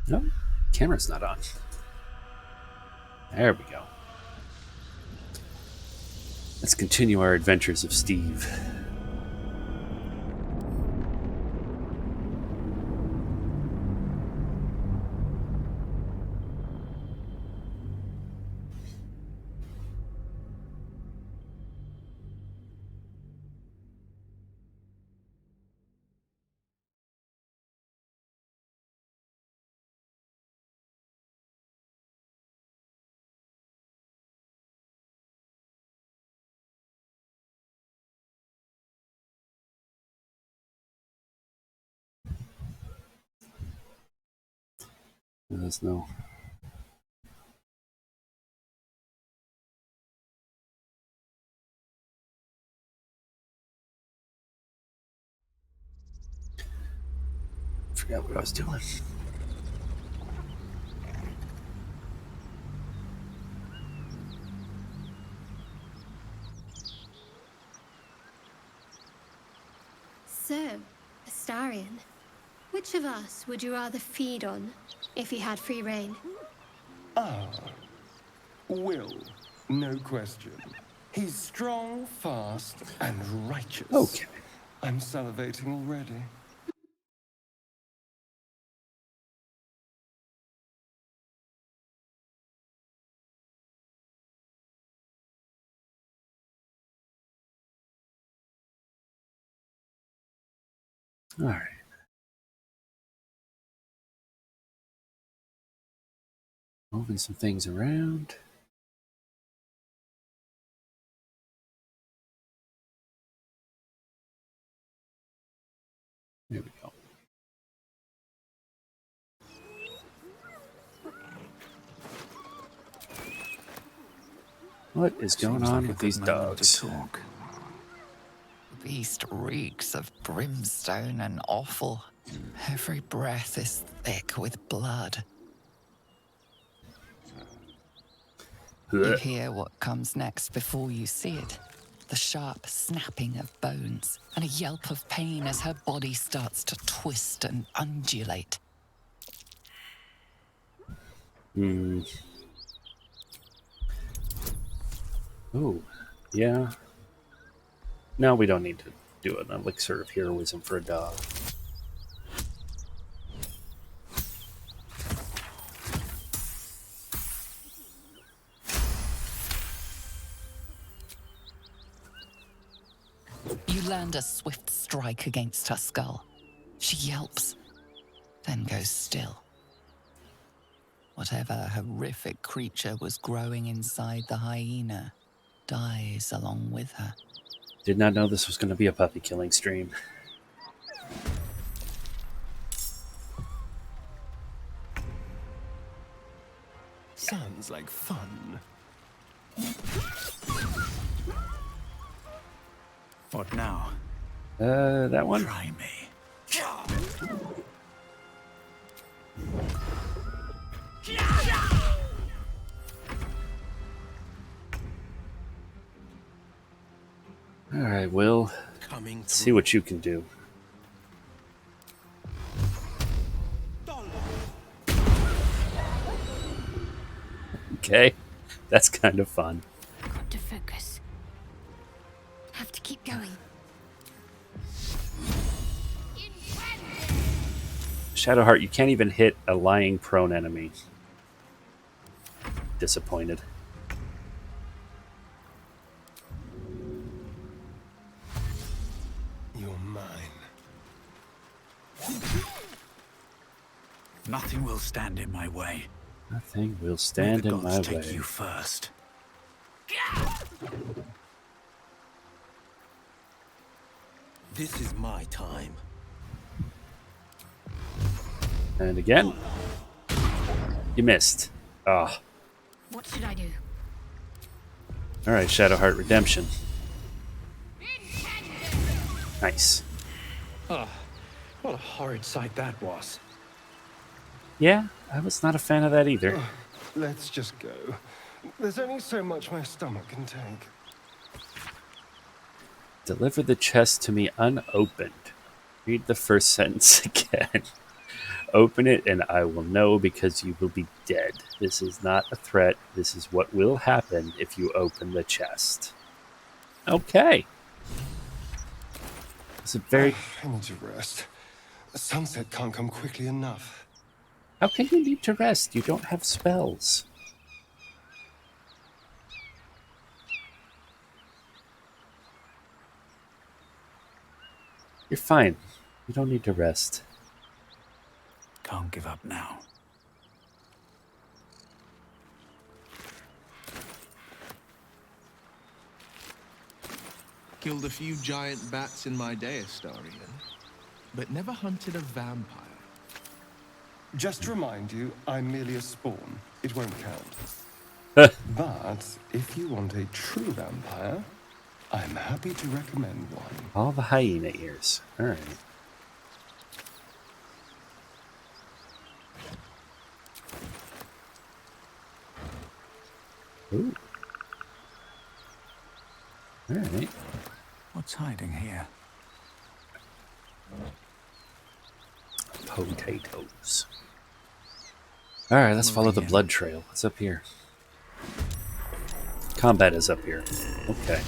Nope, camera's not on. There we go. Let's continue our adventures of Steve. There's no. Forgot what I was doing. So, Astarion, which of us would you rather feed on if you had free reign? Ah, Will, no question. He's strong, fast, and righteous. Okay. I'm salivating already. All right. Moving some things around. There we go. What is going Seems on like a with good these moment dogs? to talk. The beast reeks of brimstone and offal. Every breath is thick with blood. You hear what comes next before you see it. The sharp snapping of bones and a yelp of pain as her body starts to twist and undulate. Hmm. Oh, yeah. No, we don't need to do an elixir of heroism for a dog. You land a swift strike against her skull. She yelps, then goes still. Whatever horrific creature was growing inside the hyena dies along with her. Did not know this was going to be a puppy killing stream. Sounds like fun. What now? That one? Try me. All right, Will. Coming Let's see what you can do. Okay, that's kind of fun. Got to focus. Have to keep going. Shadowheart, you can't even hit a lying prone enemy. Disappointed. You're mine. Nothing will stand in my way. Nothing will May stand the in my gods take way. you first. This is my time. And again, you missed. Ah, What should I do? all right, Shadowheart Redemption. Nice. Oh, what a horrid sight that was. Yeah, I was not a fan of that either. Let's just go. There's only so much my stomach can take. Deliver the chest to me unopened. Read the first sentence again. Open it and I will know because you will be dead. This is not a threat. This is what will happen if you open the chest. Okay. It's a very... I need to rest. The sunset can't come quickly enough. How can you need to rest? You don't have spells. You're fine. You don't need to rest. Can't give up now. Killed a few giant bats in my day, Astarion, but never hunted a vampire. Just to remind you, I'm merely a spawn. It won't count. But if you want a true vampire, I'm happy to recommend one. All the hyena ears. All right. Ooh. All right. What's hiding here? Potatoes. All right, let's follow the blood trail. What's up here? Combat is up here. Okay.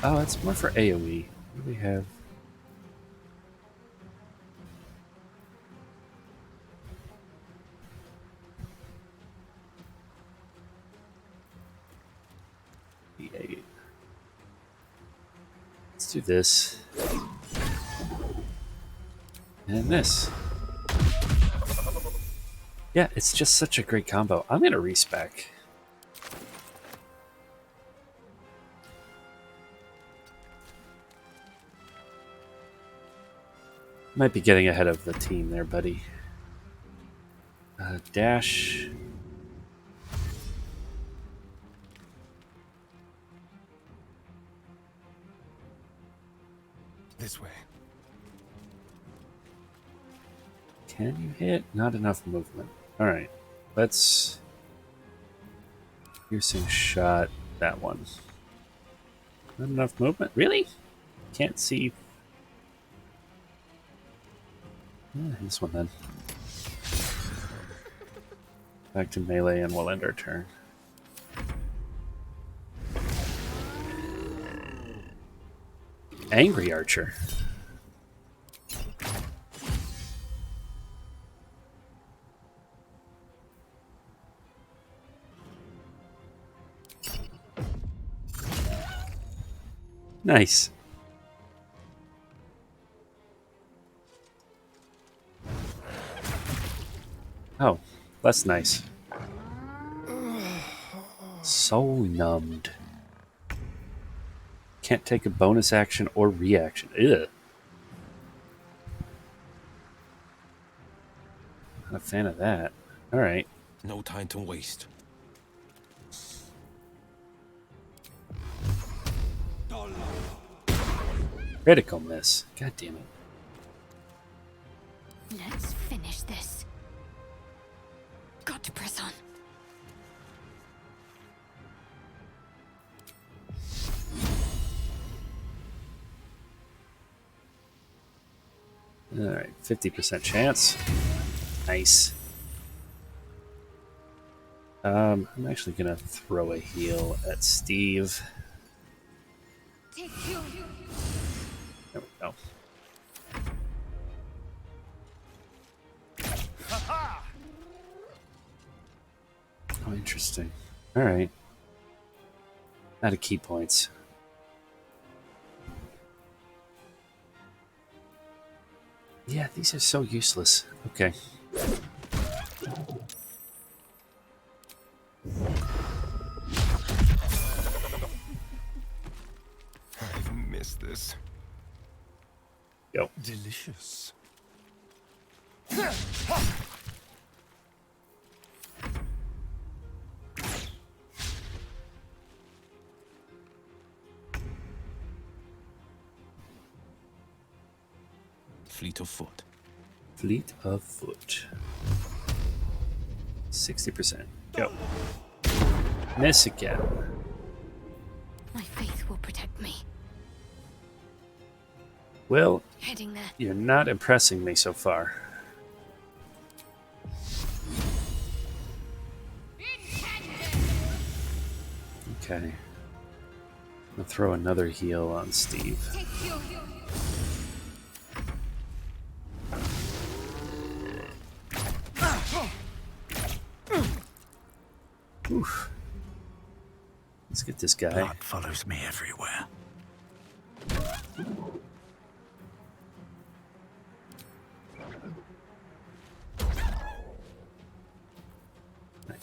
Oh, it's more for AoE. What do we have? D8. Let's do this. And this. Yeah, it's just such a great combo. I'm going to respec. Might be getting ahead of the team there, buddy. Dash. This way. Can you hit? Not enough movement. Alright. Let's... Piercing shot. That one. Not enough movement? Really? Can't see... this one then. Back to melee and we'll end our turn. Angry Archer. Nice. Oh, that's nice. So numbed. Can't take a bonus action or reaction. Ugh. Not a fan of that. Alright. No time to waste. Critical miss. God damn it. Let's finish this. Got to press on. Alright, 50% chance. Nice. I'm actually gonna throw a heal at Steve. There we go. Oh, interesting. Alright. Out of key points. Yeah, these are so useless. Okay. I've missed this. Go. Delicious. fleet of foot. Fleet of foot. 60%. Go. Miss again. My faith will protect me. Well, Heading there. you're not impressing me so far. Okay. I'll throw another heal on Steve. Oof. Let's get this guy. Blood follows me everywhere.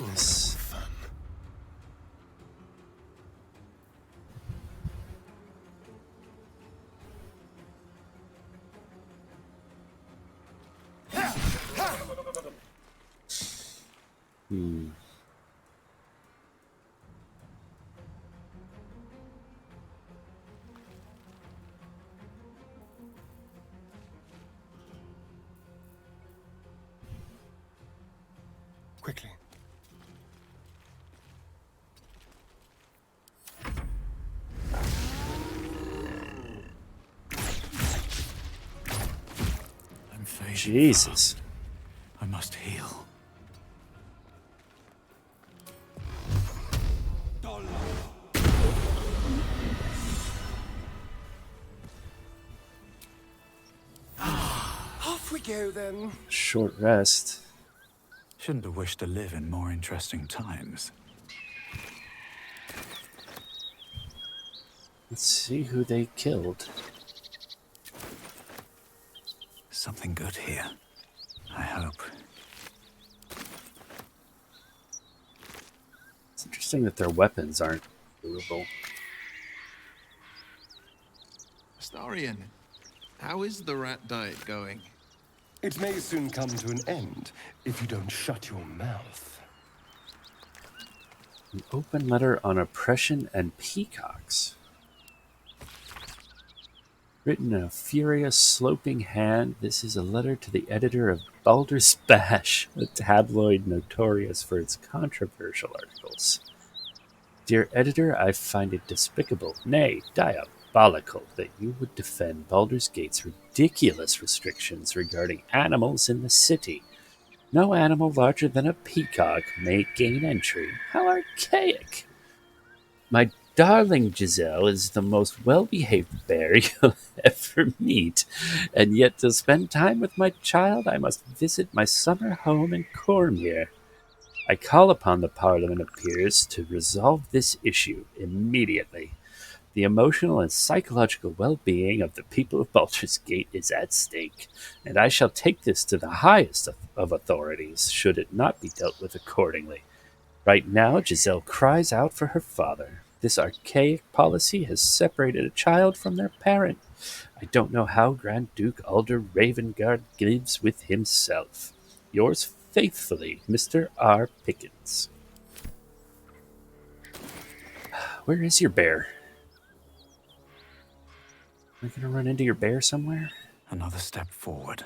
Nice. Hmm. Quickly. I'm fading Jesus. fast. I must heal. Off we go then. Short rest. Shouldn't have wished to live in more interesting times. Let's see who they killed. Something good here. I hope. It's interesting that their weapons aren't durable. Astarion, how is the rat diet going? It may soon come to an end if you don't shut your mouth. An open letter on oppression and peacocks. Written in a furious, sloping hand, this is a letter to the editor of Baldur's Bash, a tabloid notorious for its controversial articles. Dear editor, I find it despicable, nay, diabolical, that you would defend Baldur's Gate's ridiculous restrictions regarding animals in the city. No animal larger than a peacock may gain entry. How archaic! My darling Giselle is the most well-behaved bear you'll ever meet, and yet to spend time with my child I must visit my summer home in Cormyr. I call upon the Parliament of Peers to resolve this issue immediately. The emotional and psychological well-being of the people of Baldur's Gate is at stake, and I shall take this to the highest of authorities, should it not be dealt with accordingly. Right now, Giselle cries out for her father. This archaic policy has separated a child from their parent. I don't know how Grand Duke Alder Ravengard lives with himself. Yours faithfully, Mr. R. Pickens. Where is your bear? Am I going to run into your bear somewhere? Another step forward.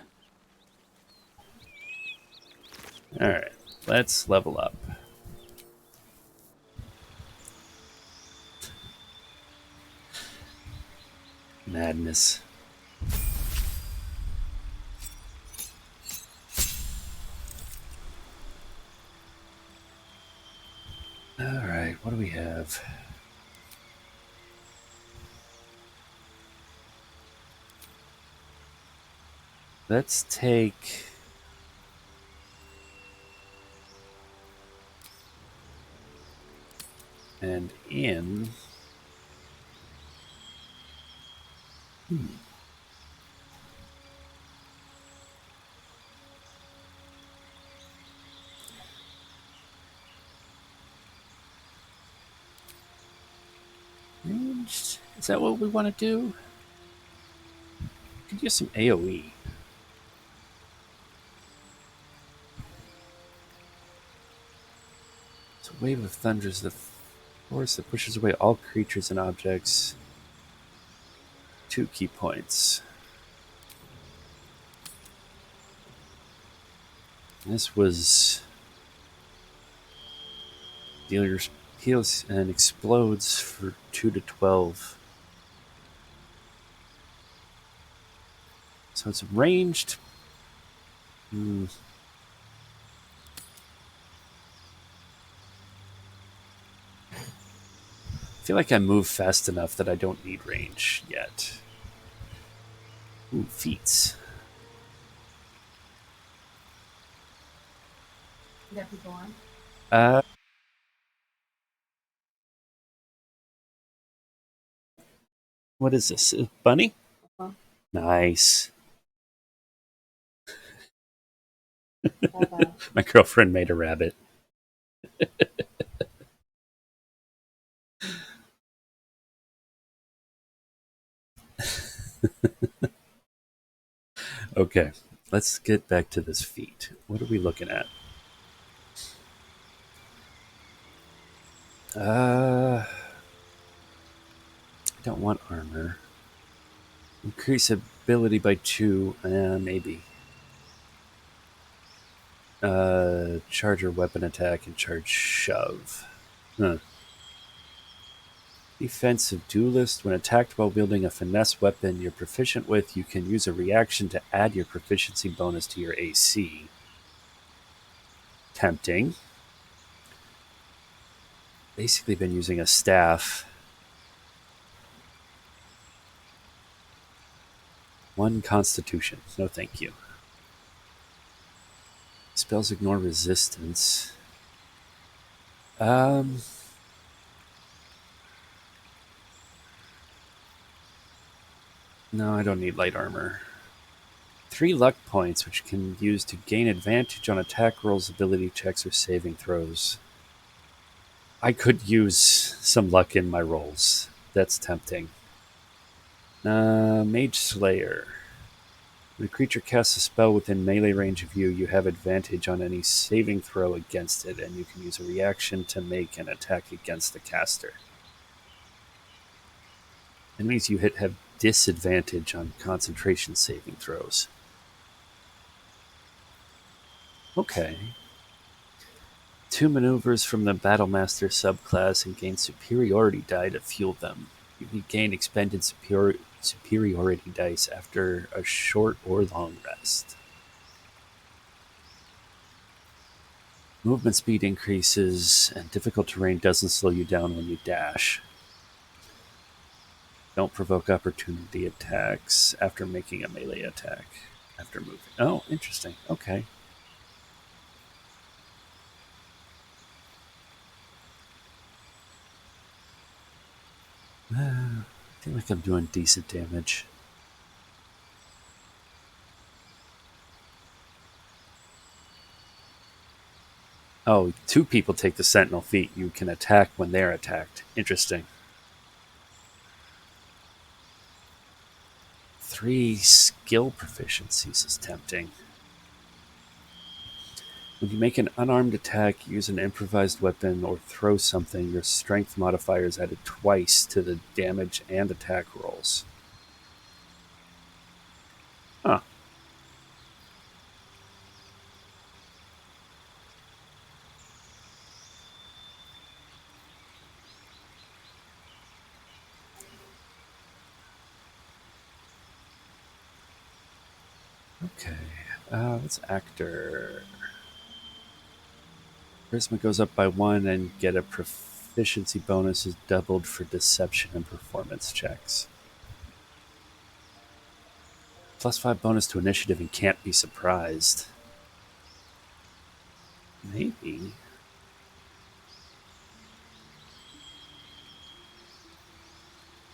Alright, let's level up. Madness. Alright, what do we have? Let's take... and in... Ranged? Is that what we want to do? We could use some AoE. It's a wave of thunders, the force that pushes away all creatures and objects. 2 key points. This was dealers heals and explodes for 2 to 12. So it's ranged. I feel like I move fast enough that I don't need range yet. Ooh, feats. You got people on? What is this? A bunny? Uh-huh. Nice. Bye-bye. My girlfriend made a rabbit. Okay, let's get back to this feat. What are we looking at? I don't want armor. Increase ability by 2, maybe. Charge or weapon attack and charge shove. Huh. Defensive duelist. When attacked while wielding a finesse weapon you're proficient with, you can use a reaction to add your proficiency bonus to your AC. Tempting. Basically been using a staff. 1 constitution. No thank you. Spells ignore resistance. No, I don't need light armor. 3 luck points, which can be used to gain advantage on attack rolls, ability checks, or saving throws. I could use some luck in my rolls. That's tempting. Mage Slayer. When a creature casts a spell within melee range of you, you have advantage on any saving throw against it, and you can use a reaction to make an attack against the caster. Enemies you hit have disadvantage on concentration saving throws. Okay. 2 maneuvers from the Battlemaster subclass and gain superiority die to fuel them. You gain expended superiority dice after a short or long rest. Movement speed increases, and difficult terrain doesn't slow you down when you dash. Don't provoke opportunity attacks after making a melee attack. After moving. Oh, interesting. Okay. I feel like I'm doing decent damage. Oh, 2 people take the Sentinel feat. You can attack when they're attacked. Interesting. 3 skill proficiencies is tempting. When you make an unarmed attack, use an improvised weapon, or throw something, your strength modifier is added twice to the damage and attack rolls. Huh. Okay. Let's actor. Charisma goes up by 1 and get a proficiency bonus is doubled for deception and performance checks. +5 bonus to initiative and can't be surprised. Maybe.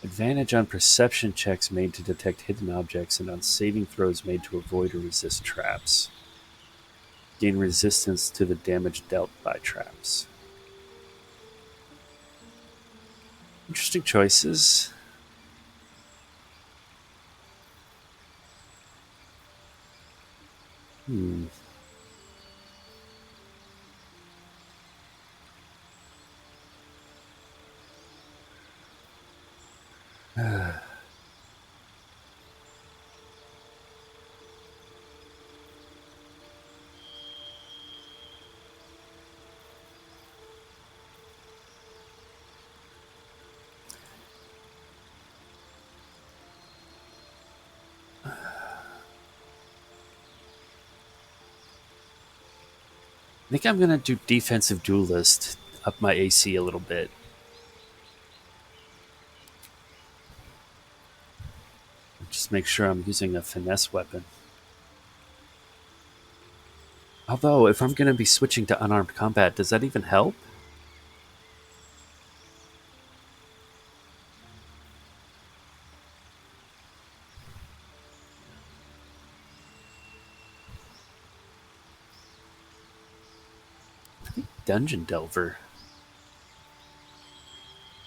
Advantage on perception checks made to detect hidden objects and on saving throws made to avoid or resist traps. Gain resistance to the damage dealt by traps. Interesting choices. Hmm. I think I'm going to do defensive duelist, up my AC a little bit. Just make sure I'm using a finesse weapon. Although, if I'm going to be switching to unarmed combat, does that even help? Dungeon Delver.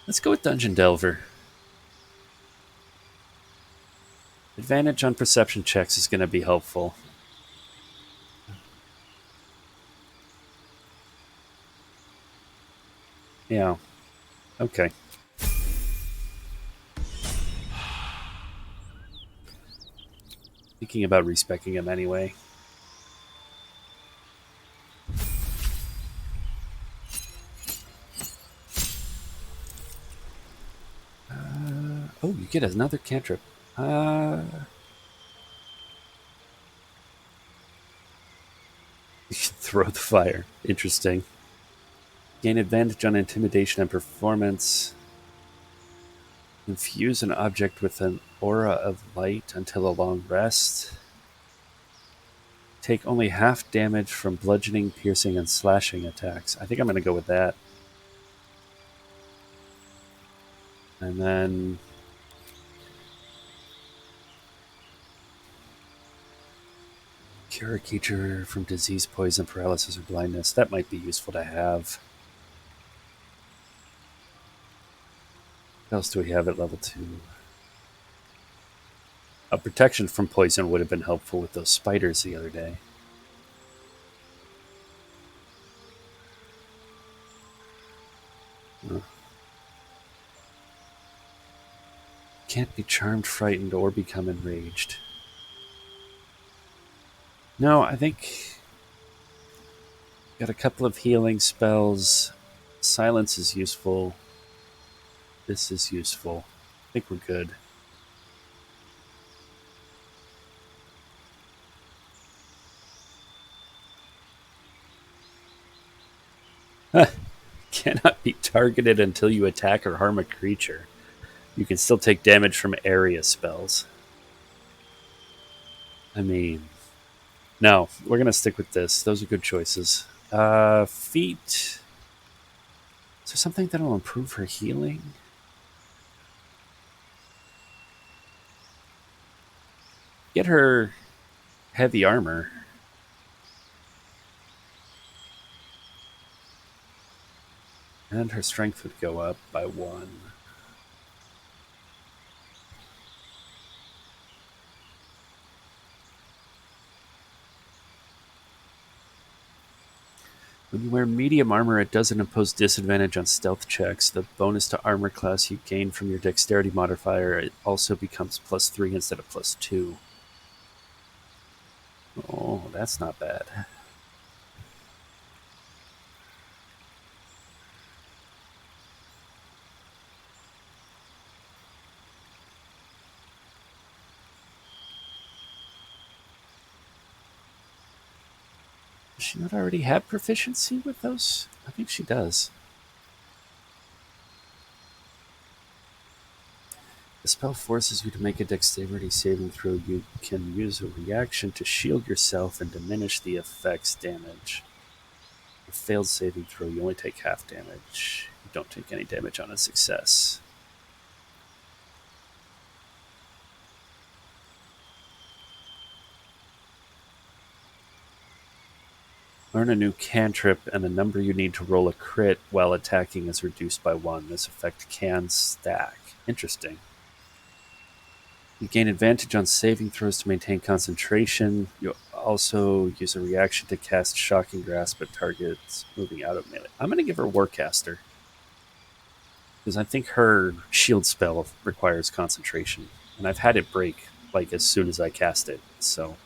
Let's go with Dungeon Delver. Advantage on perception checks is going to be helpful. Yeah. Okay. Thinking about respecking him anyway. Oh, you get another cantrip. You can throw the fire. Interesting. Gain advantage on intimidation and performance. Infuse an object with an aura of light until a long rest. Take only half damage from bludgeoning, piercing, and slashing attacks. I think I'm going to go with that. And then cure a creature from disease, poison, paralysis, or blindness. That might be useful to have. What else do we have at level 2? A protection from poison would have been helpful with those spiders the other day. Can't be charmed, frightened, or become enraged. No, I think got a couple of healing spells. Silence is useful. This is useful. I think we're good. Cannot be targeted until you attack or harm a creature. You can still take damage from area spells. I mean, no, we're going to stick with this. Those are good choices. Feet. Is there something that will improve her healing? Get her heavy armor. And her strength would go up by 1. When you wear medium armor, it doesn't impose disadvantage on stealth checks. The bonus to armor class you gain from your dexterity modifier, it also becomes +3 instead of +2. Oh, that's not bad. Does she not already have proficiency with those? I think she does. The spell forces you to make a dexterity saving throw. You can use a reaction to shield yourself and diminish the effect's damage. A failed saving throw, you only take half damage. You don't take any damage on a success. Learn a new cantrip, and the number you need to roll a crit while attacking is reduced by 1. This effect can stack. Interesting. You gain advantage on saving throws to maintain concentration. You also use a reaction to cast Shocking Grasp at targets moving out of melee. I'm going to give her Warcaster, because I think her shield spell requires concentration. And I've had it break like as soon as I cast it, so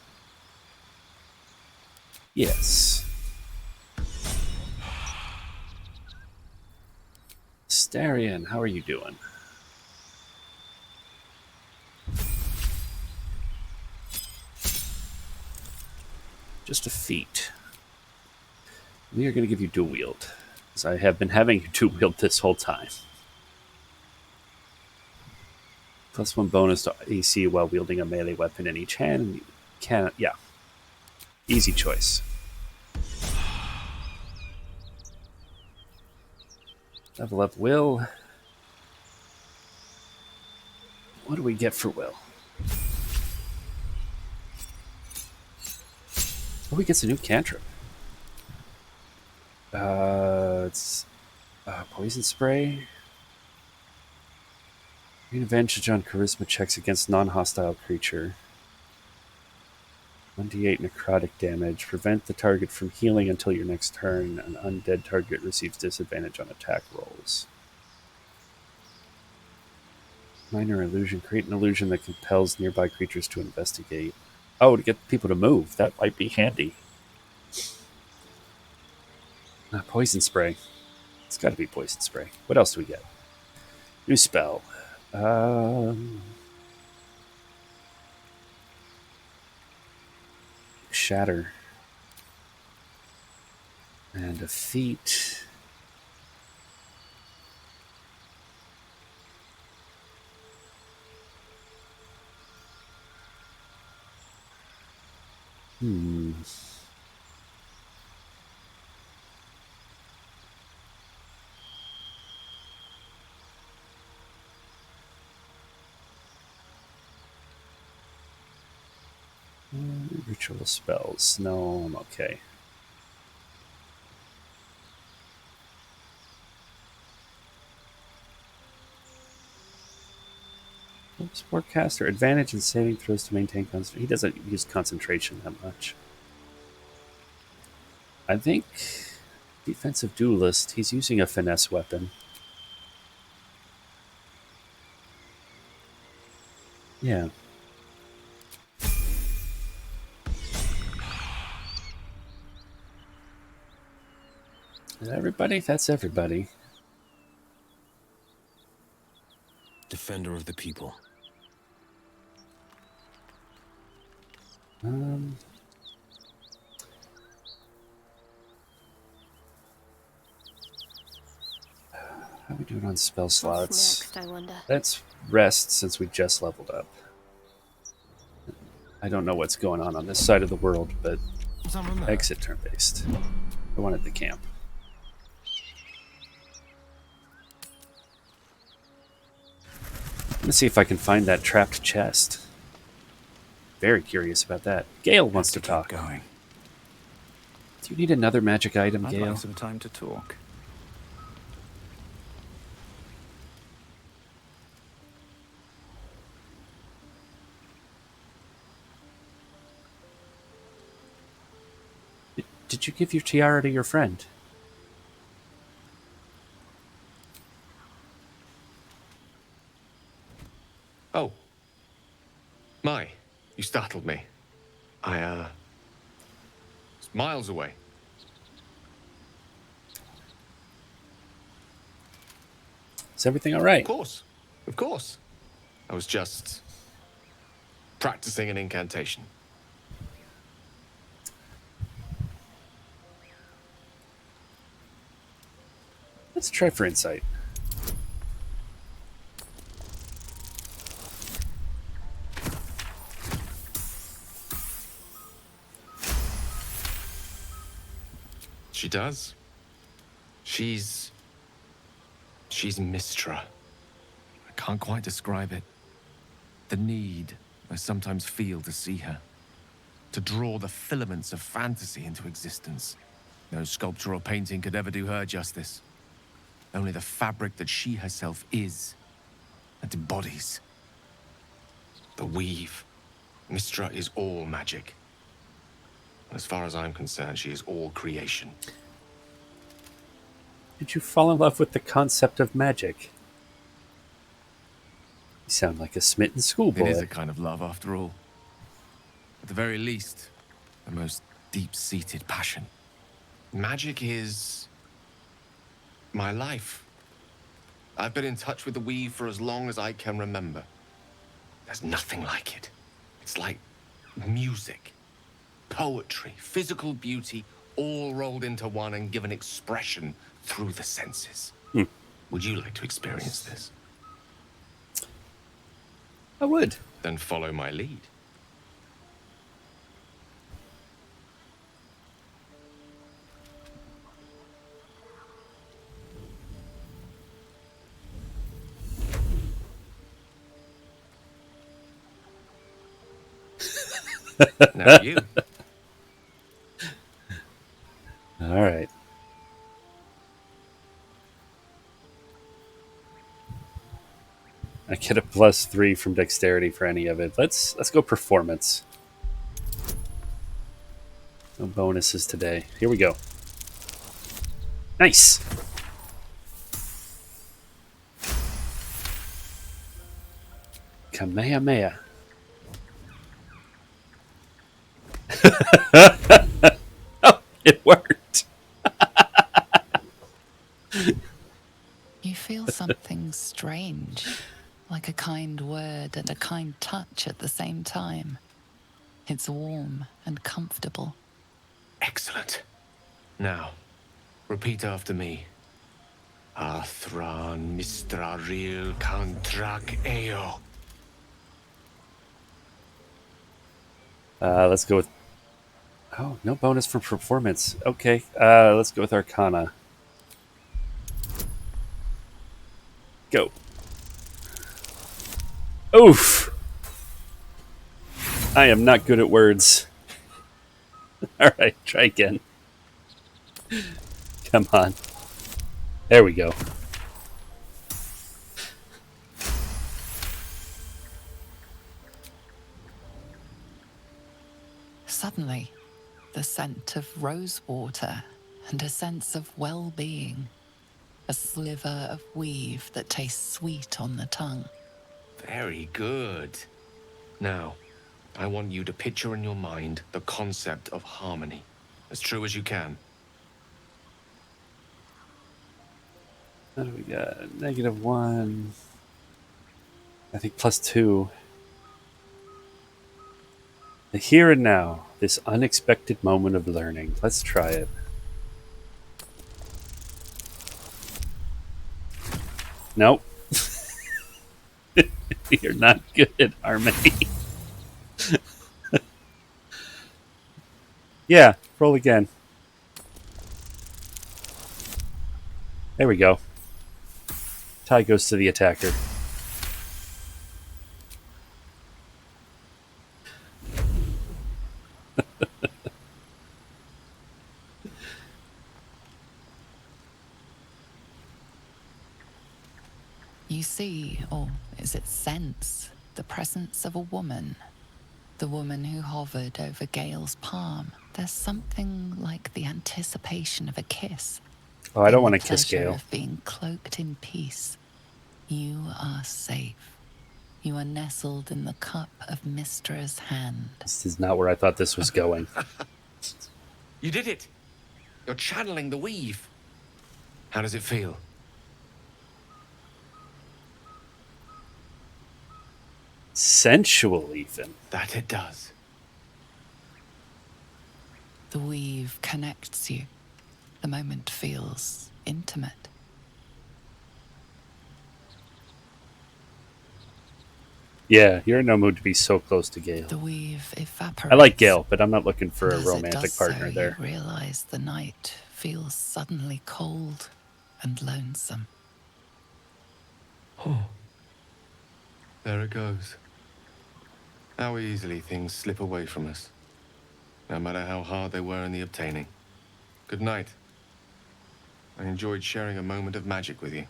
yes. Starion, how are you doing? Just a feat. We are going to give you dual wield, because I have been having you dual wield this whole time. +1 bonus to AC while wielding a melee weapon in each hand. And you can, yeah, easy choice. Level up Will. What do we get for Will? Oh, he gets a new cantrip. It's poison spray. Gain advantage on charisma checks against non-hostile creature. 1d8 necrotic damage. Prevent the target from healing until your next turn. An undead target receives disadvantage on attack rolls. Minor illusion. Create an illusion that compels nearby creatures to investigate. Oh, to get people to move. That might be handy. Poison spray. It's got to be poison spray. What else do we get? New spell. Shatter. And a feat. Ritual spells. No, I'm okay. Sportcaster. Advantage in saving throws to maintain concentration. He doesn't use concentration that much. I think defensive duelist. He's using a finesse weapon. Yeah. Is that everybody? That's everybody. Defender of the people. How are we doing on spell slots? What's next, I wonder? Let's rest since we just leveled up. I don't know what's going on this side of the world, but exit turn-based. I wanted the camp. Let's see if I can find that trapped chest. Very curious about that. Gale wants to talk. Going. Do you need another magic item, I'd Gale? like some time to talk. Did you give your tiara to your friend? Oh. My, you startled me. I, was miles away. Is everything all right? Of course. Of course. I was just practicing an incantation. Let's try for insight. She does. She's Mistra. I can't quite describe it. The need I sometimes feel to see her. To draw the filaments of fantasy into existence. No sculpture or painting could ever do her justice. Only the fabric that she herself is and embodies. The weave. Mistra is all magic. As far as I'm concerned, she is all creation. Did you fall in love with the concept of magic? You sound like a smitten schoolboy. It is a kind of love, after all. At the very least, the most deep-seated passion. Magic is my life. I've been in touch with the weave for as long as I can remember. There's nothing like it. It's like music, poetry, physical beauty, all rolled into one and given expression through the senses. Would you like to experience this? I would. Then follow my lead. Now you. All right. I get a +3 from dexterity for any of it. Let's go performance. No bonuses today. Here we go. Nice. Kamehameha. Oh, it worked. You feel something strange, like a kind word and a kind touch at the same time. It's warm and comfortable. Excellent. Now, repeat after me. Athran Mistraril Kantrak Eo. Let's go with... Oh, no bonus for performance. Okay, let's go with Arcana. Go. Oof. I am not good at words. All right, try again. Come on. There we go. Suddenly, the scent of rosewater and a sense of well-being. A sliver of weave that tastes sweet on the tongue. Very good. Now, I want you to picture in your mind the concept of harmony, as true as you can. What do we got? -1. I think +2. The here and now, this unexpected moment of learning. Let's try it. Nope. You're not good at harmony. Yeah, roll again. There we go. Tie goes to the attacker. You see, or is it sense, the presence of a woman. The woman who hovered over Gale's palm. There's something like the anticipation of a kiss. Oh, I don't in want the to kiss pleasure Gale. of being cloaked in peace. You are safe. You are nestled in the cup of Mistra's hand. This is not where I thought this was going. You did it! You're channeling the weave. How does it feel? Sensual, even. That it does. The weave connects you. The moment feels intimate. Yeah, you're in no mood to be so close to Gale. The weave evaporates. I like Gale, but I'm not looking for a And as it romantic does partner so, there. You realize the night feels suddenly cold and lonesome. Oh. There it goes. How easily things slip away from us, no matter how hard they were in the obtaining. Good night. I enjoyed sharing a moment of magic with you.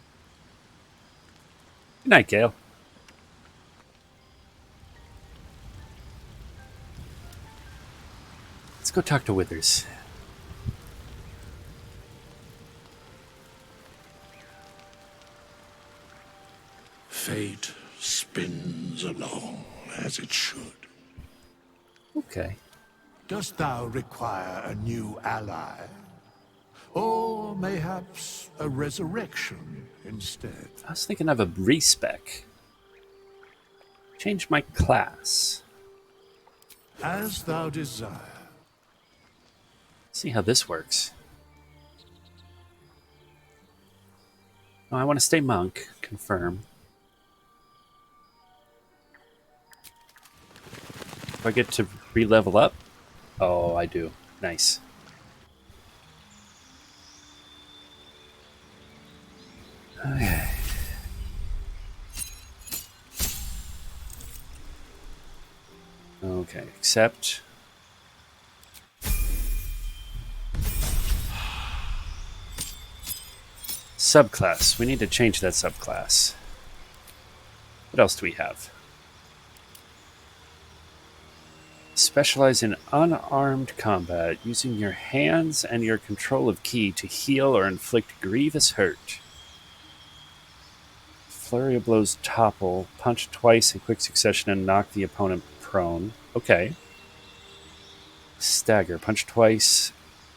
Good night, Gale. Let's go talk to Withers. Fate spins along as it should. Okay. Dost thou require a new ally? Or mayhaps a resurrection instead? I was thinking of a respec. Change my class. As thou desire. See how this works. Oh, I want to stay monk. Confirm. Do I get to re-level up? Oh, I do. Nice. Okay. Okay, accept. Subclass. We need to change that subclass. What else do we have? Specialize in unarmed combat, using your hands and your control of ki to heal or inflict grievous hurt. Flurry of blows topple, punch twice in quick succession and knock the opponent prone. Okay. Stagger, punch twice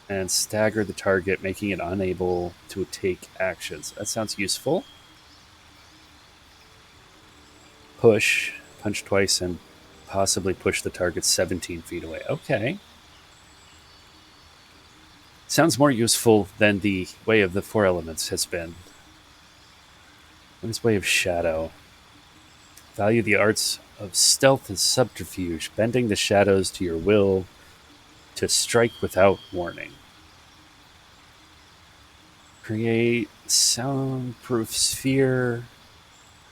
and stagger the target, making it unable to take actions. That sounds useful. Push, punch twice and possibly push the target 17 feet away. Okay. Sounds more useful than the Way of the Four Elements has been. What is Way of Shadow? Value the arts of stealth and subterfuge, bending the shadows to your will to strike without warning. Create soundproof sphere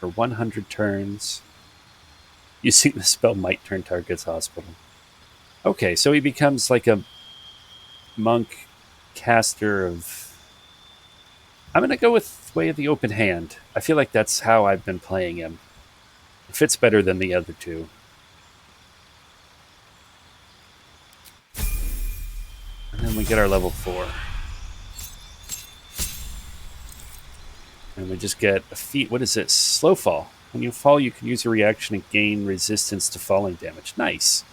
for 100 turns. Using the spell might turn target's hospital. Okay, so he becomes like a monk caster of... I'm going to go with Way of the Open Hand. I feel like that's how I've been playing him. It fits better than the other two. And then we get our level 4. And we just get a feat. What is this? Slow fall. When you fall, you can use a reaction and gain resistance to falling damage. Nice.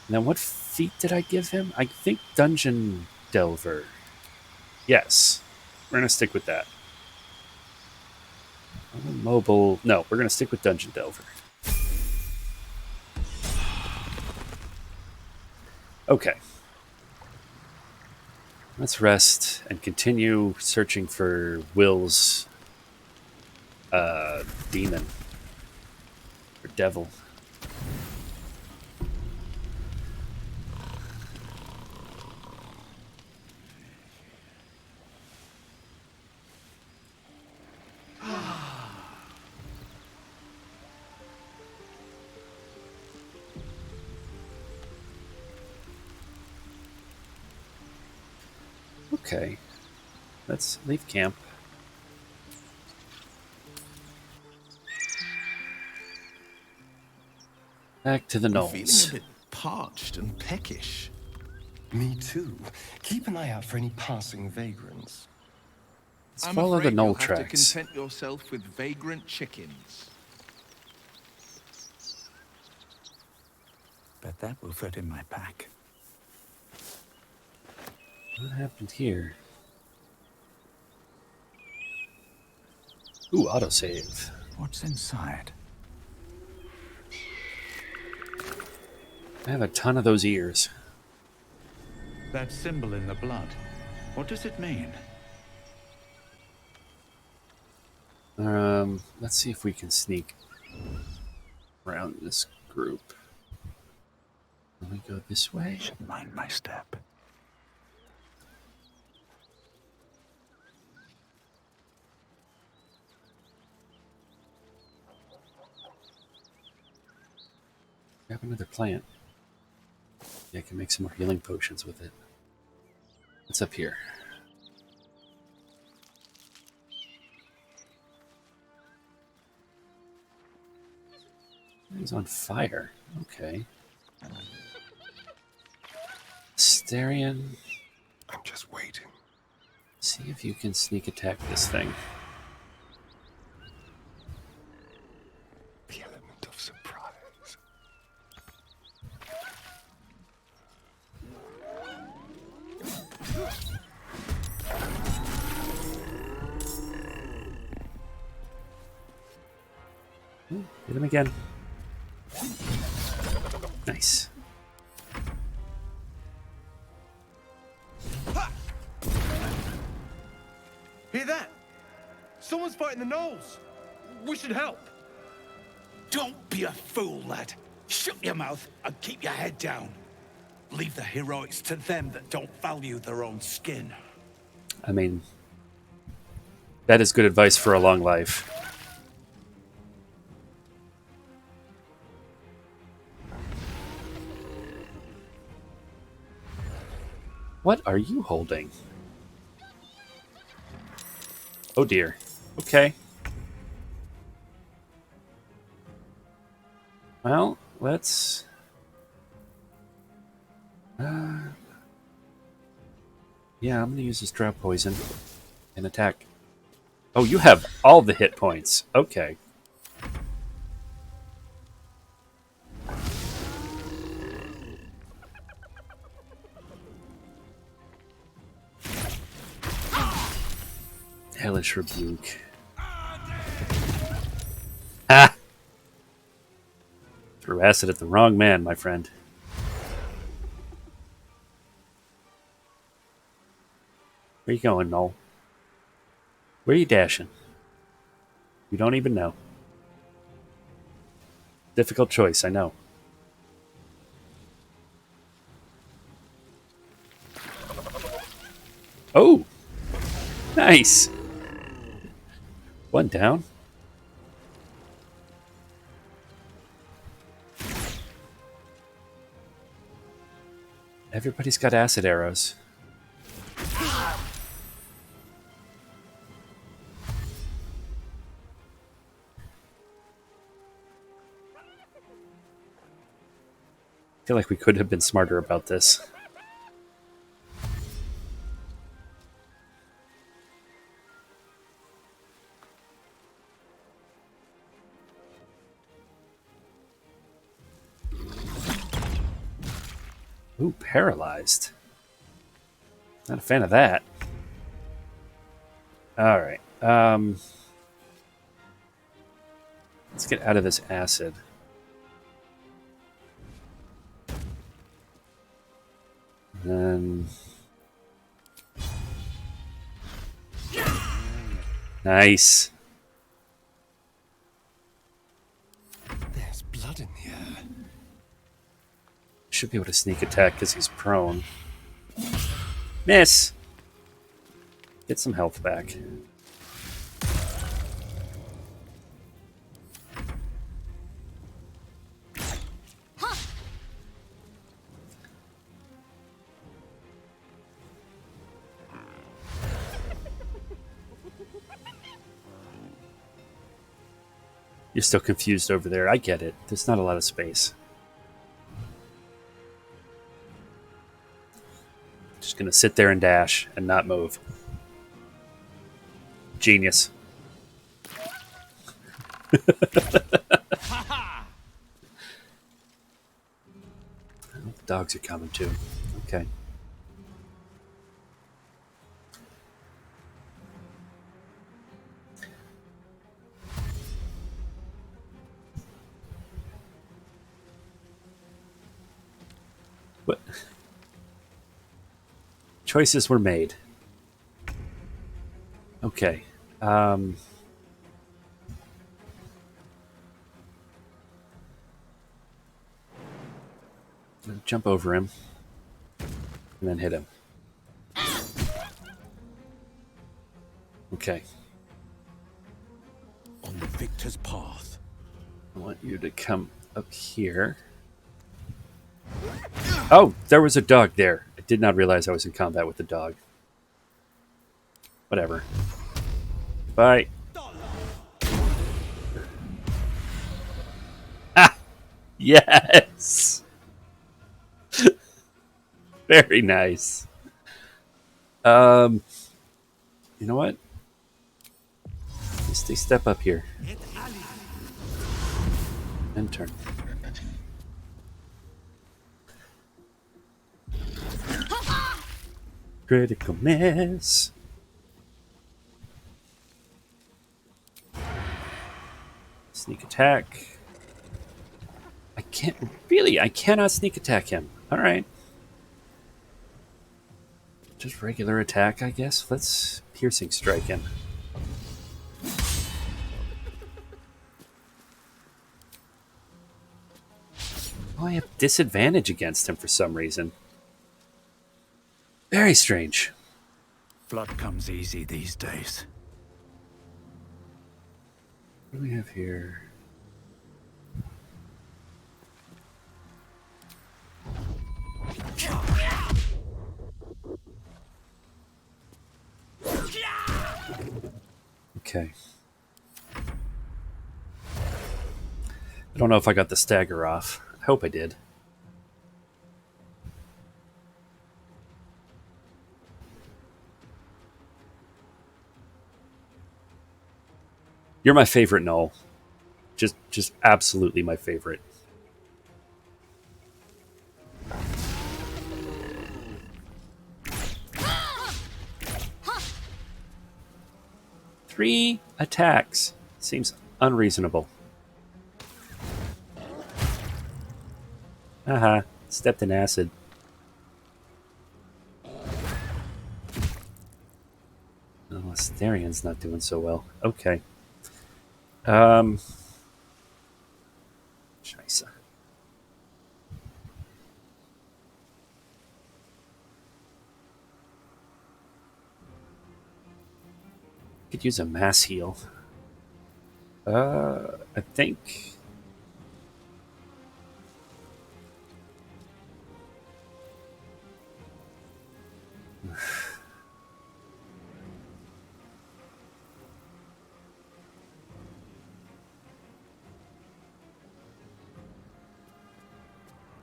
And then what feat did I give him? I think Dungeon Delver. Yes. We're going to stick with that. Mobile. No, we're going to stick with Dungeon Delver. Okay. Let's rest and continue searching for Will's demon or devil. Okay, let's leave camp. Back to the I'm knolls. feeling a bit parched and peckish. Me too. Keep an eye out for any passing vagrants. Let's I'm follow the afraid knoll you'll have to tracks. content yourself with vagrant chickens. Bet that will fit in my pack. What happened here? Ooh, autosave. What's inside? I have a ton of those ears. That symbol in the blood. What does it mean? Let's see if we can sneak around this group. Let me go this way. Should mind my step. Grab another plant. Yeah, I can make some more healing potions with it. What's up here? He's on fire. Okay. Asterion. I'm just waiting. See if you can sneak attack this thing. The element of surprise. Hit him again. Nice. Someone's fighting the gnolls. We should help. Don't be a fool, lad. Shut your mouth and keep your head down. Leave the heroics to them that don't value their own skin. I mean, that is good advice for a long life. What are you holding? Oh dear. Okay. Well, let's... yeah, I'm going to use this drop poison and attack. Oh, you have all the hit points. Okay. Hellish Rebuke. Ah! Threw acid at the wrong man, my friend. Where you going, Noel? Where are you dashing? You don't even know. Difficult choice, I know. Oh! Nice! One down. Everybody's got acid arrows. I feel like we could have been smarter about this. Ooh, paralyzed. Not a fan of that. Alright. Let's get out of this acid. Then... nice. There's blood in the air. Should be able to sneak attack because he's prone. Miss! Get some health back. You're still confused over there. I get it. There's not a lot of space. Just gonna sit there and dash and not move. Genius. The dogs are coming too. Okay. What? Choices were made. Okay. Jump over him and then hit him. Okay. On the victor's path. I want you to come up here. Oh, there was a dog there. I did not realize I was in combat with the dog. Whatever. Bye. Ah! Yes! Very nice. You know what? Just step up here. And turn. Critical miss. Sneak attack. I cannot sneak attack him. Alright. Just regular attack, I guess. Let's piercing strike him. Oh, I have disadvantage against him for some reason. Very strange. Blood comes easy these days. What do we have here? Okay. I don't know if I got the stagger off. I hope I did. You're my favorite, Noel. Just absolutely my favorite. Three attacks. Seems unreasonable. Aha. Stepped in acid. Oh, Asterian's not doing so well. Okay. Scheiße. Could use a mass heal. I think.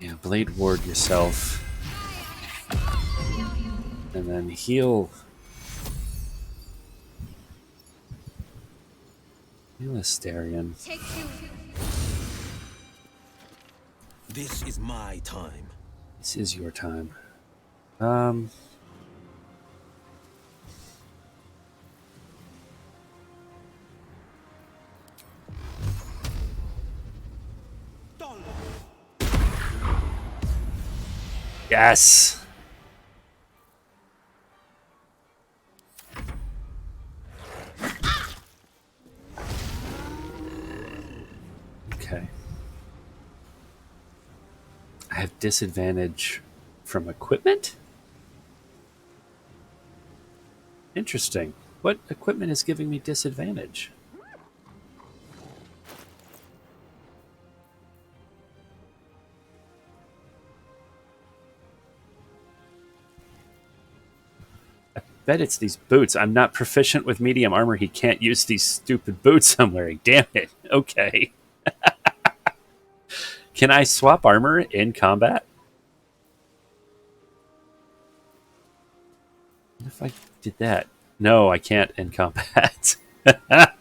Yeah, Blade Ward yourself. And then heal. Heal Asterian. This is my time. This is your time. Yes. Okay. I have disadvantage from equipment? Interesting. What equipment is giving me disadvantage? Bet it's these boots. I'm not proficient with medium armor. He can't use these stupid boots I'm wearing. Damn it. Okay. Can I swap armor in combat? What if I did that? No, I can't in combat. I've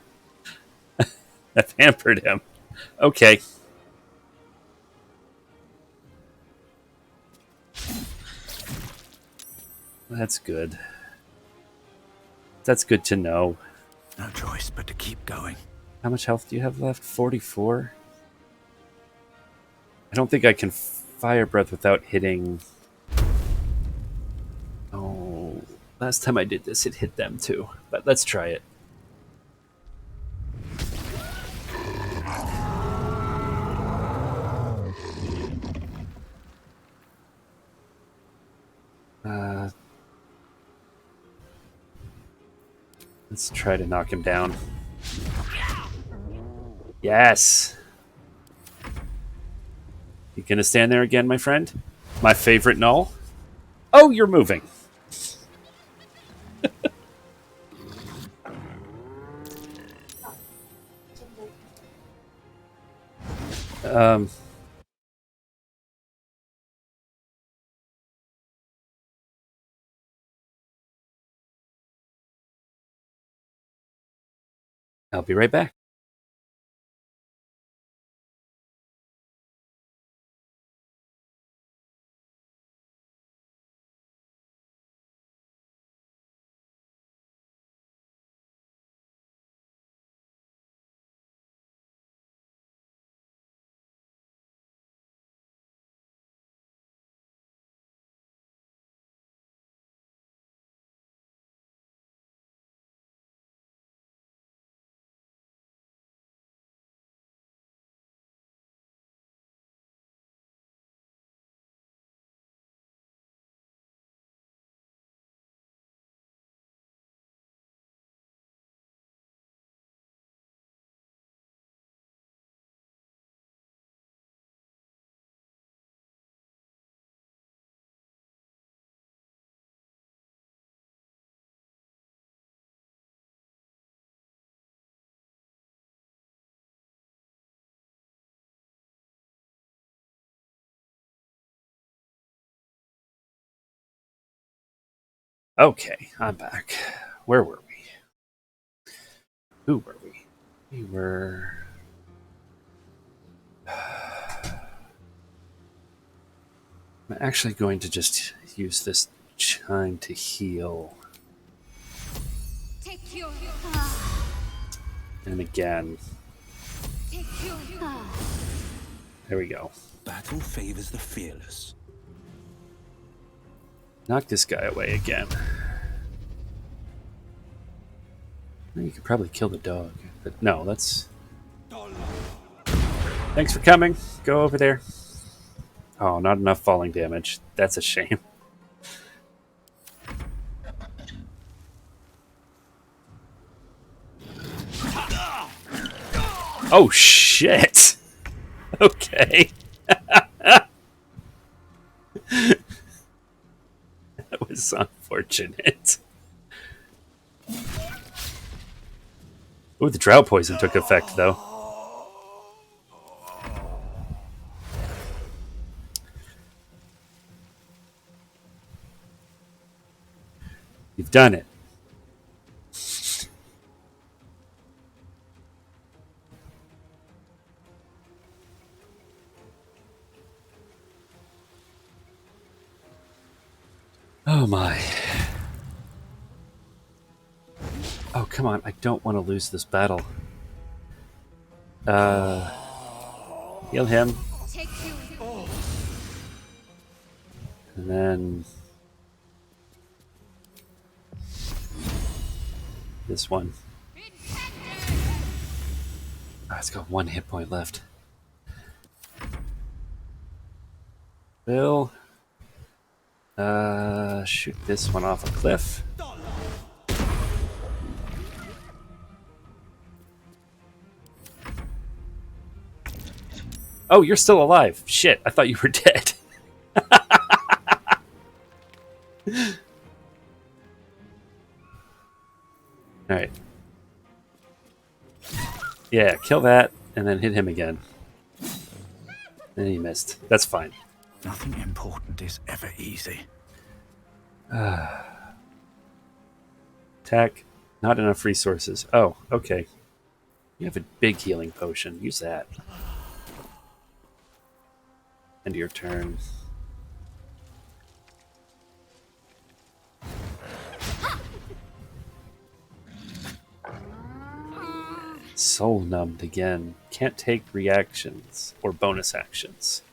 hampered him. Okay. That's good. That's good to know. No choice but to keep going. How much health do you have left? 44? I don't think I can fire breath without hitting... Oh, last time I did this, it hit them too. But let's try it. Let's try to knock him down. Yes! You gonna stand there again, my friend? My favorite null? Oh, you're moving. I'll be right back. Okay, I'm back. Where were we? Who were we? We were... I'm actually going to just use this chime to heal. Take your... And again. Take your... There we go. Battle favors the fearless. Knock this guy away again. Well, you could probably kill the dog. But no, that's... Thanks for coming. Go over there. Oh, not enough falling damage. That's a shame. Oh, shit! Okay. That was unfortunate. Oh, the drought poison took effect, though. You've done it. Oh my. Oh, come on. I don't want to lose this battle. Heal him. And then... this one. Oh, it's got 1 hit point left. Bill. Shoot this one off a cliff. Oh, you're still alive. Shit, I thought you were dead. Alright. Yeah, kill that, and then hit him again. And he missed. That's fine. Nothing important is ever easy. Attack. Not enough resources. Oh, okay. You have a big healing potion. Use that. End of your turn. Soul numbed again. Can't take reactions or bonus actions.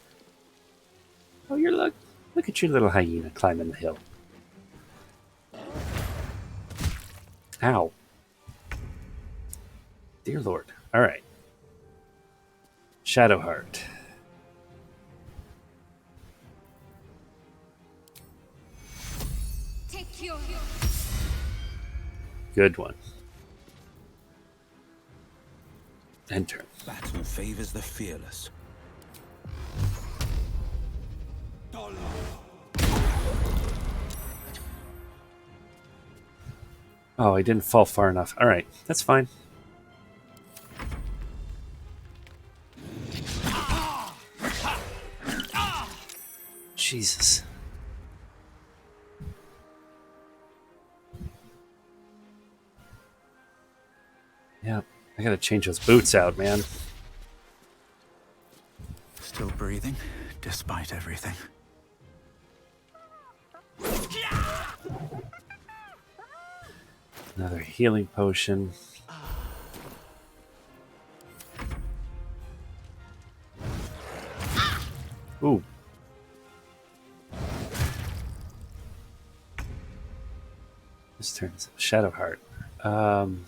Oh, look at your little hyena climbing the hill. Ow. Dear Lord. Alright. Shadowheart. Take your... Good one. Enter. Battle favors the fearless. Oh, I didn't fall far enough. Alright, that's fine. Jesus. Yep, I gotta change those boots out, man. Still breathing, despite everything. Another healing potion. Ooh. This turns Shadowheart. Can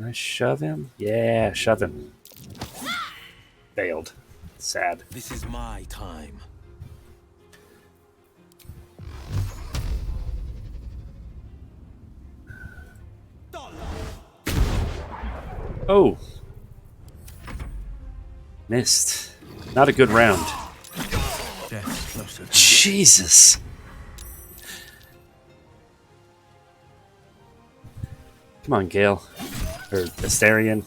I shove him? Yeah, shove him. Failed. Sad. This is my time. Oh. Missed. Not a good round. Death closer than Jesus. Come on, Gale. Or Astarion.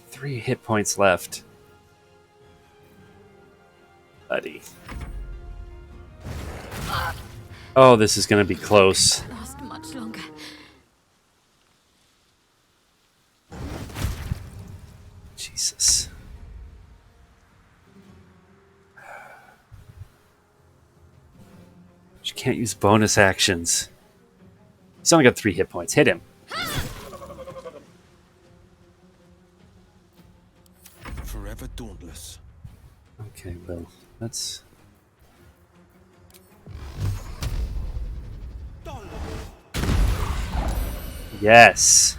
3 hit points left. buddy. Oh, this is going to be close. Last much longer. Jesus. You can't use bonus actions. He's only got 3 hit points. Hit him. Forever dauntless. Okay, well, let's... Yes.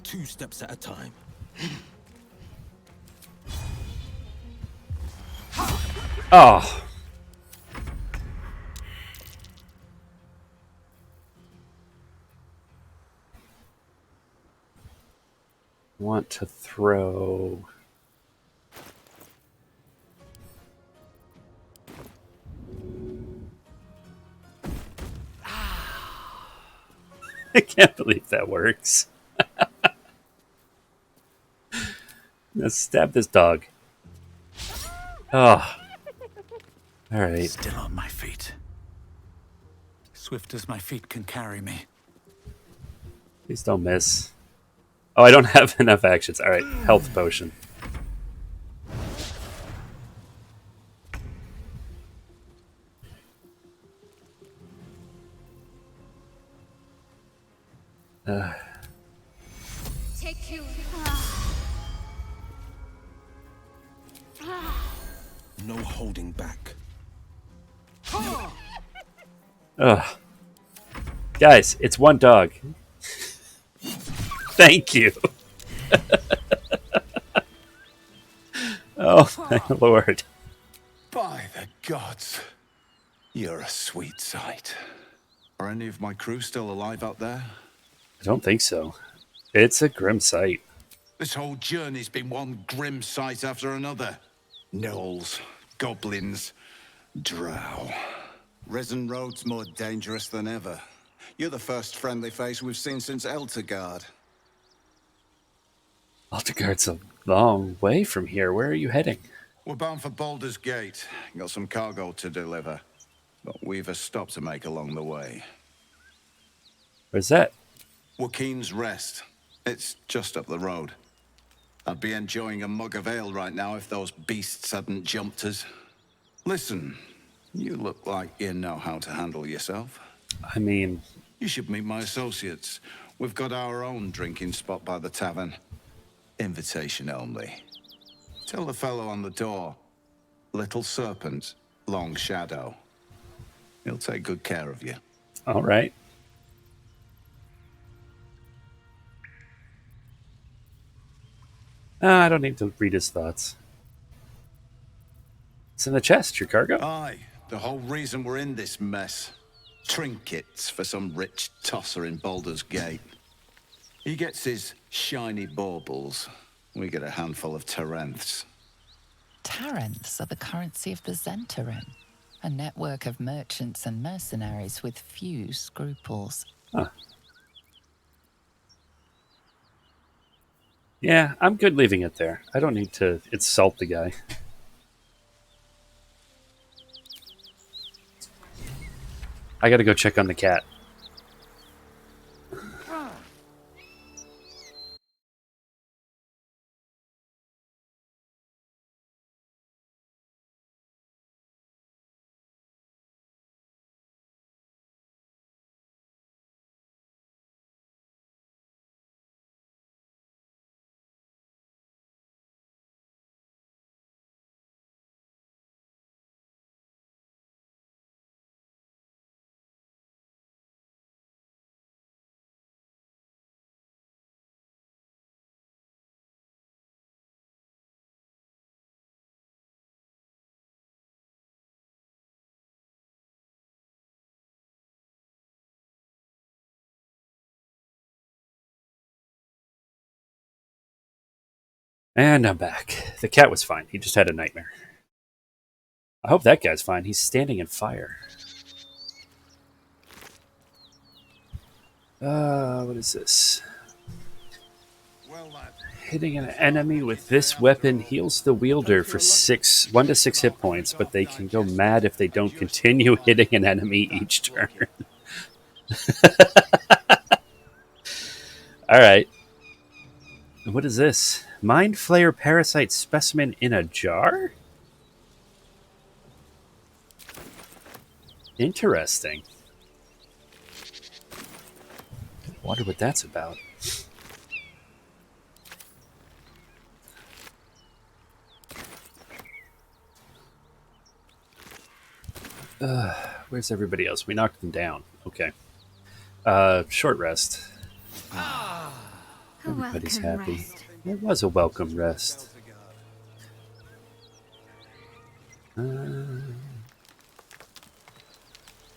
Two steps at a time. Oh. Want to throw... I can't believe that works. Let's stab this dog. Oh. Alright. Still on my feet. Swift as my feet can carry me. Please don't miss. Oh, I don't have enough actions. Alright, health potion. Take 2. No holding back. Ugh. Guys, it's one dog. Thank you. Oh, my lord. By the gods, you're a sweet sight. Are any of my crew still alive out there? I don't think so. It's a grim sight. This whole journey's been one grim sight after another. Gnolls, goblins, drow. Risen Road's more dangerous than ever. You're the first friendly face we've seen since Eltergard. Altegard's a long way from here. Where are you heading? We're bound for Baldur's Gate. Got some cargo to deliver. But we've a stop to make along the way. Where's that? Joaquin's Rest. It's just up the road. I'd be enjoying a mug of ale right now if those beasts hadn't jumped us. Listen, you look like you know how to handle yourself. I mean... You should meet my associates. We've got our own drinking spot by the tavern. Invitation only. Tell the fellow on the door. Little Serpent, Long Shadow. He'll take good care of you. All right. I don't need to read his thoughts. It's in the chest, your cargo. Aye, the whole reason we're in this mess. Trinkets for some rich tosser in Baldur's Gate. He gets his shiny baubles. We get a handful of Tarenths. Tarenths are the currency of the Zentarim, a network of merchants and mercenaries with few scruples. Huh. Yeah, I'm good leaving it there. I don't need to insult the guy. I gotta go check on the cat. And I'm back. The cat was fine. He just had a nightmare. I hope that guy's fine. He's standing in fire. What is this? Hitting an enemy with this weapon heals the wielder for 1 to 6 hit points, but they can go mad if they don't continue hitting an enemy each turn. All right. What is this? Mind Flayer Parasite Specimen in a jar? Interesting. Wonder what that's about. Where's everybody else? We knocked them down. Okay. Short rest. Everybody's happy. Rest. It was a welcome rest.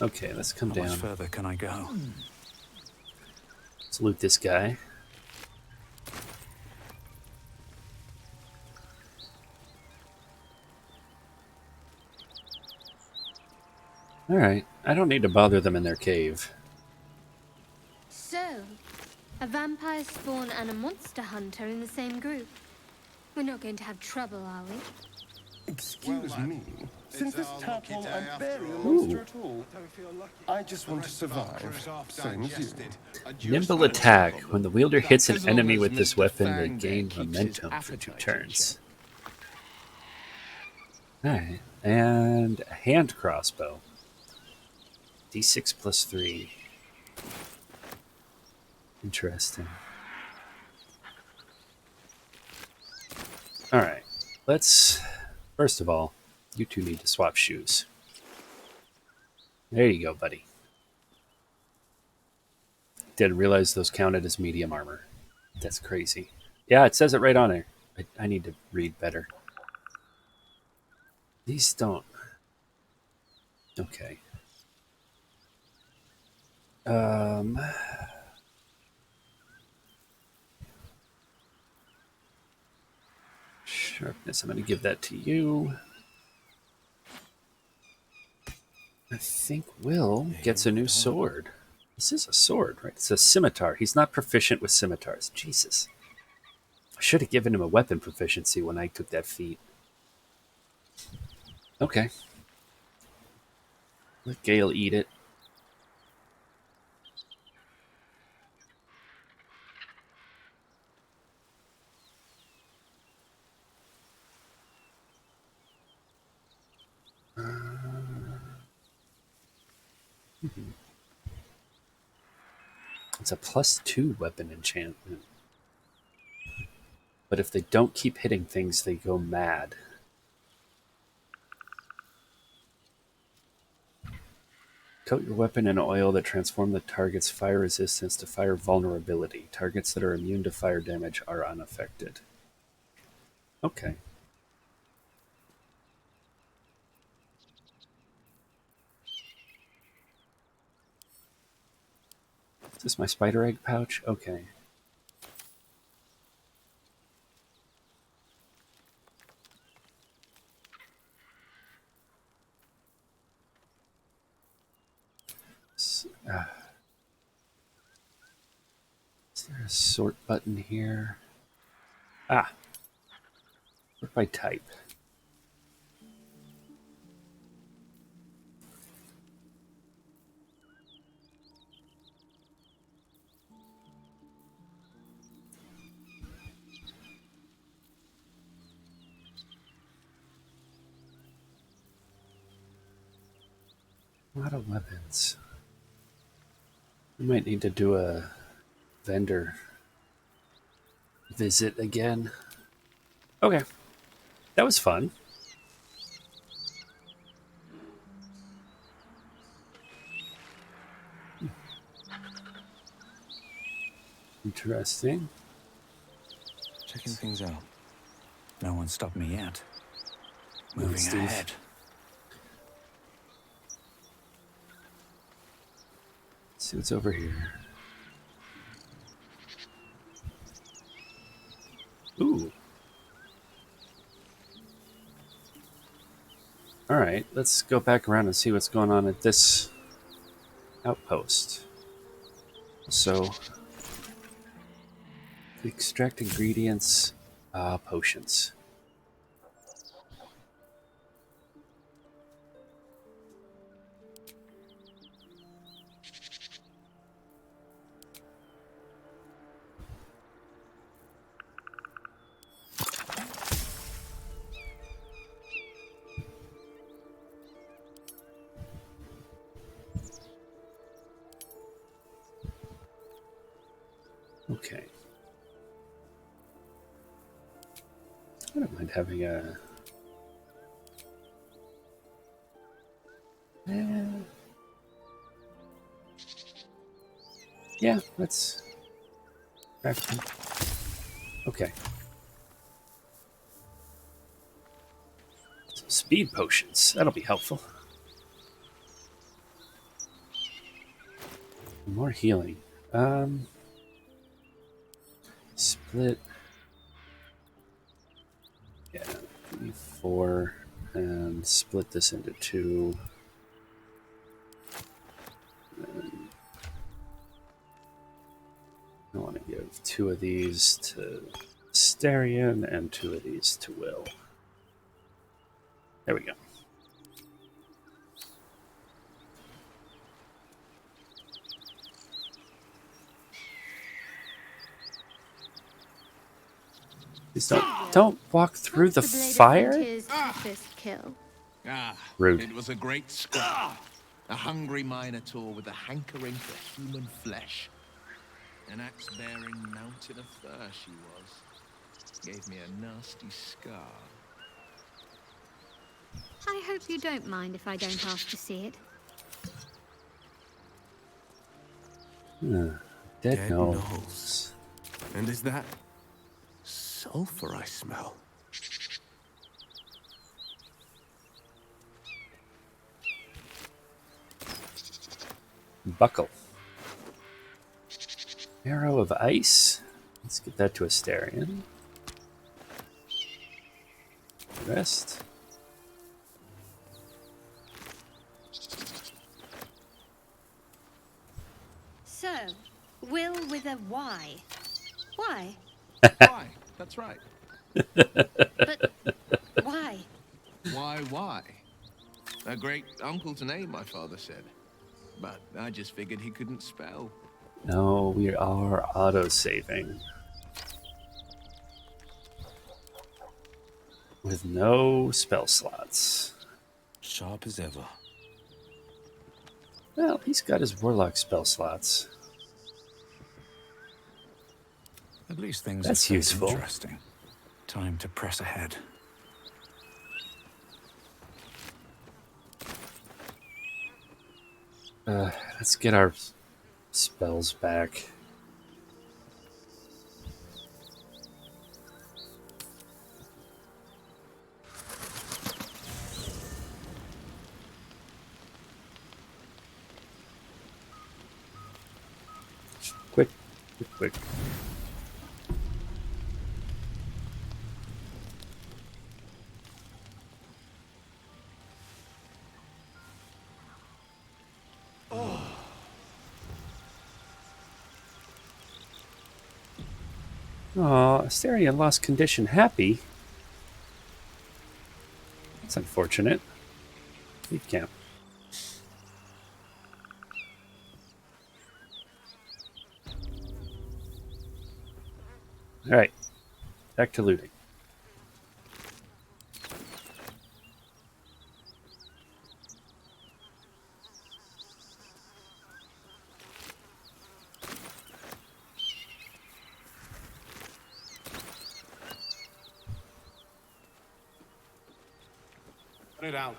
Okay, let's come down. How much further can I go? Let's loot this guy. Alright, I don't need to bother them in their cave. So, a vampire spawn and a monster hunter in the same group. We're not going to have trouble, are we? Excuse me. Since this tadpole I'm barely a monster at all. I just want to survive, same as you. Nimble attack. When the wielder hits an enemy with this weapon, they gain momentum for 2 turns. Alright, and a hand crossbow. D6 plus 3. Interesting. Alright, let's... First of all, you two need to swap shoes. There you go, buddy. Didn't realize those counted as medium armor. That's crazy. Yeah, it says it right on there. I need to read better. These don't... Okay. Sharpness, I'm going to give that to you. I think Will gets a new sword. This is a sword, right? It's a scimitar. He's not proficient with scimitars. Jesus. I should have given him a weapon proficiency when I took that feat. Okay. Let Gale eat it. It's a +2 weapon enchantment. But if they don't keep hitting things, they go mad. Coat your weapon in oil that transforms the target's fire resistance to fire vulnerability. Targets that are immune to fire damage are unaffected. Okay. Is this my spider egg pouch? Okay. Is there a sort button here? Ah. Sort by type. A lot of weapons. We might need to do a vendor visit again. Okay. That was fun. Interesting. Checking things out. No one stopped me yet. Moving ahead. Let's see what's over here. Ooh. Alright, let's go back around and see what's going on at this outpost. So, Extract ingredients. Potions. Okay. I don't mind having a... yeah, let's... Okay. Some speed potions. That'll be helpful. More healing. Split. Yeah, 4 and split this into 2. And I want to give 2 of these to Starion and 2 of these to Will. There we go. Please don't walk through the fire. First kill. Rude. It was a great scrap. A hungry minotaur with a hankering for human flesh. An axe-bearing mountain of fur she was. Gave me a nasty scar. I hope you don't mind if I don't ask to see it. Dead gnolls. And is that sulfur I smell? Buckle. Arrow of ice. Let's get that to Astarion. Rest. So, Will with a Y. Why? Why? That's right. But why? Why? A great uncle to name, my father said. But I just figured he couldn't spell. No, we are auto-saving. With no spell slots. Sharp as ever. Well, he's got his warlock spell slots. At least things That's are useful. Interesting. Time to press ahead. Let's get our spells back. Quick. Aw, Astarion lost condition happy. That's unfortunate. Leave camp. Alright. Back to looting. Cut it out.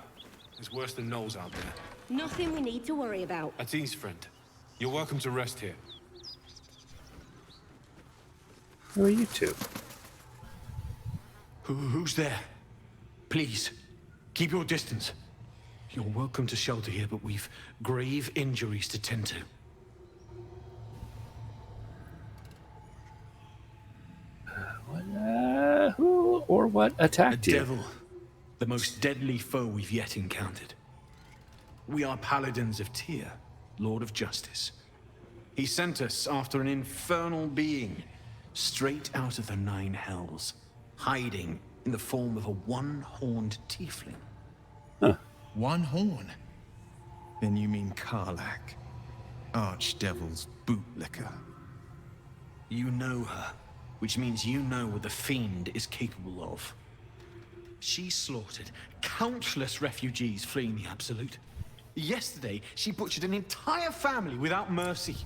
It's worse than gnolls out there. Nothing we need to worry about. At ease, friend. You're welcome to rest here. Who are you two? Who's there? Please, keep your distance. You're welcome to shelter here, but we've grave injuries to tend to. Who or what attacked A you? devil. The most deadly foe we've yet encountered. We are paladins of Tyr, Lord of Justice. He sent us after an infernal being, straight out of the Nine Hells, hiding in the form of a one-horned tiefling. One horn? Then you mean Karlach, Archdevil's bootlicker. You know her, which means you know what the Fiend is capable of. She slaughtered countless refugees fleeing the Absolute. Yesterday, she butchered an entire family without mercy.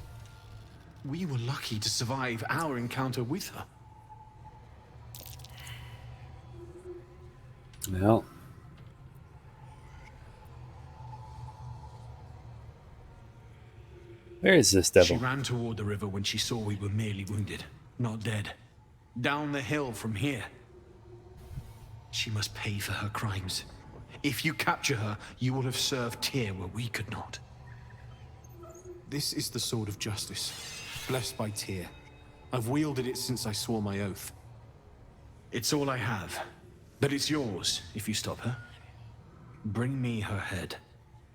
We were lucky to survive our encounter with her. Well. Where is this devil? She ran toward the river when she saw we were merely wounded, not dead. Down the hill from here. She must pay for her crimes. If you capture her, you will have served Tyr where we could not. This is the sword of justice, blessed by Tyr. I've wielded it since I swore my oath. It's all I have, but it's yours if you stop her. Bring me her head,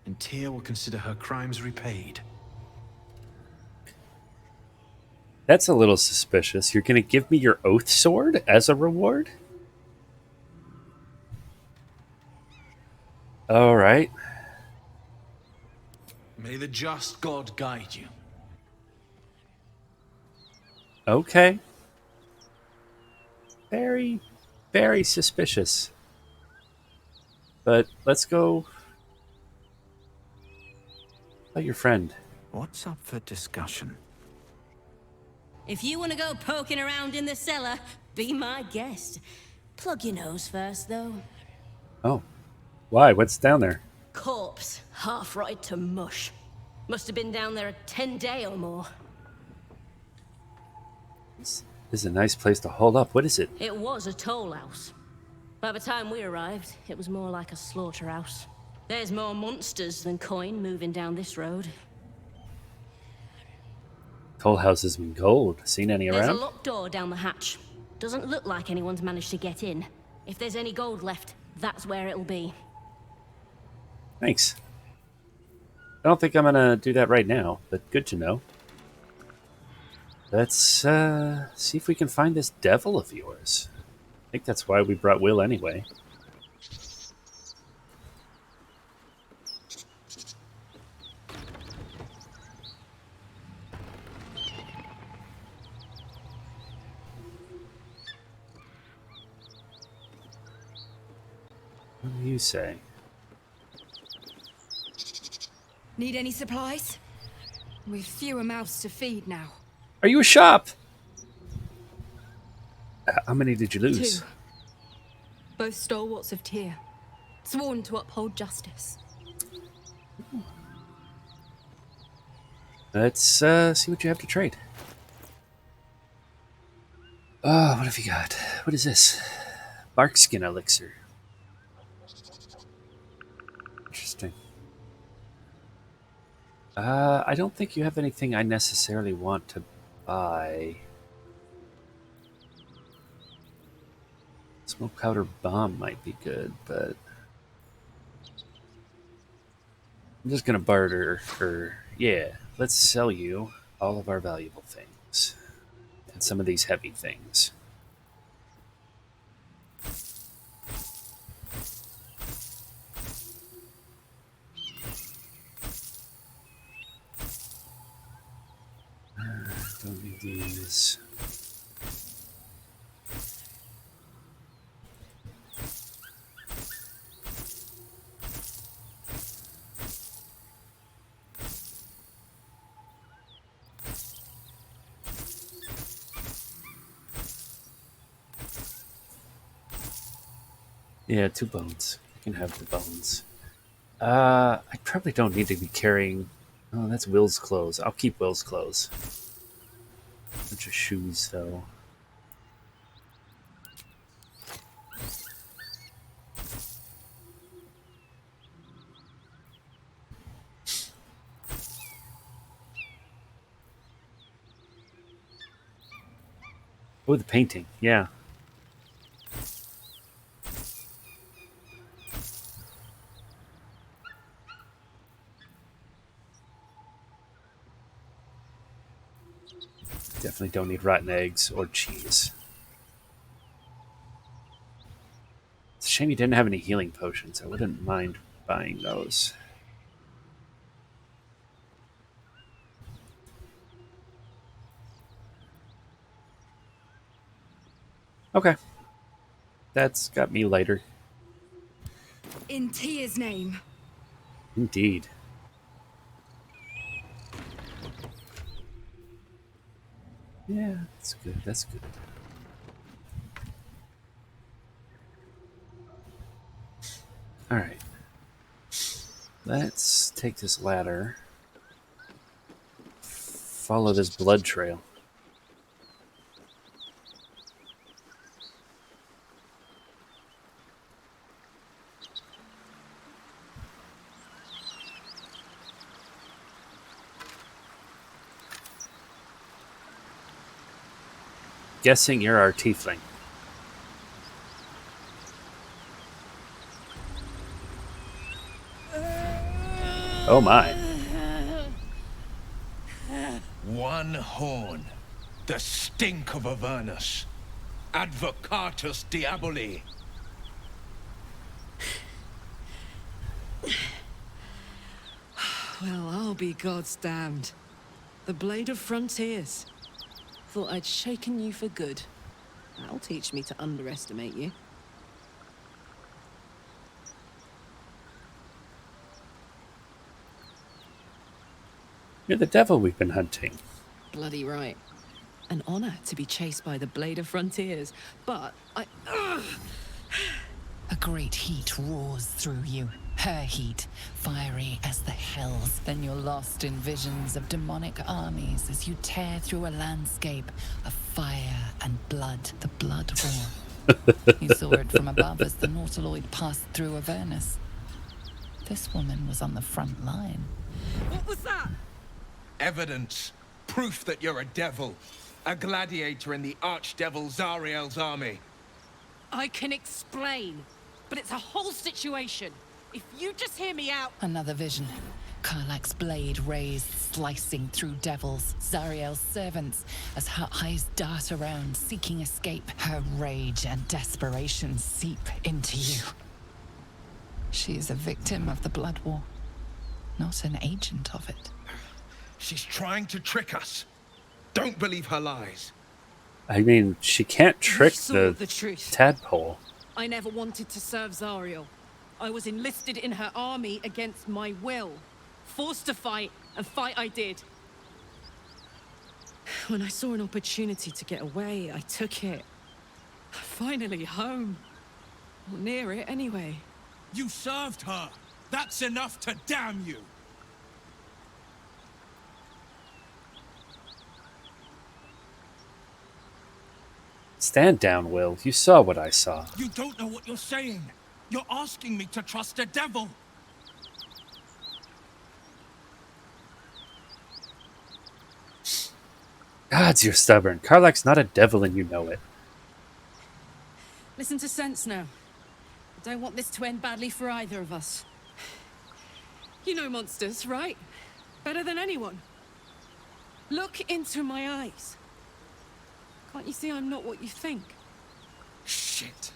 and Tyr will consider her crimes repaid. That's a little suspicious. You're going to give me your oath sword as a reward? All right. May the just God guide you. Okay. Very, very suspicious. But let's go. About your friend. What's up for discussion? If you want to go poking around in the cellar, be my guest. Plug your nose first, though. Oh. Why? What's down there? Corpse, half rotted to mush. Must have been down there a 10-day or more. This is a nice place to hold up. What is it? It was a toll house. By the time we arrived, it was more like a slaughterhouse. There's more monsters than coin moving down this road. Toll houses with gold. Seen any There's around? a locked door down the hatch. Doesn't look like anyone's managed to get in. If there's any gold left, that's where it'll be. Thanks. I don't think I'm gonna do that right now, but good to know. Let's see if we can find this devil of yours. I think that's why we brought Will anyway. What do you say? Need any supplies? We've fewer mouths to feed now. Are you a shop? How many did you lose? 2. Both stalwarts of Tyr, sworn to uphold justice. Let's see what you have to trade. Oh, what have you got? What is this? Barkskin elixir. Interesting. I don't think you have anything I necessarily want to buy. Smoke powder bomb might be good, but I'm just gonna barter for, yeah, let's sell you all of our valuable things and some of these heavy things. Don't need these. Yeah, 2 bones. You can have the bones. I probably don't need to be carrying... Oh, that's Will's clothes. I'll keep Will's clothes. Bunch of shoes, though. Oh, the painting. Yeah. Definitely don't need rotten eggs or cheese. It's a shame you didn't have any healing potions. I wouldn't mind buying those. Okay. That's got me later. In Tyr's name. Indeed. Yeah, that's good. That's good. All right. Let's take this ladder. Follow this blood trail. Guessing you're our tiefling. Oh my. One horn. The stink of Avernus. Advocatus Diaboli. Well, I'll be God's damned. The Blade of Frontiers. Thought I'd shaken you for good. That'll teach me to underestimate you. You're the devil we've been hunting. Bloody right. An honor to be chased by the Blade of Frontiers, but I... A great heat roars through you. Her heat, fiery as the hells. Then you're lost in visions of demonic armies as you tear through a landscape of fire and blood. The blood war. You saw it from above as the Nautiloid passed through Avernus. This woman was on the front line. What was that? Evidence. Proof that you're a devil. A gladiator in the archdevil Zariel's army. I can explain, but it's a whole situation. If you just hear me out... Another vision. Karlach's blade raised, slicing through devils, Zariel's servants, as her eyes dart around, seeking escape. Her rage and desperation seep into you. She is a victim of the blood war, not an agent of it. She's trying to trick us. Don't believe her lies. I mean, she can't trick saw the truth. tadpole. I never wanted to serve Zariel. I was enlisted in her army against my will. Forced to fight, and fight I did. When I saw an opportunity to get away, I took it. Finally home. Or near it, anyway. You served her. That's enough to damn you. Stand down, Will. You saw what I saw. You don't know what you're saying. You're asking me to trust a devil. Gods, you're stubborn. Karlach's not a devil and you know it. Listen to sense now. I don't want this to end badly for either of us. You know monsters, right? Better than anyone. Look into my eyes. Can't you see I'm not what you think? Shit.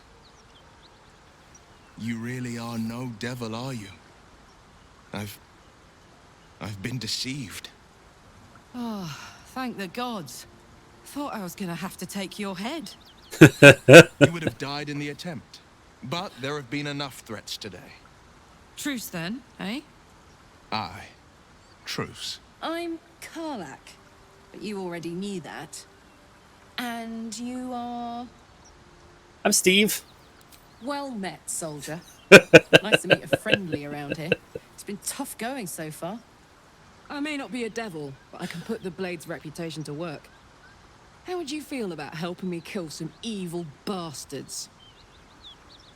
You really are no devil, are you? I've been deceived. Oh, thank the gods. Thought I was gonna have to take your head. You would have died in the attempt. But there have been enough threats today. Truce then, eh? Aye. Truce. I'm Karlach, but you already knew that. And you are... I'm Steve. Well met, soldier. Nice to meet a friendly around here. It's been tough going so far. I may not be a devil, but I can put the Blade's reputation to work. How would you feel about helping me kill some evil bastards?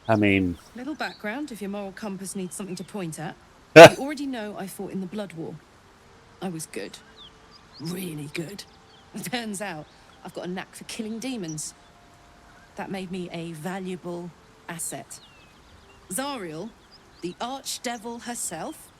I mean... Little background if your moral compass needs something to point at. You already know I fought in the Blood War. I was good. Really good. It turns out I've got a knack for killing demons. That made me a valuable asset. Zariel, the archdevil herself,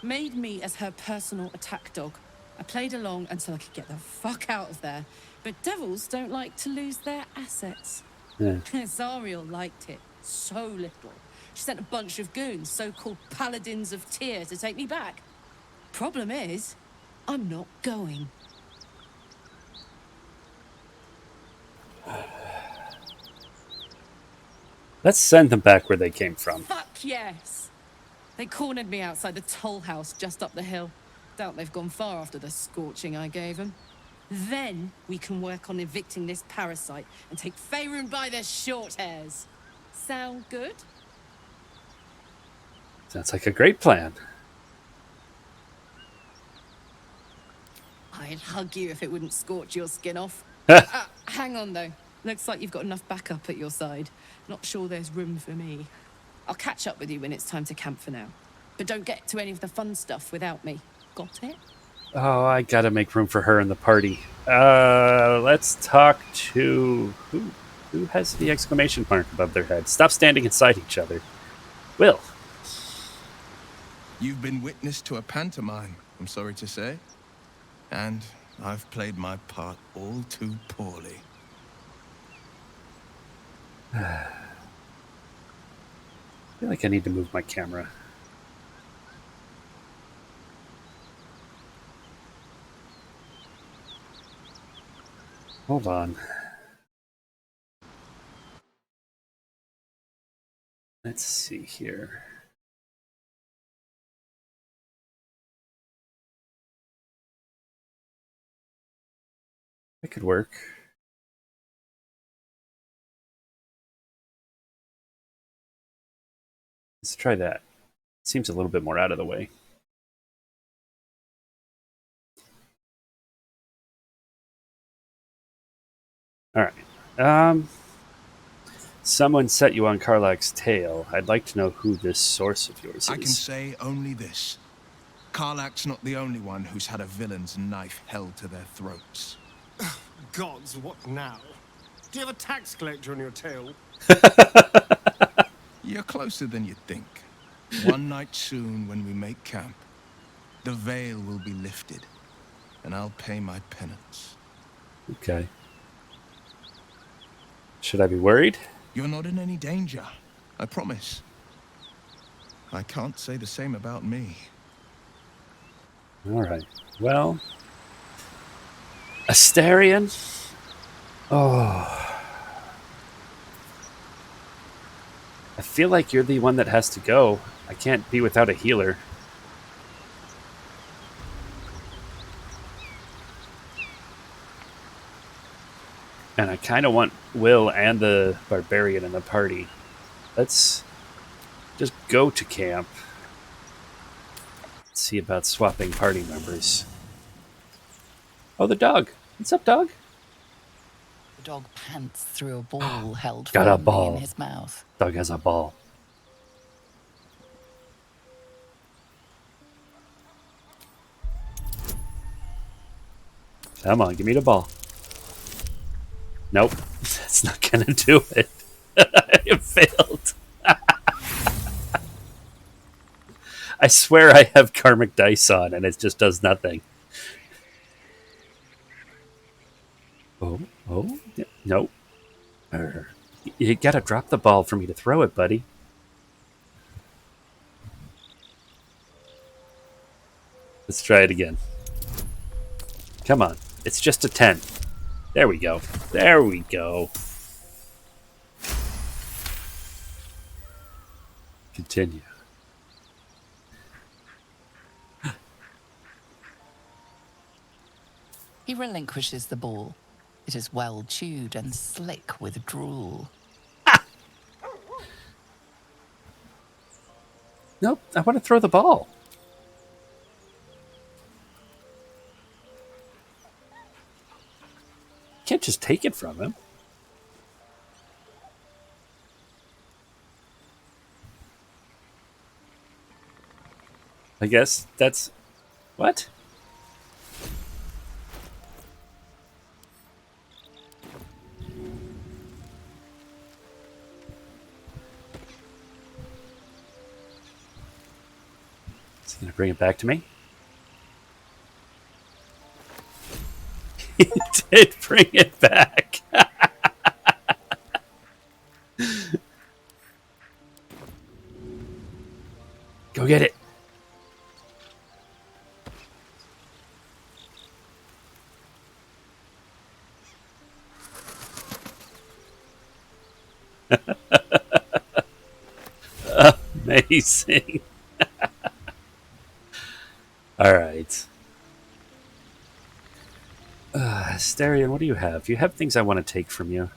made me as her personal attack dog. I played along until I could get the fuck out of there. But devils don't like to lose their assets. Yeah. Zariel liked it so little. She sent a bunch of goons, so-called paladins of Tyr, to take me back. Problem is, I'm not going. Let's send them back where they came from. Fuck yes! They cornered me outside the toll house just up the hill. Doubt they've gone far after the scorching I gave them. Then we can work on evicting this parasite and take Faerun by the short hairs. Sound good? Sounds like a great plan. I'd hug you if it wouldn't scorch your skin off. Hang on, though. Looks like you've got enough backup at your side. Not sure there's room for me. I'll catch up with you when it's time to camp for now. But don't get to any of the fun stuff without me. Got it? Oh, I gotta make room for her in the party. Let's talk to... Who has the exclamation mark above their head? Stop standing inside each other. Will. You've been witness to a pantomime, I'm sorry to say. And I've played my part all too poorly. I feel like I need to move my camera. Hold on. Let's see here. That could work. Let's try that. Seems a little bit more out of the way. All right. Someone set you on Karlach's tail. I'd like to know who this source of yours is. I can say only this. Karlach's not the only one who's had a villain's knife held to their throats. Gods, what now? Do you have a tax collector on your tail? You're closer than you think. One night soon, when we make camp, the veil will be lifted, and I'll pay my penance. Okay. Should I be worried? You're not in any danger, I promise. I can't say the same about me. All right. Well, Astarion? Oh. I feel like you're the one that has to go. I can't be without a healer. And I kind of want Will and the barbarian in the party. Let's just go to camp. Let's see about swapping party members. Oh, the dog. What's up, dog? The dog pants through a ball held Got a firmly ball. in his mouth. Dog has a ball. Come on, give me the ball. Nope, that's not gonna do it. It failed. I swear I have karmic dice on and it just does nothing. Oh, yeah, nope. You gotta drop the ball for me to throw it, buddy. Let's try it again. Come on, it's just a 10. There we go. There we go. Continue. He relinquishes the ball. It is well chewed and slick with drool. Nope, I want to throw the ball. Can't just take it from him. I guess that's... What? Is he going to bring it back to me? it. Bring it back. Go get it. Amazing. All right. Asterion, what do you have? You have things I want to take from you.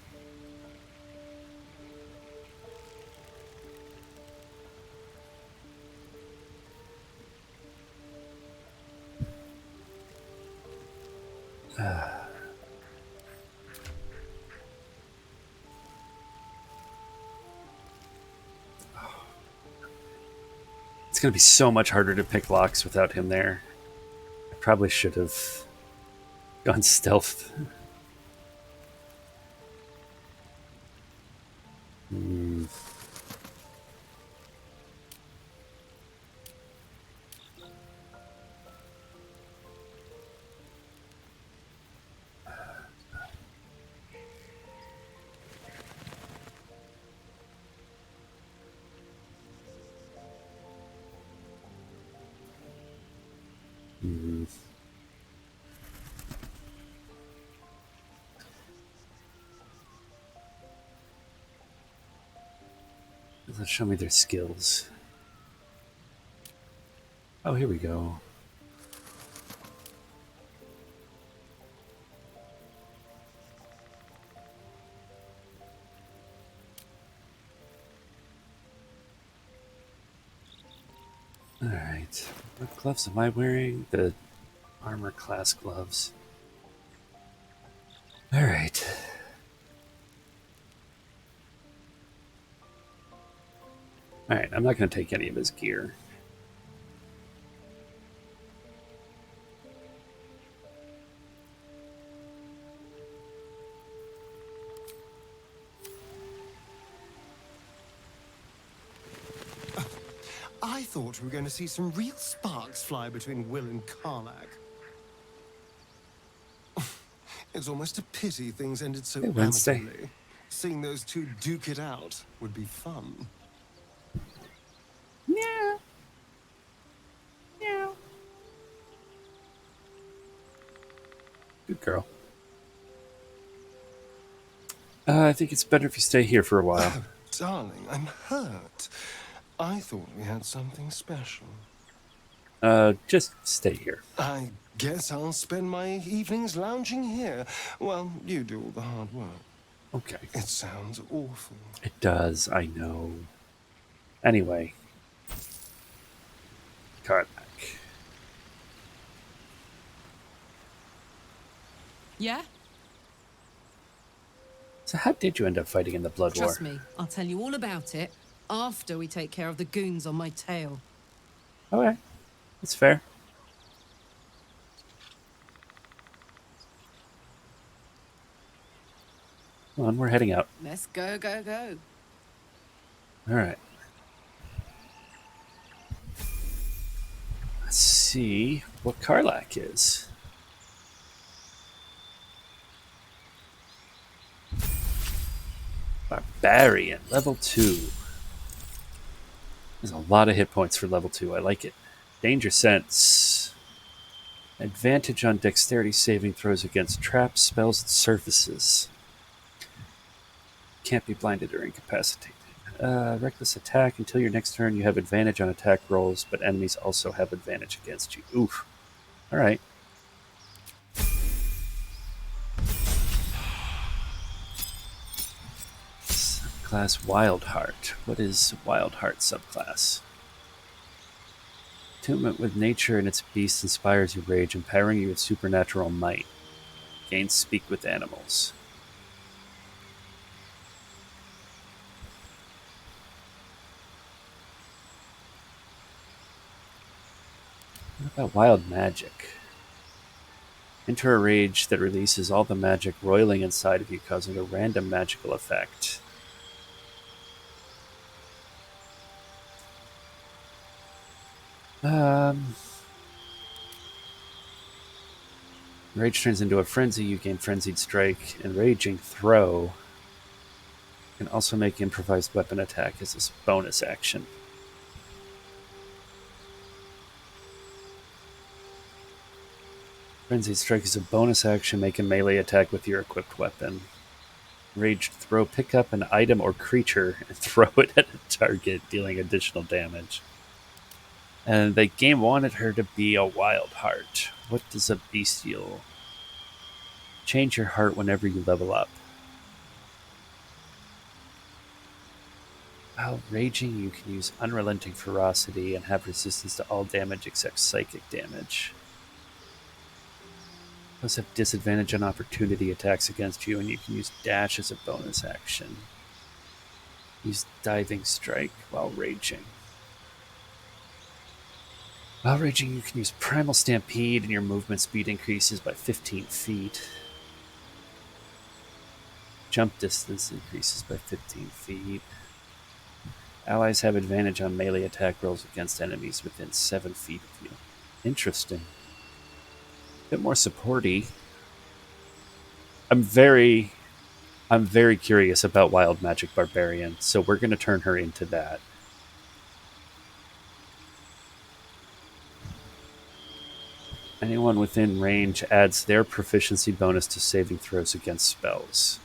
It's going to be so much harder to pick locks without him there. I probably should have gone stealth. Let's show me their skills. Oh, here we go. All right. What gloves am I wearing? The armor class gloves. All right. All right. I'm not going to take any of his gear. I thought we were going to see some real sparks fly between Will and Karlach. It's almost a pity things ended so Hey, Wednesday. amicably. Seeing those two duke it out would be fun. Yeah. Yeah. Good girl. I think it's better if you stay here for a while. Oh, darling, I'm hurt. I thought we had something special. Just stay here. I guess I'll spend my evenings lounging here while you do all the hard work. Okay. It sounds awful. It does, I know. Anyway. Karlach. Yeah? So how did you end up fighting in the Blood War? Trust me, I'll tell you all about it after we take care of the goons on my tail. Okay. That's fair. Come on, we're heading out. Let's go, go, go. All right. Let's see what Karlach is. Barbarian, level 2. There's a lot of hit points for level 2. I like it. Danger sense. Advantage on dexterity saving throws against traps, spells, and surfaces. Can't be blinded or incapacitated. Reckless attack. Until your next turn, you have advantage on attack rolls, but enemies also have advantage against you. Oof. All right. Subclass Wildheart. What is Wildheart subclass? Attunement with nature and its beasts inspires your rage, empowering you with supernatural might. Gain speak with animals. What about wild magic? Enter a rage that releases all the magic roiling inside of you, causing a random magical effect. Rage turns into a frenzy. You gain Frenzied Strike and Raging Throw. You can also make Improvised Weapon Attack as a bonus action. Frenzied Strike is a bonus action. Make a melee attack with your equipped weapon. Raged Throw. Pick up an item or creature and throw it at a target, dealing additional damage. And the game wanted her to be a wild heart. What does a bestial? Change your heart whenever you level up. While raging, you can use Unrelenting Ferocity and have resistance to all damage except psychic damage. You also have disadvantage on opportunity attacks against you, and you can use Dash as a bonus action. Use Diving Strike while raging. While raging, you can use Primal Stampede, and your movement speed increases by 15 feet. Jump distance increases by 15 feet. Allies have advantage on melee attack rolls against enemies within 7 feet of you. Interesting. A bit more supporty. I'm very curious about Wild Magic Barbarian, so we're going to turn her into that. Anyone within range adds their proficiency bonus to saving throws against spells.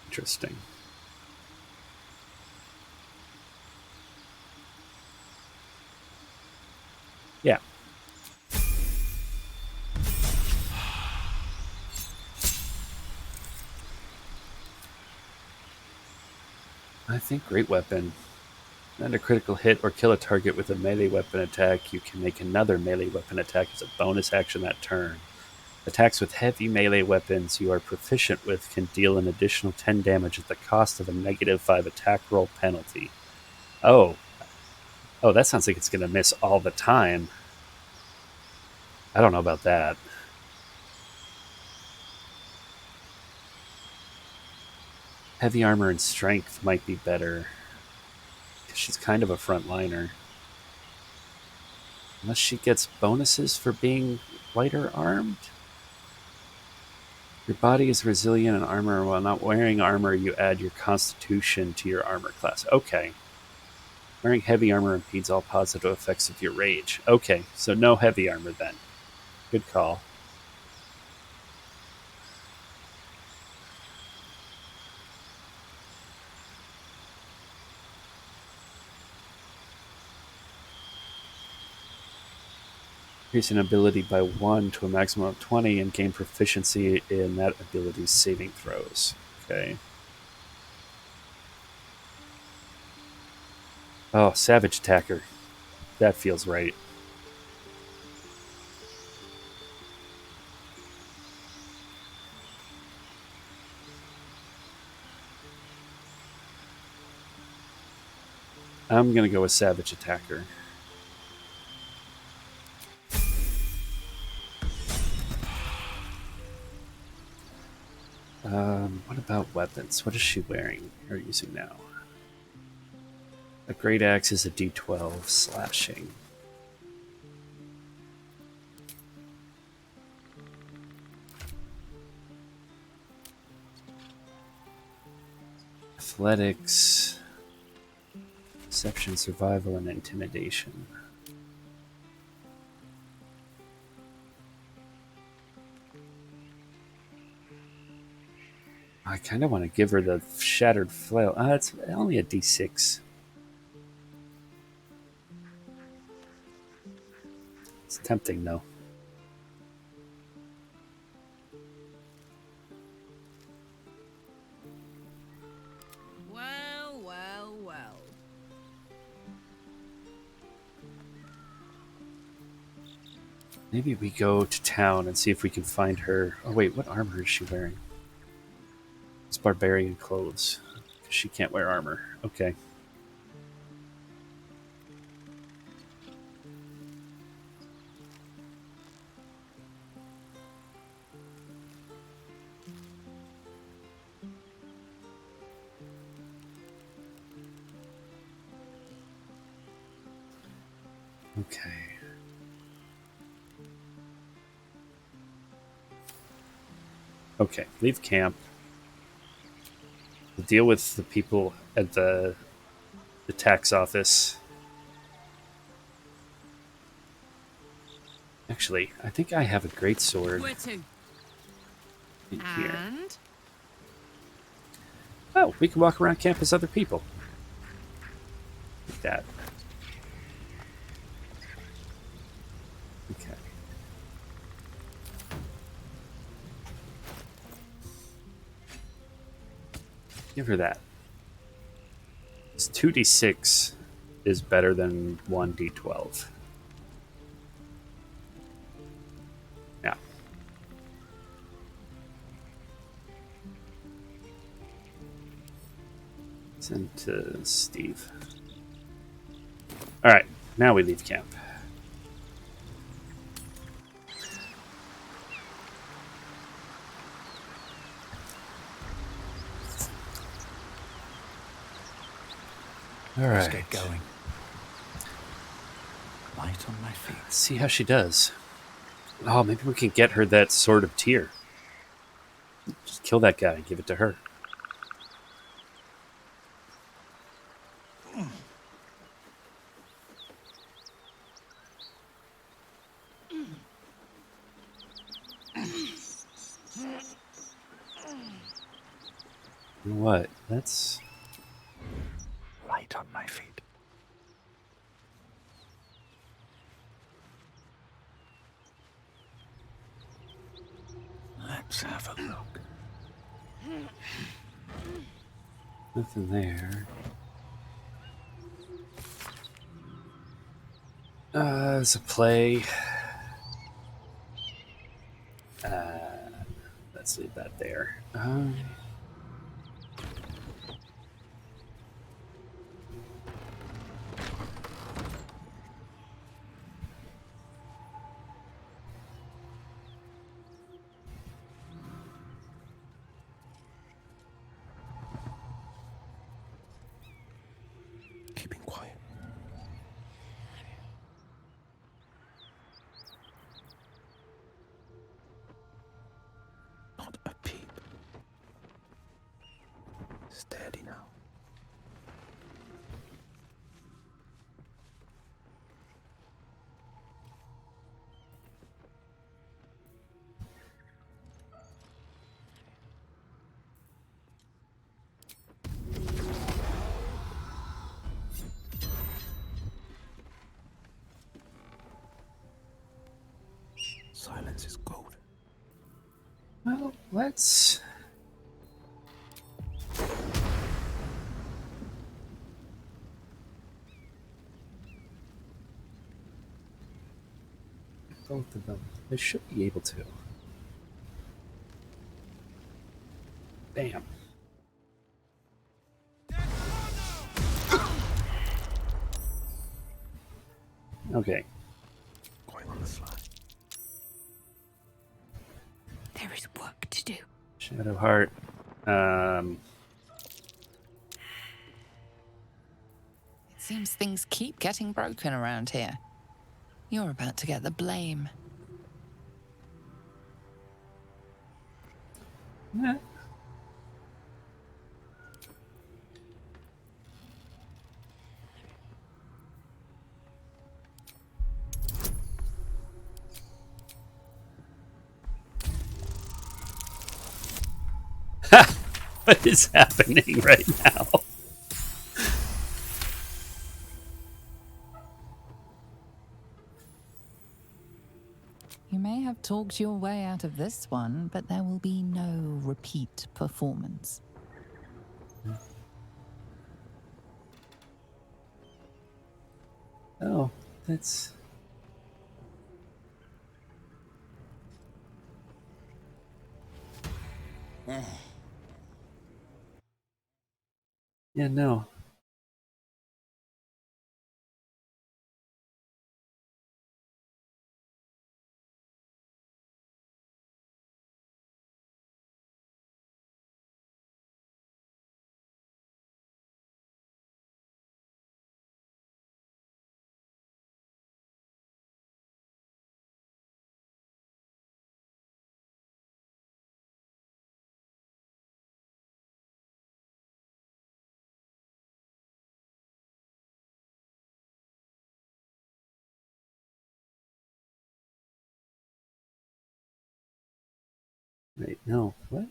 Interesting. Yeah. I think great weapon. And a critical hit or kill a target with a melee weapon attack, you can make another melee weapon attack as a bonus action that turn. Attacks with heavy melee weapons you are proficient with can deal an additional 10 damage at the cost of a -5 attack roll penalty. Oh, that sounds like it's going to miss all the time. I don't know about that. Heavy armor and strength might be better. She's kind of a frontliner. Unless she gets bonuses for being lighter armed? Your body is resilient in armor. While not wearing armor, you add your constitution to your armor class. Okay. Wearing heavy armor impedes all positive effects of your rage. Okay, so no heavy armor then. Good call. Increase an ability by 1 to a maximum of 20 and gain proficiency in that ability's saving throws. Okay. Oh, Savage Attacker. That feels right. I'm going to go with Savage Attacker. What about weapons? What is she wearing or using now? A great axe is a d12 slashing. Athletics, deception, survival, and intimidation. I kind of want to give her the shattered flail. It's only a d6. It's tempting, though. Well, well, well. Maybe we go to town and see if we can find her. Oh, wait, what armor is she wearing? It's barbarian clothes. She can't wear armor. Okay. Okay. Okay, leave camp. We'll deal with the people at the tax office. Actually, I think I have a great sword Where to? in here. And? Oh, we can walk around camp as other people. Like that. Okay. Give her that. This 2d6 is better than 1d12. Yeah. Send to Steve. Alright, now we leave camp. Alright. Let's get going. Light on my feet. Let's see how she does. Oh, maybe we can get her that Sword of Tyr. Just kill that guy and give it to her. You know what? That's Light on my feet. Let's have a look. nothing there. There's a play. Let's leave that there. Keeping quiet. Not a peep. Steady now. Silence is gold. Well, let's... both of them. They should be able to. Bam. Okay. Going on the fly. There is work to do. Shadowheart. It seems things keep getting broken around here. You're about to get the blame. Yeah. What is happening right now? You may have talked your way out of this one, but there will be no repeat performance. Oh, that's... Yeah, no. Wait, no. What?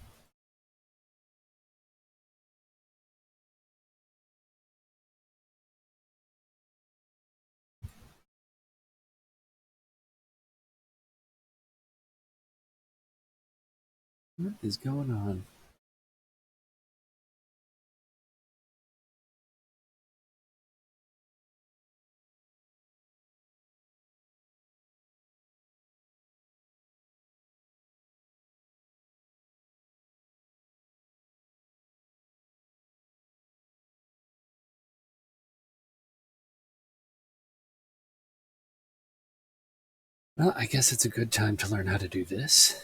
What is going on? Well, I guess it's a good time to learn how to do this.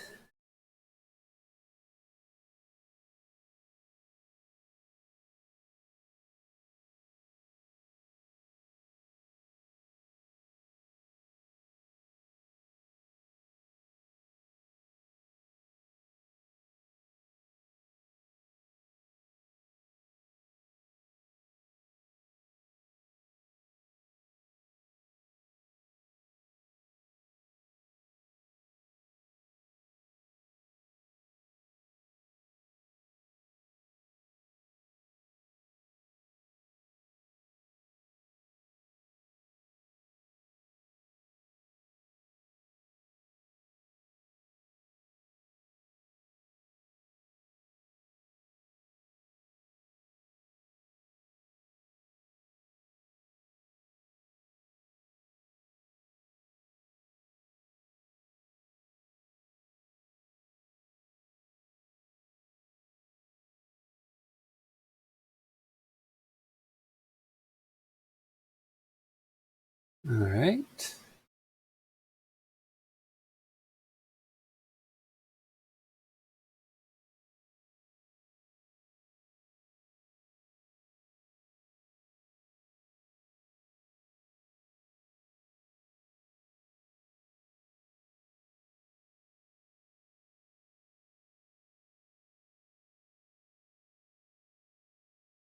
All right.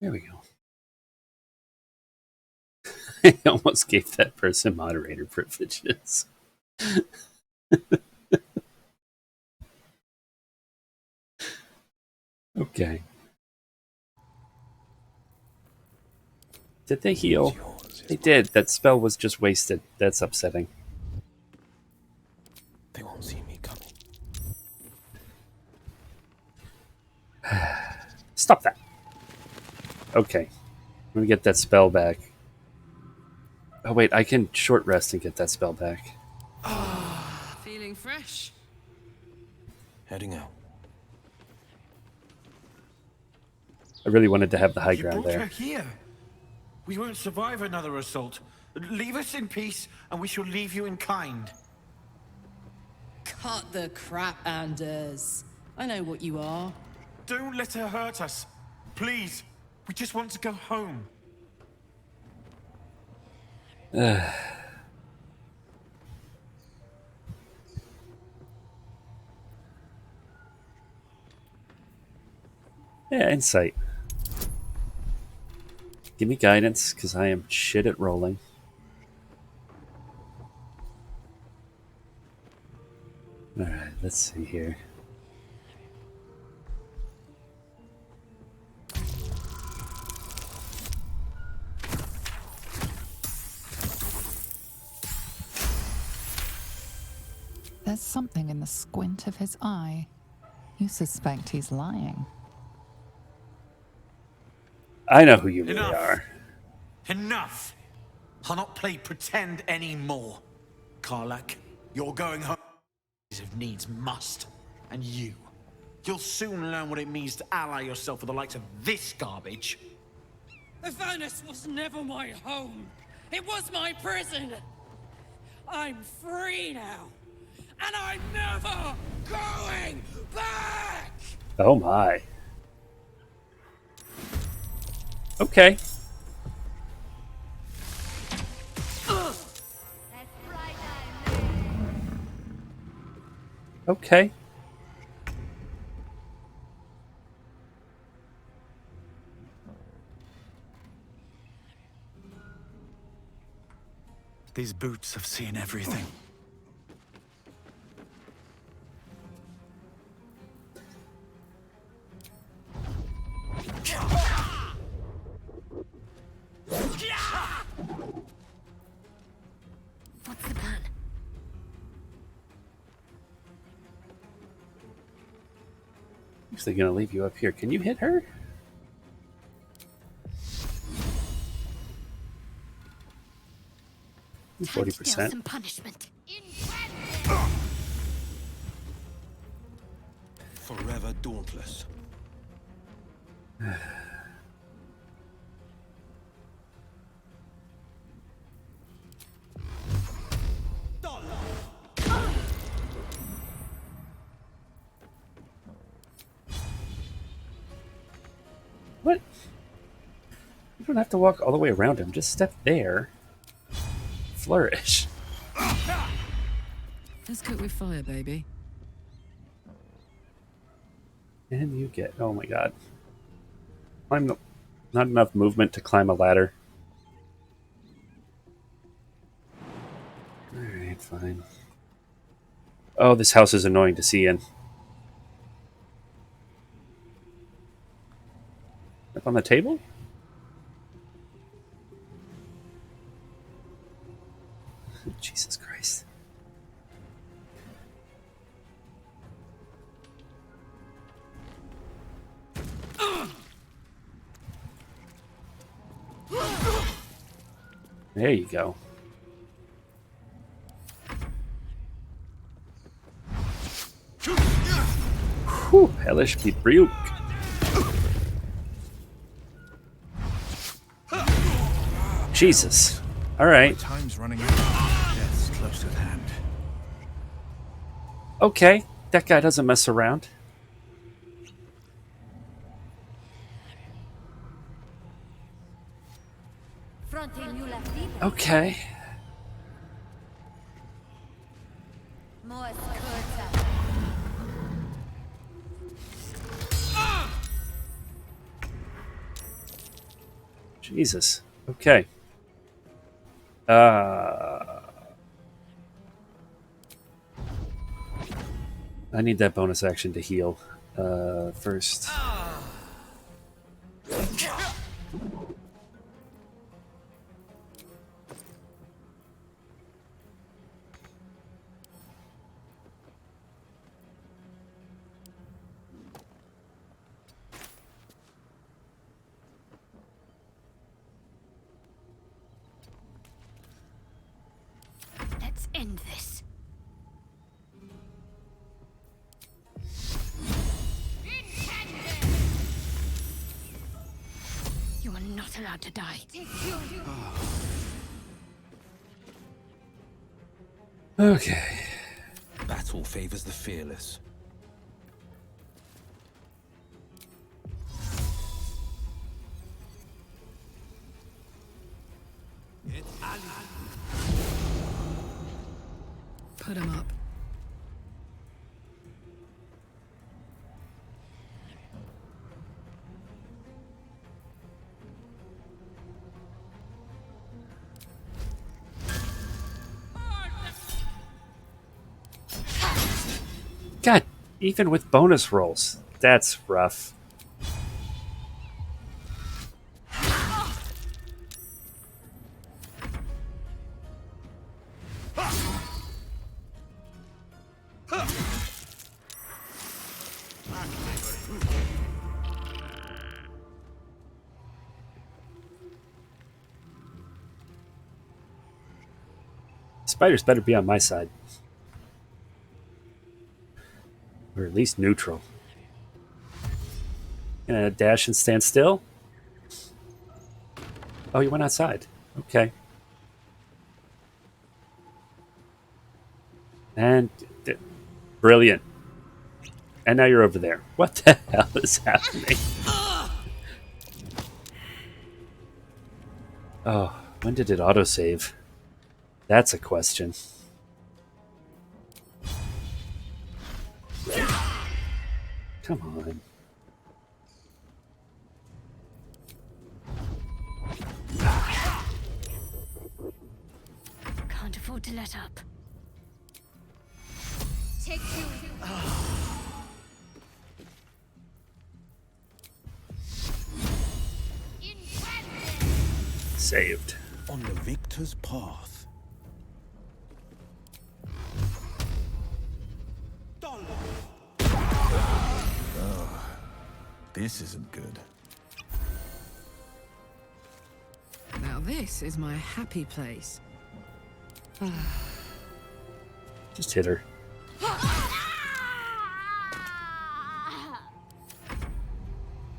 There we go. I almost gave that person moderator privileges. Okay. Did they heal? They did. That spell was just wasted. That's upsetting. They won't see me coming. Stop that. Okay. I'm gonna get that spell back. Oh wait, I can short rest and get that spell back. Feeling fresh? Heading out. I really wanted to have the high You ground brought her there. here. We won't survive another assault. Leave us in peace, and we shall leave you in kind. Cut the crap, Anders. I know what you are. Don't let her hurt us. Please. We just want to go home. Yeah, insight. Give me guidance, because I am shit at rolling. Alright, let's see here. There's something in the squint of his eye. You suspect he's lying. I know who you really Enough. are. Enough! I'll not play pretend anymore. Karlak, you're going home. If needs must. And you'll soon learn what it means to ally yourself with the likes of this garbage. Avernus was never my home. It was my prison. I'm free now. And I'm never going back! Oh my. Okay. Okay. These boots have seen everything. actually going to leave you up here. Can you hit her? Time to deal 40%. some punishment. Forever dauntless. What? You don't have to walk all the way around him. Just step there. Flourish. Let's cook with fire, baby. And you get... Oh my god. Not enough movement to climb a ladder. Alright, fine. Oh, this house is annoying to see in. Up on the table? Jesus Christ. There you go. Whew, hellish rebuke. Jesus. All right. Time's running out. Death's close at hand. Okay, that guy doesn't mess around. Okay. Jesus. Okay. I need that bonus action to heal. First. Let's end this. You are not allowed to die. Okay. Battle favors the fearless. Put him up. God, even with bonus rolls, that's rough. Spiders better be on my side. Or at least neutral. Gonna dash and stand still? Oh, you went outside. Okay. And... brilliant. And now you're over there. What the hell is happening? Oh, when did it autosave? That's a question. Come on. Can't afford to let up. Take you. Saved. On the victor's path. This isn't good. Now this is my happy place. Just hit her.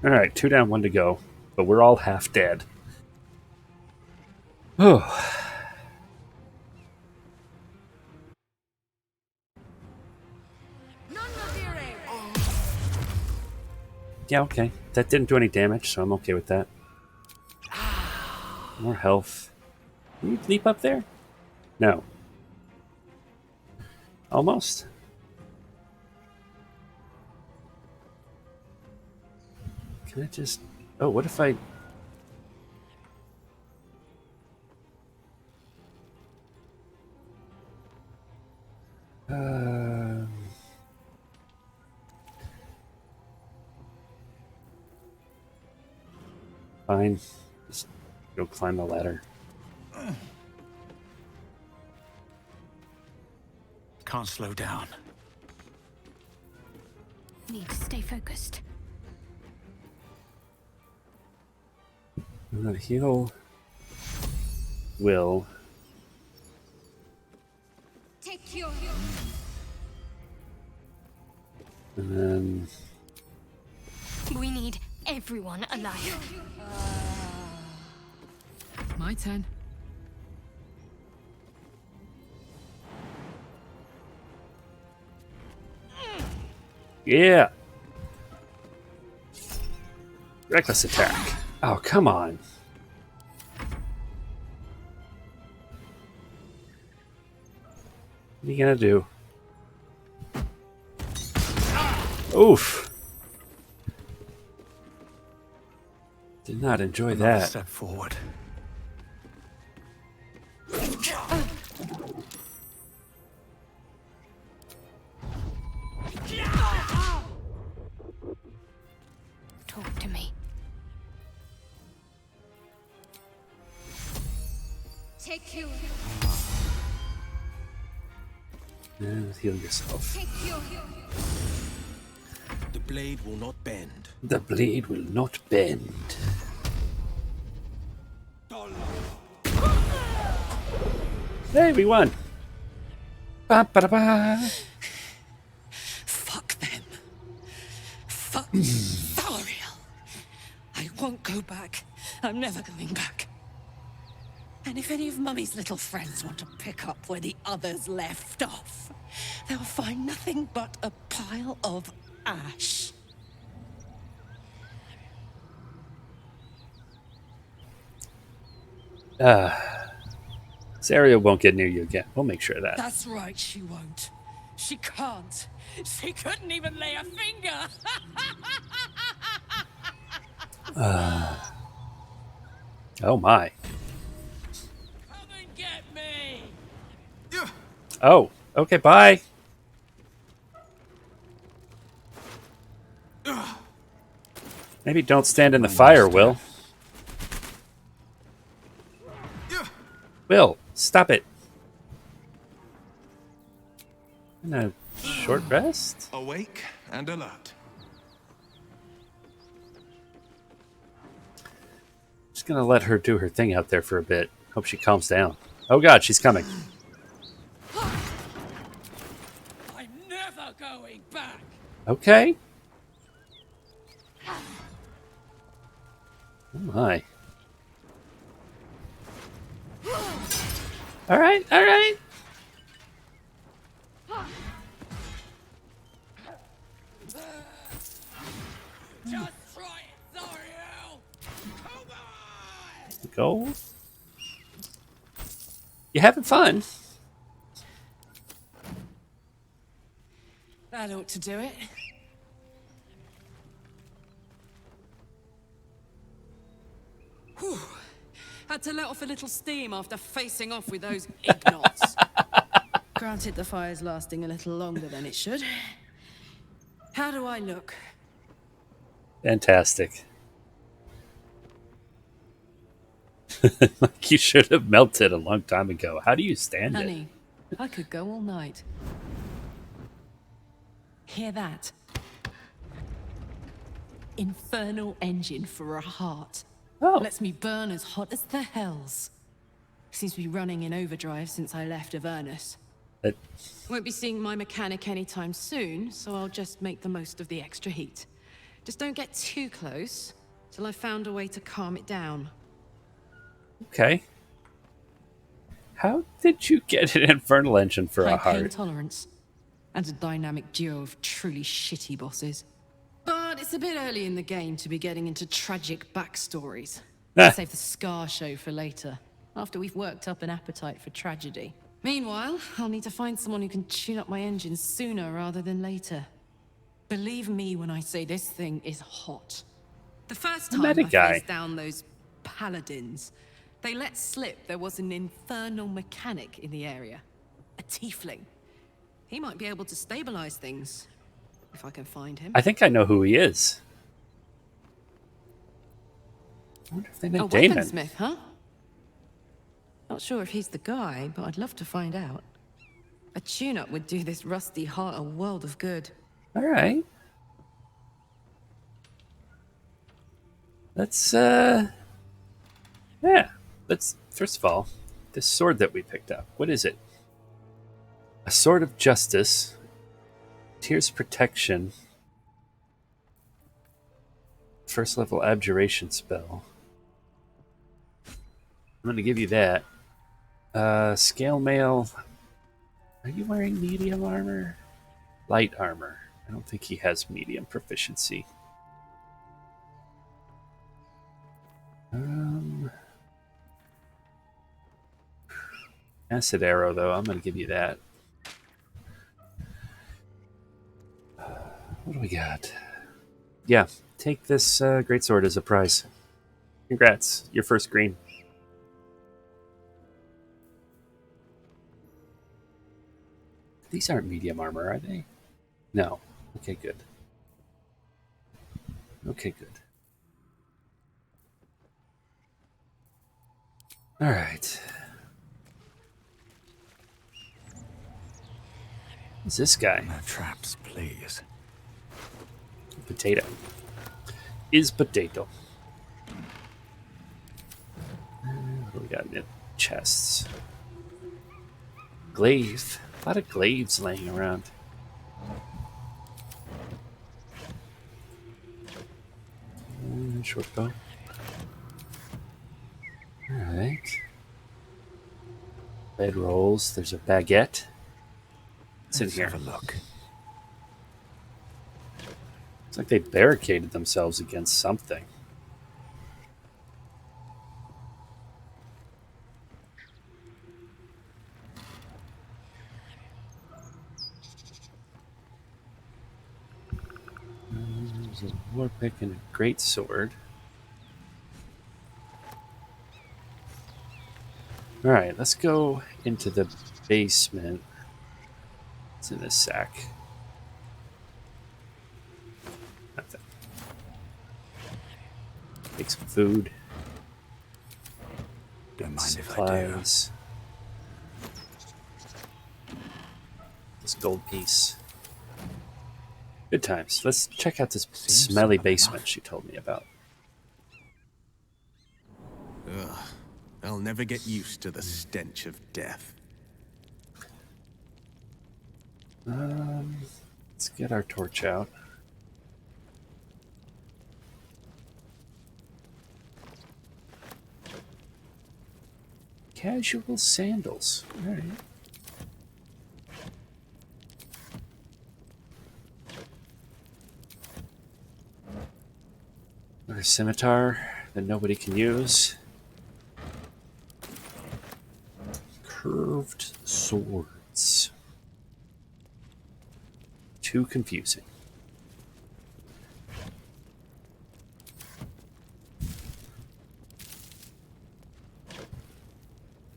Alright, 2 down, 1 to go. But we're all half dead. Oh. Yeah, okay. That didn't do any damage, so I'm okay with that. More health. Can you leap up there? No. Almost. Can I just... Oh, what if I... Fine. Just go climb the ladder. Can't slow down. Need to stay focused. I'm gonna heal Will. Take your... And then... We need everyone alive. My turn. Yeah! Reckless attack. Oh, come on. What are you gonna do? Oof! Did not enjoy Another that. step forward. Talk to me. Take you. Yeah, heal yourself. Take you. The blade will not bend. The blade will not bend. Hey, we won! Ba ba da ba. Fuck them. Fuck Thariel. I won't go back. I'm never going back. And if any of Mummy's little friends want to pick up where the others left off, they'll find nothing but a pile of ash. Saria won't get near you again. We'll make sure of that. That's right, she won't. She can't. She couldn't even lay a finger. Oh my. Come and get me. Oh, okay, bye. Maybe don't stand in the fire, Will. Will, stop it. And a short rest? Awake and alert. Just gonna let her do her thing out there for a bit. Hope she calms down. Oh god, she's coming. I'm never going back. Okay. Oh my. Alright, alright. Just try it, Thariel. Come on. Go. You having fun? That ought to do it. Whew. Had to let off a little steam after facing off with those ignots. Granted, the fire's lasting a little longer than it should. How do I look? Fantastic. Like you should have melted a long time ago. How do you stand it? Honey, I could go all night. Hear that? infernal engine for a heart. Oh. Lets me burn as hot as the hells. Seems to be running in overdrive since I left Avernus. Won't be seeing my mechanic anytime soon, so I'll just make the most of the extra heat. Just don't get too close till I've found a way to calm it down. Okay. How did you get an infernal engine for a High pain heart? tolerance and a dynamic duo of truly shitty bosses. But it's a bit early in the game to be getting into tragic backstories. Save the Scar show for later, after we've worked up an appetite for tragedy. Meanwhile, I'll need to find someone who can tune up my engine sooner rather than later. Believe me when I say this thing is hot. The first I time met a I guy. faced down those paladins, they let slip there was an infernal mechanic in the area. A tiefling. He might be able to stabilize things, if I can find him. I think I know who he is. I wonder if they meant A Damon. weaponsmith, huh? Not sure if he's the guy, but I'd love to find out. A tune-up would do this rusty heart a world of good. All right. Let's, yeah. Let's, first of all, this sword that we picked up, what is it? A sword of justice. Tears protection. First level abjuration spell. I'm going to give you that. Scale mail. Are you wearing medium armor? Light armor. I don't think he has medium proficiency. Acid arrow, though. I'm going to give you that. What do we got? Yeah, take this greatsword as a prize. Congrats, your first green. These aren't medium armor, are they? No. Okay, good. Okay, good. All right. Who's this guy? No traps, please. Potato. Is potato. What do we got in the chests? Glaive. A lot of glaives laying around. Short bow. Alright. Bed rolls. There's a baguette. What's in here? Have a look. It's like they barricaded themselves against something. There's a war pick and a great sword. Alright, let's go into the basement. What's in this sack? Nothing. Take some food. Don't mind supplies. This gold piece. Good times. Let's check out this smelly basement she told me about. Ugh. I'll never get used to the stench of death. Let's get our torch out. Casual sandals. All right. Another scimitar that nobody can use. Curved swords. Too confusing.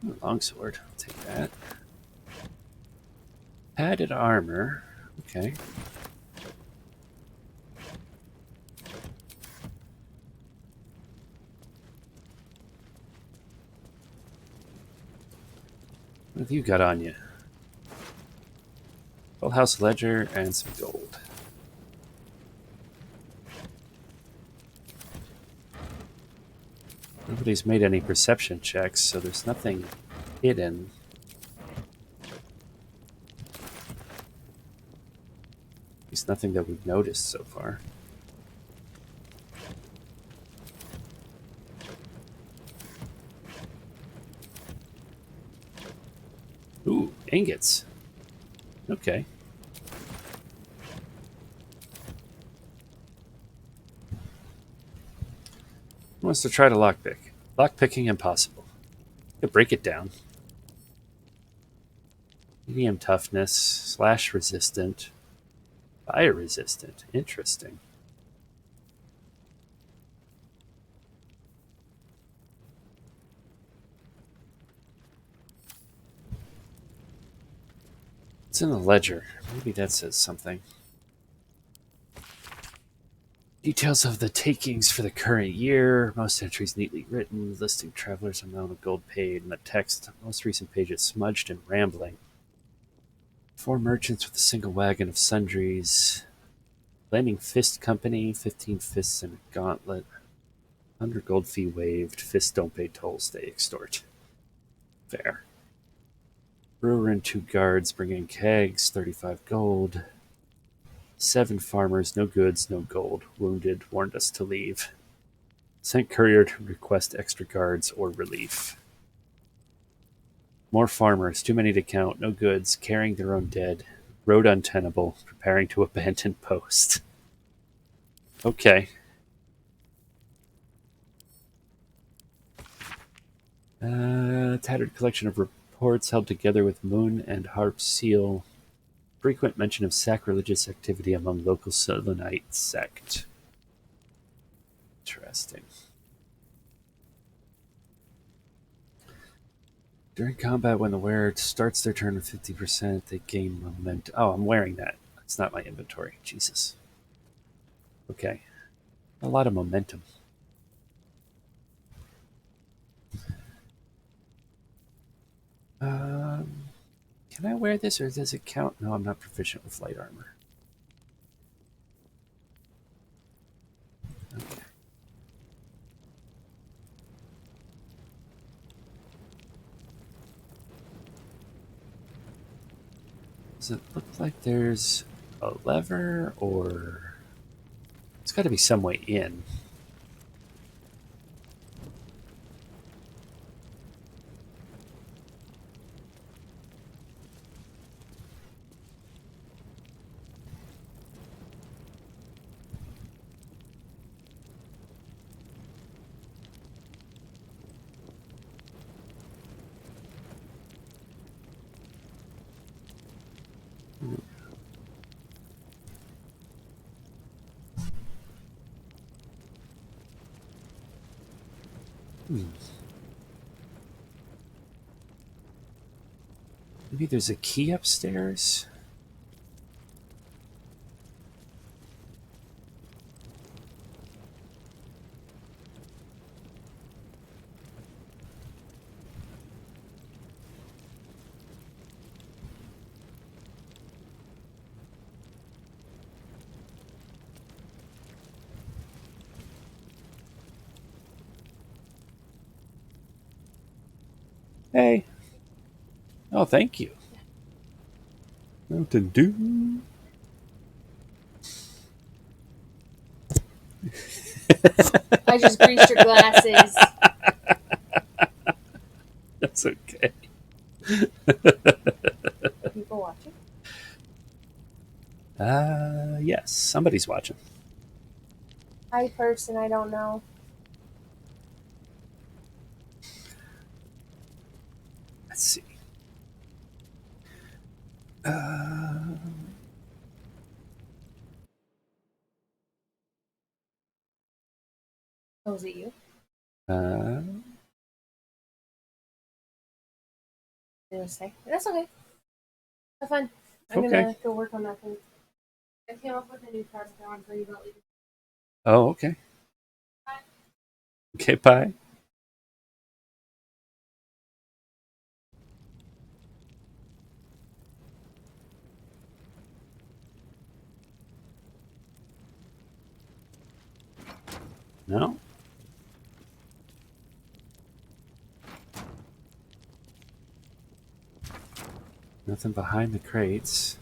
Ooh, longsword. I'll take that. Padded armor. Okay. What have you got on you? Full house ledger and some gold. Nobody's made any perception checks, so there's nothing hidden. At least nothing that we've noticed so far. Ooh, ingots. Okay. Who wants to try to lockpick? Lockpicking impossible. You break it down. Medium toughness, slash resistant, fire resistant. Interesting. It's in the ledger. Maybe that says something. Details of the takings for the current year. Most entries neatly written, listing travelers' amount of gold paid, and the text. Most recent page is smudged and rambling. 4 merchants with a single wagon of sundries. Flaming Fist Company, 15 fists and a gauntlet. 100 gold fee waived. Fists don't pay tolls, they extort. Fair. Brewer and 2 guards bring in kegs, 35 gold. 7 farmers, no goods, no gold. Wounded, warned us to leave. Sent courier to request extra guards or relief. More farmers, too many to count, no goods, carrying their own dead. Road untenable, preparing to abandon post. Okay. Tattered collection of reports held together with Moon and Harp Seal. Frequent mention of sacrilegious activity among local Selenite sect. Interesting. During combat, when the wearer starts their turn with 50%, they gain momentum. Oh, I'm wearing that. It's not my inventory. Jesus. Okay. A lot of momentum. Can I wear this, or does it count? No, I'm not proficient with light armor. Okay. Does it look like there's a lever, or it's got to be some way in? Maybe there's a key upstairs? Hey. Oh, thank you. Mountain Dew. I just greased your glasses. That's okay. People watching? Yes, somebody's watching. Hi, person I don't know. Let's see. Oh, is it you? Say. That's okay. Have fun. I'm gonna go work on that thing. I came up with a new card I want to tell you about later. Oh, okay. Bye. Okay, bye. No? Nothing behind the crates.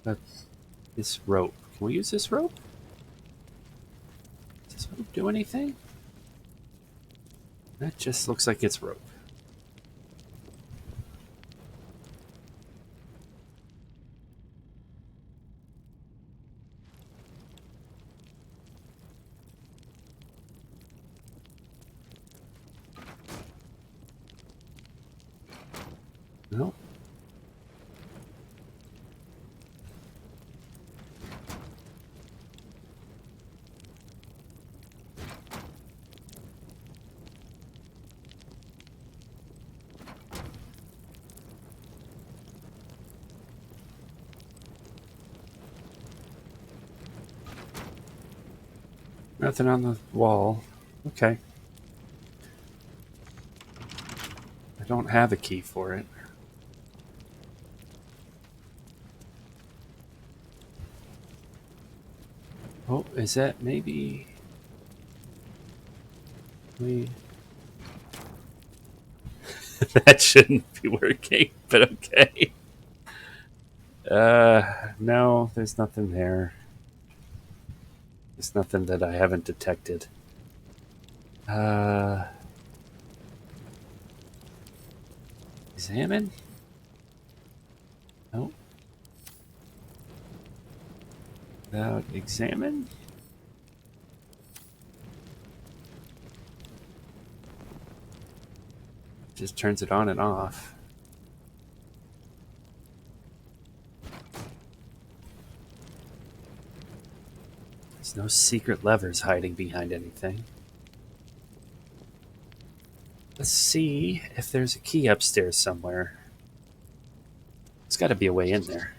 But this rope. Can we use this rope? Does this rope do anything? That just looks like it's rope. Nope. Nothing on the wall. Okay. I don't have a key for it. Oh, is that maybe... That shouldn't be working, but okay. No, there's nothing there. There's nothing that I haven't detected. Examine? Nope. Without examine? Just turns it on and off. There's no secret levers hiding behind anything. Let's see if there's a key upstairs somewhere. There's got to be a way in there.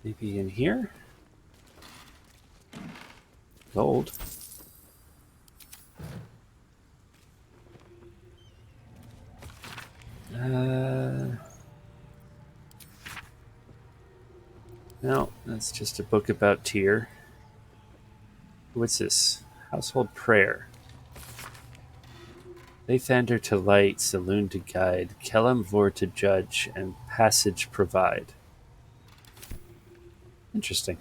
Maybe in here? Gold. No, that's just a book about Tyr. What's this? Household prayer. Lathander to light, Saloon to guide, Kellam Vor to judge, and passage provide. Interesting.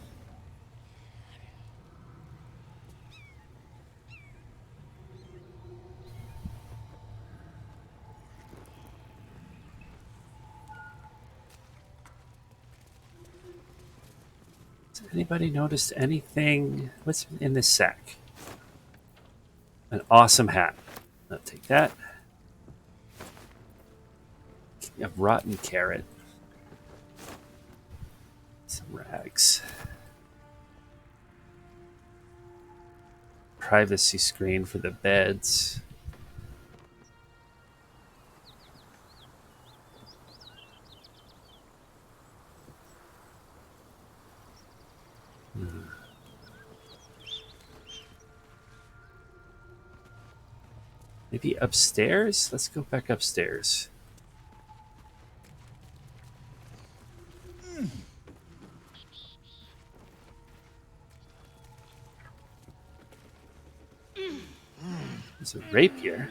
Has anybody noticed anything? What's in this sack? An awesome hat. I'll take that. A rotten carrot. Some rags. Privacy screen for the beds. Maybe upstairs? Let's go back upstairs. There's a rapier.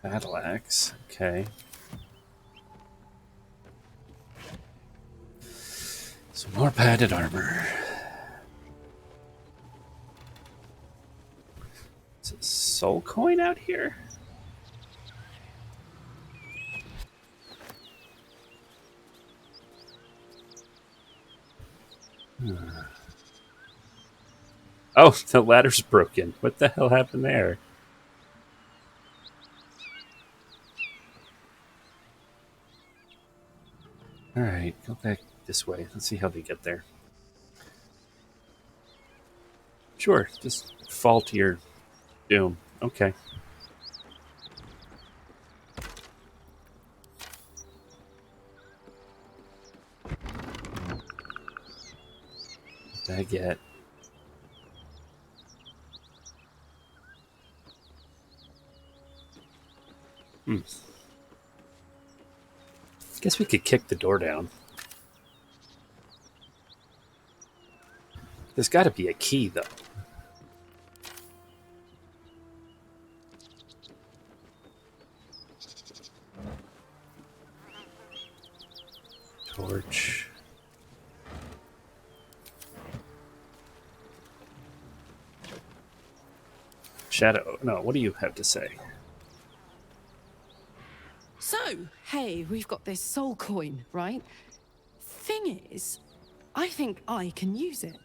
Battle axe. Okay. Some more padded armor. Is a soul coin out here? Oh, the ladder's broken. What the hell happened there? Alright, go back this way. Let's see how they get there. Sure, just fall to your doom. Okay. Baguette. Guess we could kick the door down. There's got to be a key, though. Torch. Shadow. No, what do you have to say? So, hey, we've got this soul coin, right? Thing is, I think I can use it.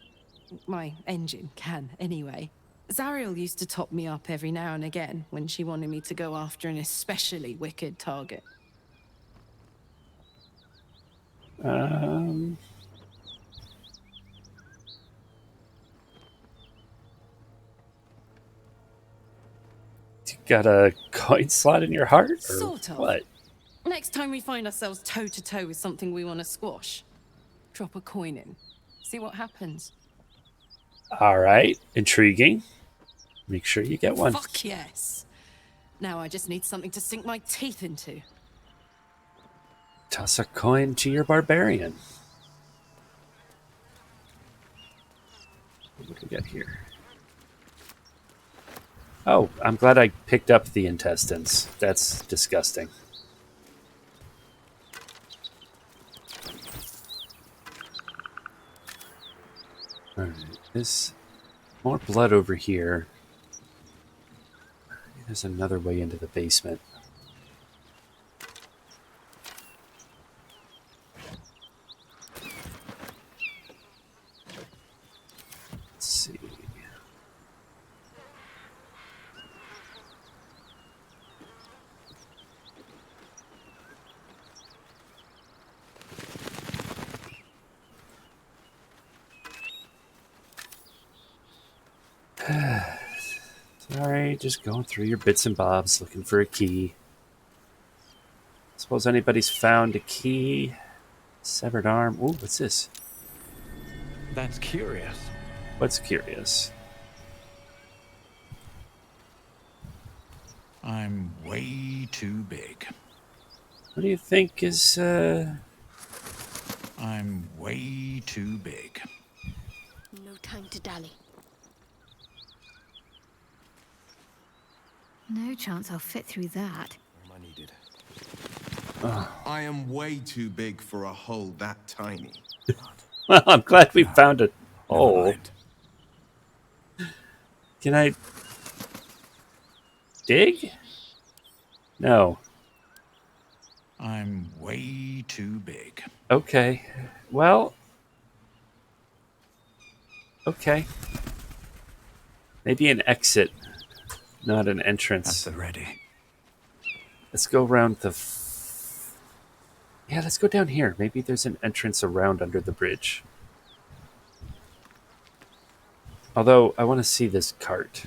My engine can, anyway. Zariel used to top me up every now and again when she wanted me to go after an especially wicked target. You got a coin slot in your heart? Or Sort of. what? Next time we find ourselves toe-to-toe with something we want to squash, drop a coin in. See what happens. All right. Intriguing. Make sure you get one. Fuck yes. Now I just need something to sink my teeth into. Toss a coin to your barbarian. What do we got here? Oh, I'm glad I picked up the intestines. That's disgusting. Alright, there's more blood over here. There's another way into the basement. Let's see. Sorry, just going through your bits and bobs looking for a key. Suppose anybody's found a key. Severed arm. Ooh, what's this? That's curious. What's curious? I'm way too big. What do you think is, I'm way too big. No time to dally. No chance I'll fit through that. Am I needed? I am way too big for a hole that tiny. Well, I'm glad we found a hole. Can I dig? No. I'm way too big. Okay. Well. Okay. Maybe an exit, not an entrance. That's the ready. Let's go around the... Yeah, let's go down here. Maybe there's an entrance around under the bridge. Although, I want to see this cart.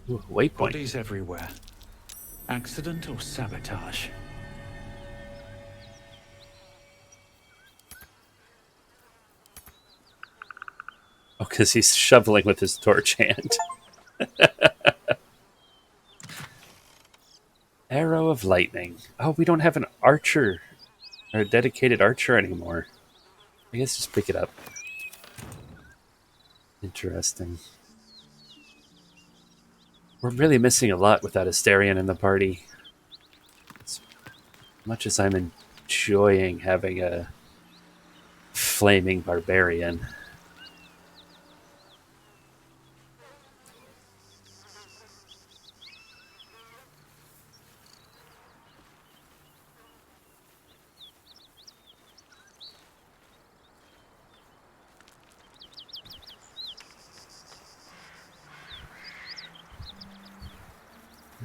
Ooh, waypoint. Bodies everywhere. Accident or sabotage? Oh, because he's shoveling with his torch hand. Arrow of lightning. Oh, we don't have an archer. Or a dedicated archer anymore. I guess just pick it up. Interesting. We're really missing a lot without Asterion in the party. As much as I'm enjoying having a flaming barbarian.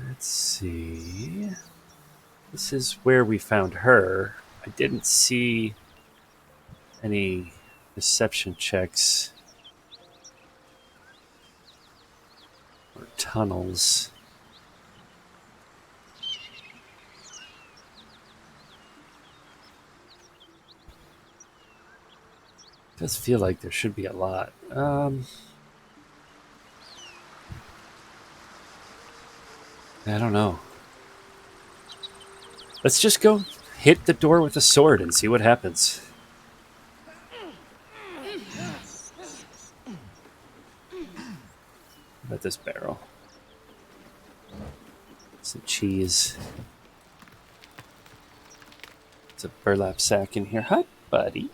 Let's see. This is where we found her. I didn't see any reception checks or tunnels. It does feel like there should be a lot. I don't know. Let's just go. hit the door with a sword and see what happens. How about this barrel? Some cheese. There's a burlap sack in here. Hi, buddy.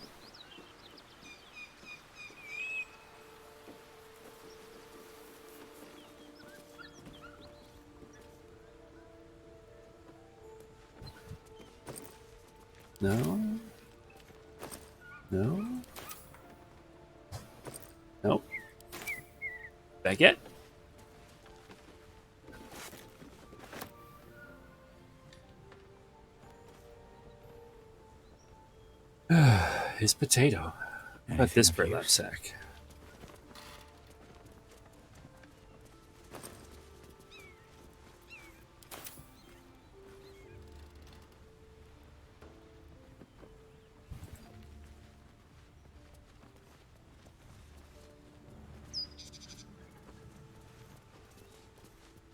No. No. Nope. Baguette. His potato. How about this burlap sack?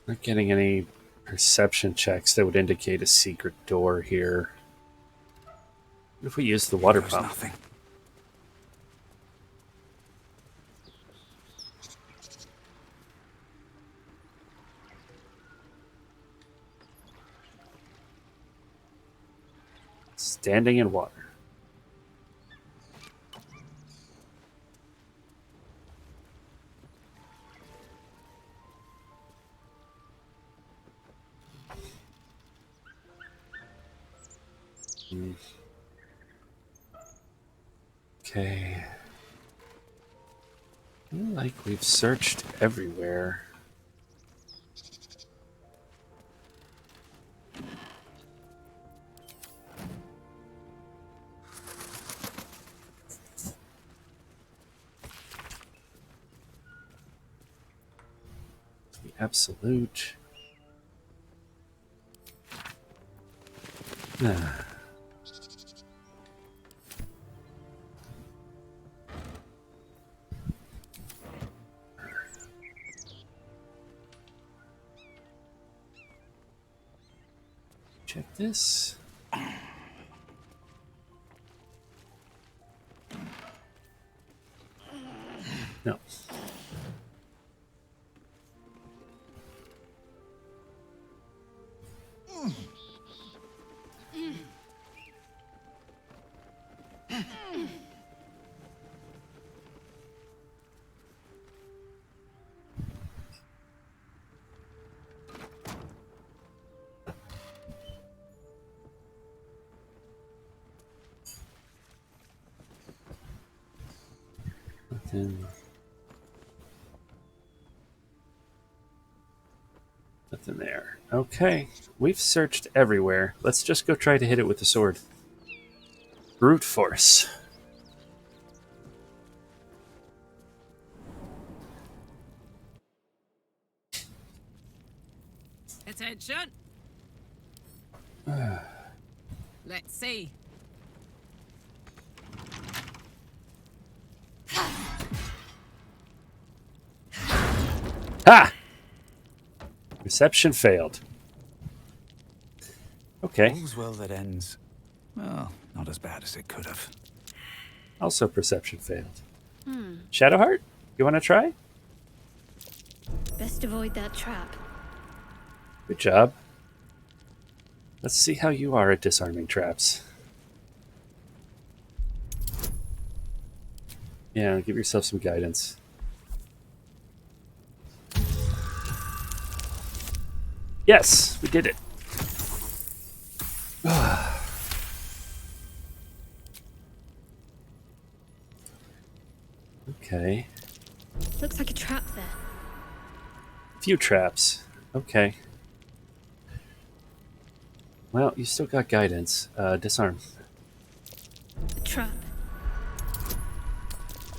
Not getting any perception checks that would indicate a secret door here. What if we use the water pump? Nothing. Standing in water. Okay. I feel like we've searched everywhere. The absolute. Check this. No. Nothing. Nothing there. Okay. We've searched everywhere. Let's just go try to hit it with the sword. Brute force. Attention. Let's see. Ha! Reception failed. Okay. All's well that ends. Well, not as bad as it could have. Also perception failed. Shadowheart, you want to try? Best avoid that trap. Good job. Let's see how you are at disarming traps. Yeah, give yourself some guidance. Yes, we did it. Okay. Looks like a trap there. Few traps. Okay. Well, you still got guidance. Disarm. A trap.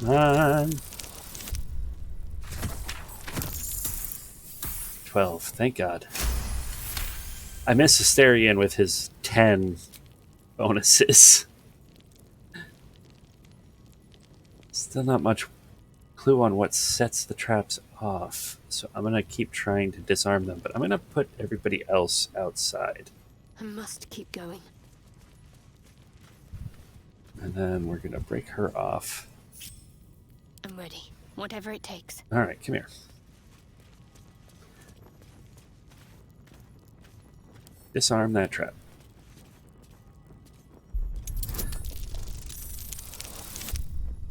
Come on. 12. Thank God. I missed Asterion with his 10 bonuses. Still not much clue on what sets the traps off. So I'm going to keep trying to disarm them, but I'm going to put everybody else outside. I must keep going. And then we're going to break her off. I'm ready. Whatever it takes. All right, come here. Disarm that trap.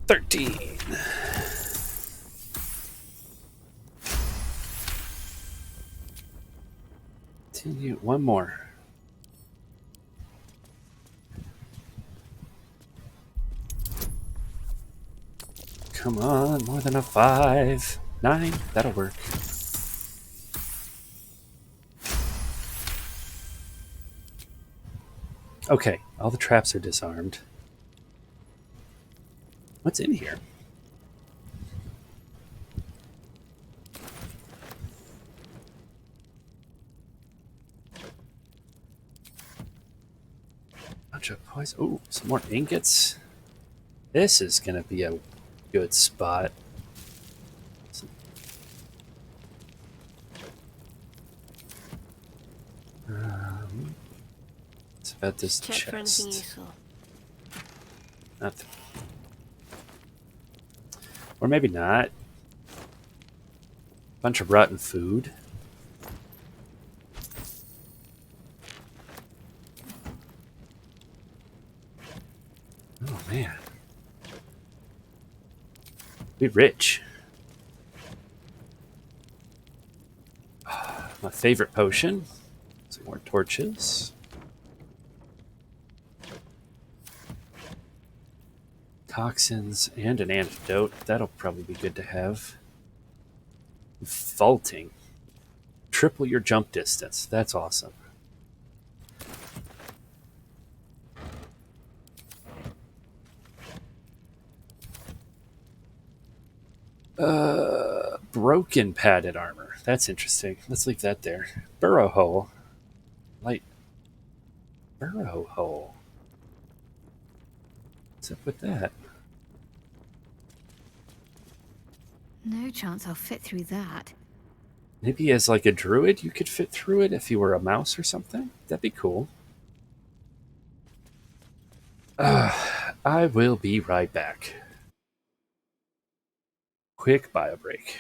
$13. Continue. One more. Come on, more than a 5. 9. That'll work. Okay, all the traps are disarmed. What's in here? Bunch of poison. Ooh, some more ingots. This is going to be a good spot. It's about this Check for anything chest. useful. Nothing. Or maybe not. Bunch of rotten food. Oh man. Be rich. My favorite potion. Some more torches. Toxins and an antidote. That'll probably be good to have. Vaulting. Triple your jump distance. That's awesome. Broken padded armor. That's interesting. Let's leave that there. Burrow hole. Light. Burrow hole. What's up with that? No chance I'll fit through that. Maybe as like a druid you could fit through it if you were a mouse or something? That'd be cool. I will be right back. Quick bio break.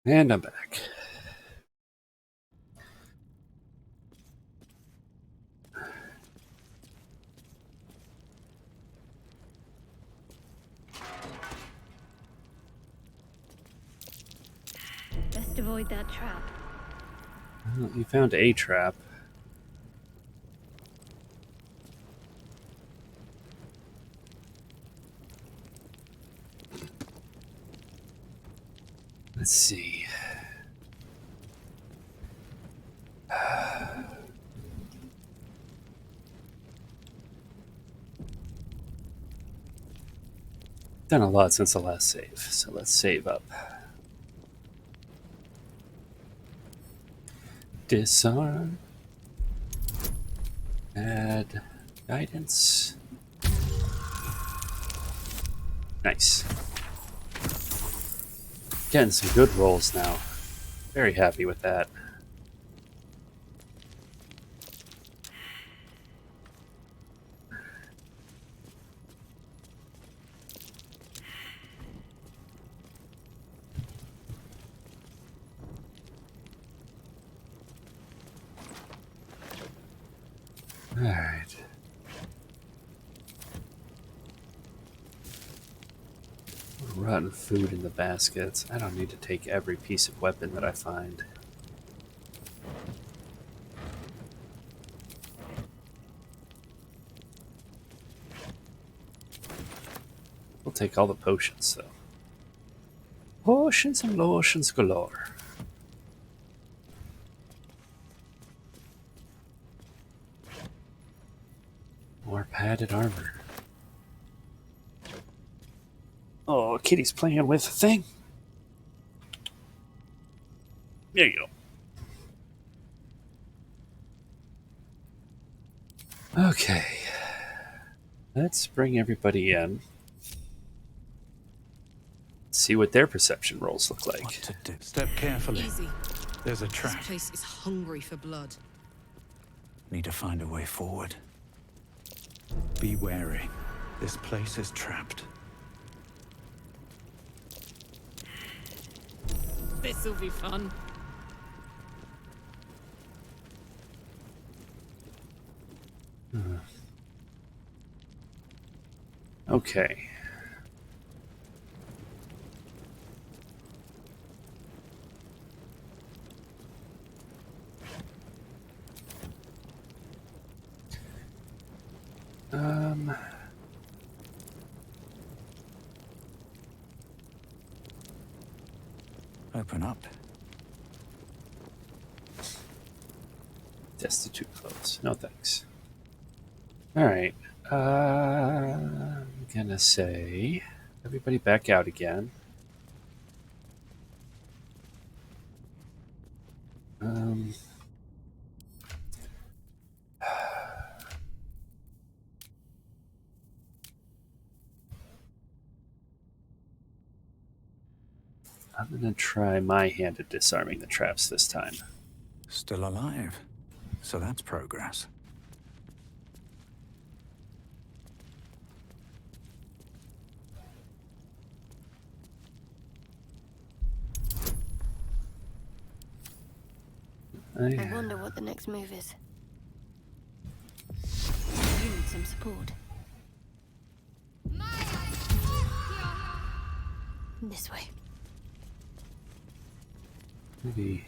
And I'm back. avoid that trap. Well, you found a trap. Let's see. Done a lot since the last save, so let's save up. Disarm. Add guidance. Nice. Getting some good rolls now. Very happy with that. Alright. Rotten food in the baskets. I don't need to take every piece of weapon that I find. We'll take all the potions, though. Potions and lotions galore. More padded armor. Oh, Kitty's playing with the thing. There you go. Okay. Let's bring everybody in. See what their perception rolls look like. What to do? Step carefully. Easy. There's a trap. This place is hungry for blood. Need to find a way forward. Be wary. This place is trapped. This'll be fun. Okay. Open up. Destitute clothes. No thanks. Alright. I'm gonna say everybody back out again. I'm gonna try my hand at disarming the traps this time. Still alive. So that's progress. I wonder what the next move is. You need some support. This way. Maybe.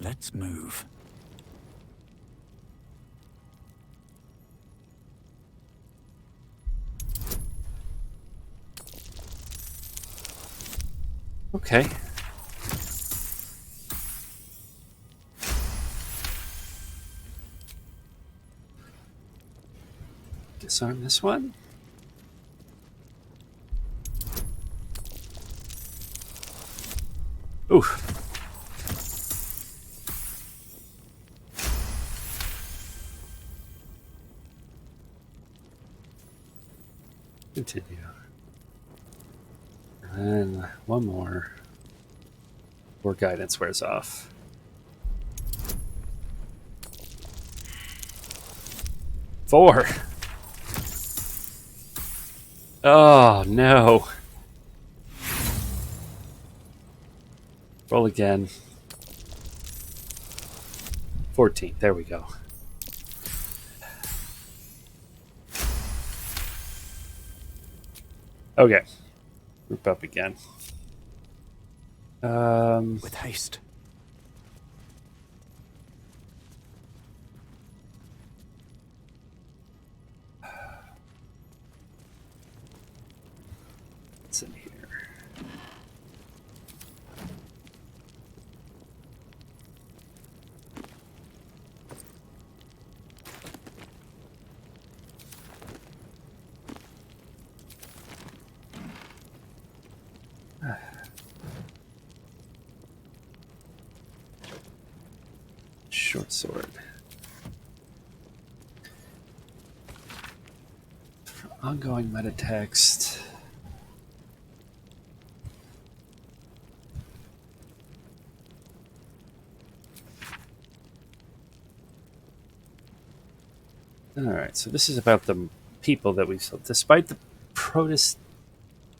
Let's move. Okay. Disarm this one. Oof. Continue. And then one more before guidance wears off. Four. Oh, no. Roll again. 14. There we go. Okay. Group up again. With haste. What's in here? Short sword. Ongoing meta text. Alright, so this is about the people that we saw. Despite the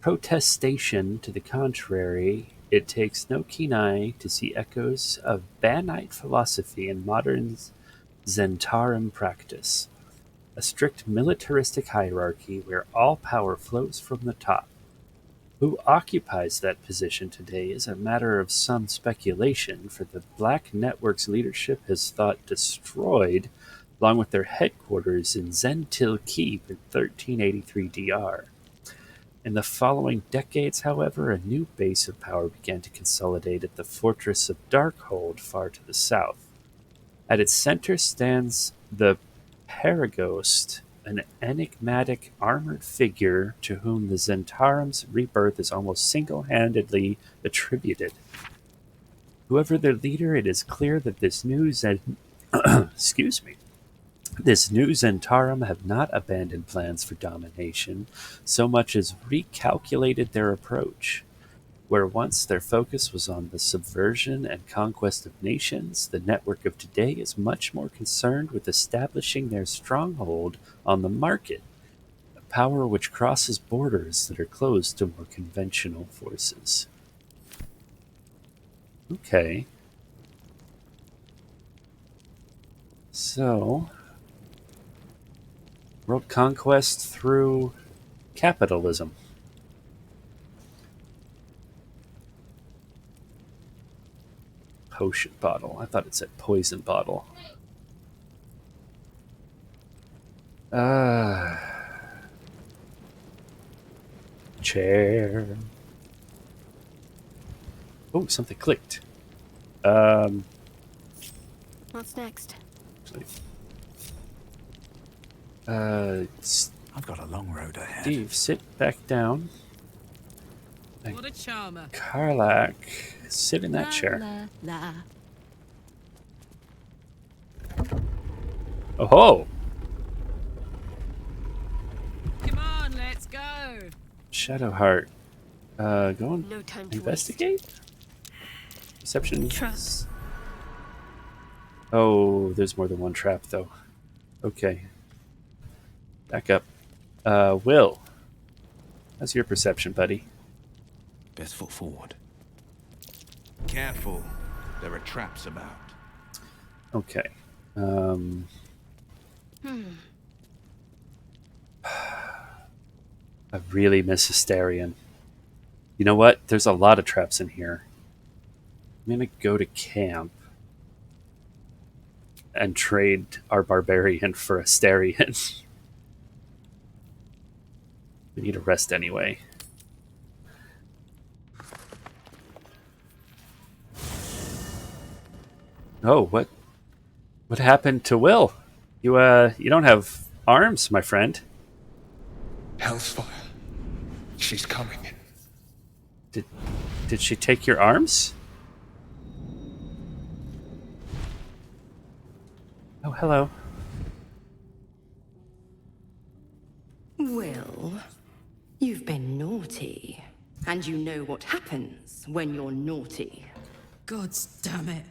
protestation to the contrary, it takes no keen eye to see echoes of Banite philosophy in modern Zentarum practice. A strict militaristic hierarchy where all power flows from the top. Who occupies that position today is a matter of some speculation, for the Black Network's leadership has thought destroyed, along with their headquarters in Zentil Keep in 1383 DR. In the following decades, however, a new base of power began to consolidate at the fortress of Darkhold far to the south. At its center stands the Paragost, an enigmatic armored figure to whom the Zentarum's rebirth is almost single-handedly attributed. Whoever their leader, it is clear that this new this new Zentarum have not abandoned plans for domination, so much as recalculated their approach. Where once their focus was on the subversion and conquest of nations, the network of today is much more concerned with establishing their stronghold on the market, a power which crosses borders that are closed to more conventional forces. Okay. So, world conquest through capitalism. Potion bottle. I thought it said poison bottle. Chair. Oh, something clicked. What's next? I've got a long road ahead. Steve, sit back down. What a charmer. Karlak, sit in that chair. La. Oh ho! Come on, let's go. Shadowheart. Go and No time to investigate? Perception. Oh, there's more than one trap, though. Okay. Back up. Will. How's your perception, buddy? Best foot forward. Careful. There are traps about. Okay. I really miss Astarion. You know what? There's a lot of traps in here. I'm gonna go to camp and trade our barbarian for Astarion. We need a rest anyway. Oh, what happened to Will? You don't have arms, my friend. Hellsfire. She's coming. Did she take your arms? Oh, hello. Will, you've been naughty. And you know what happens when you're naughty. Gods damn it.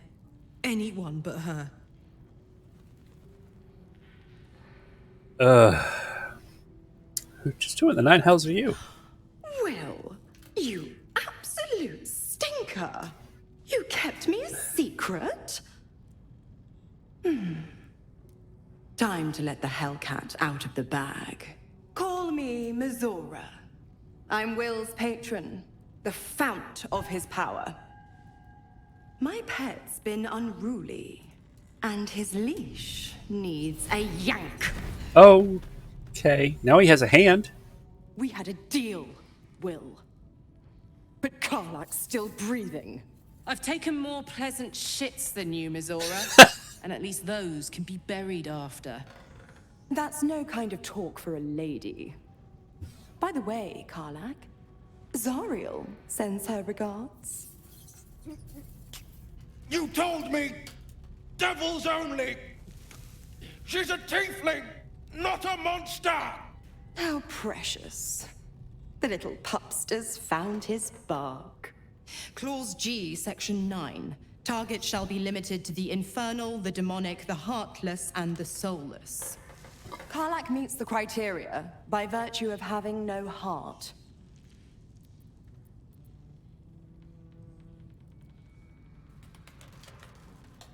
Anyone but her. Just who in the nine hells are you? Will, you absolute stinker. You kept me a secret? Time to let the Hellcat out of the bag. Call me Mizora. I'm Will's patron, the fount of his power. My pet's been unruly, and his leash needs a yank. Oh, okay. Now he has a hand. We had a deal, Will. But Karlak's still breathing. I've taken more pleasant shits than you, Mizora. And at least those can be buried after. That's no kind of talk for a lady. By the way, Karlak, Zariel sends her regards. You told me! Devils only! She's a tiefling, not a monster! How precious. The little pupster's found his bark. Clause G, Section 9. Target shall be limited to the infernal, the demonic, the heartless, and the soulless. Karlak meets the criteria by virtue of having no heart.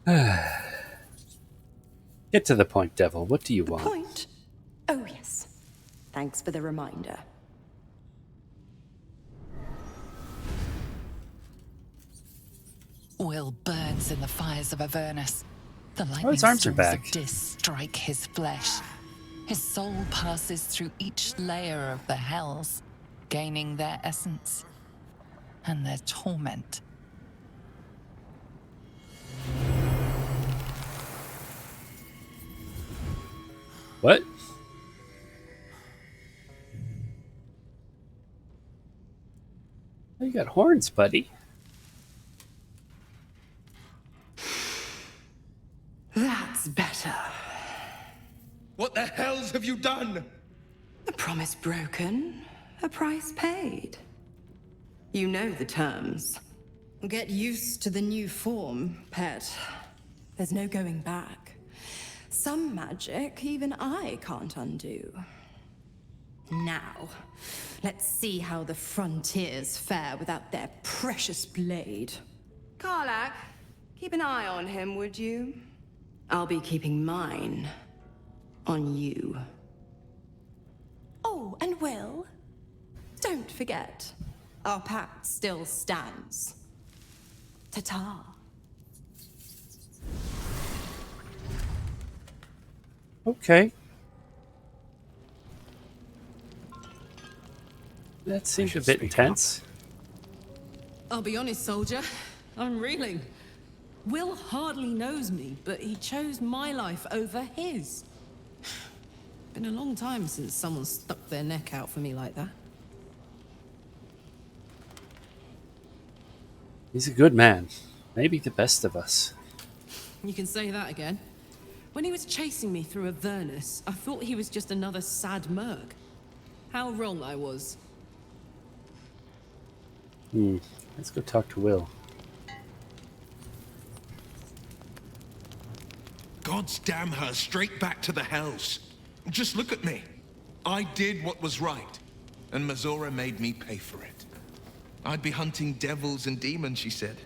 Get to the point, Devil. What do you want? Point? Oh, yes. Thanks for the reminder. Will burns in the fires of Avernus. The his lightning arms are storms back. of Dis strike his flesh. His soul passes through each layer of the hells, gaining their essence and their torment. What? Oh, you got horns, buddy. That's better. What the hells have you done? A promise broken, a price paid. You know the terms. Get used to the new form, pet. There's no going back. Some magic even I can't undo. Now, let's see how the frontiers fare without their precious blade. Karlak, keep an eye on him, would you? I'll be keeping mine on you. Oh, and Will, don't forget, our pact still stands. Ta-ta. Okay. That seems a bit intense. I'll be honest, soldier. I'm reeling. Will hardly knows me, but he chose my life over his. Been a long time since someone stuck their neck out for me like that. He's a good man. Maybe the best of us. You can say that again. When he was chasing me through Avernus, I thought he was just another sad merc. How wrong I was. Let's go talk to Will. God's damn her, straight back to the hells. Just look at me. I did what was right, and Mizora made me pay for it. I'd be hunting devils and demons, she said.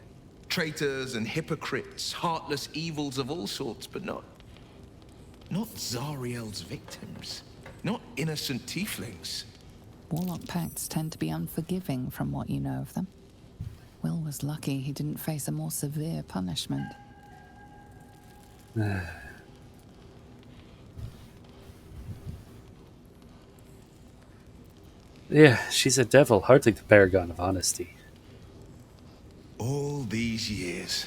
Traitors and hypocrites, heartless evils of all sorts, but not Zariel's victims. Not innocent tieflings. Warlock pacts tend to be unforgiving from what you know of them. Will was lucky he didn't face a more severe punishment. Yeah, she's a devil, hardly the paragon of honesty. All these years.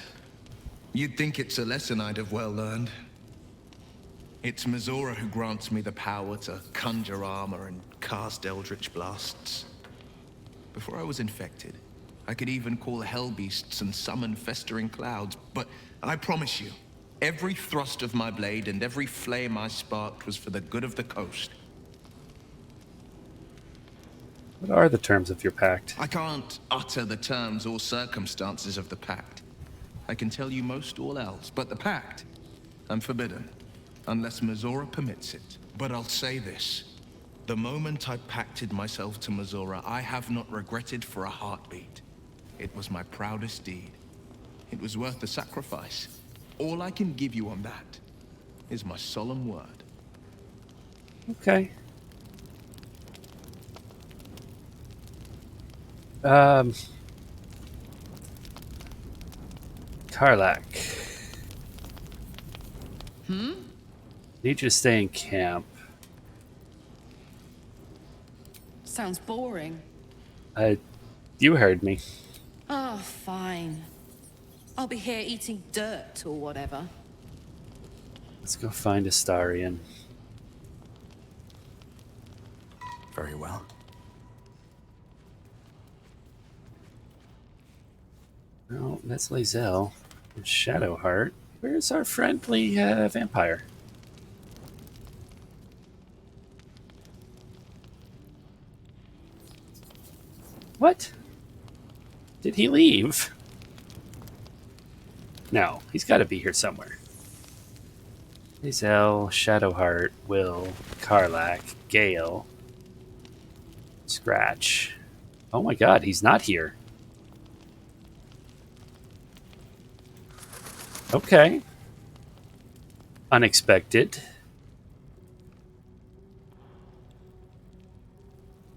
You'd think it's a lesson I'd have well learned. It's Mizora who grants me the power to conjure armor and cast eldritch blasts. Before I was infected, I could even call hell beasts and summon festering clouds, but I promise you, every thrust of my blade and every flame I sparked was for the good of the coast. What are the terms of your pact? I can't utter the terms or circumstances of the pact. I can tell you most all else, but the pact, I'm forbidden, unless Mizora permits it. But I'll say this. The moment I pacted myself to Mizora, I have not regretted for a heartbeat. It was my proudest deed. It was worth the sacrifice. All I can give you on that is my solemn word. Okay. Karlak, Hmm? need you to stay in camp. Sounds boring. You heard me. Oh, fine. I'll be here eating dirt or whatever. Let's go find Astarion. Very well. Well, that's Lae'zel. And Shadowheart. Where's our friendly vampire? What? Did he leave? No, he's got to be here somewhere. Lae'zel, Shadowheart, Will, Karlak, Gale, Scratch. Oh my god, he's not here. Okay. Unexpected.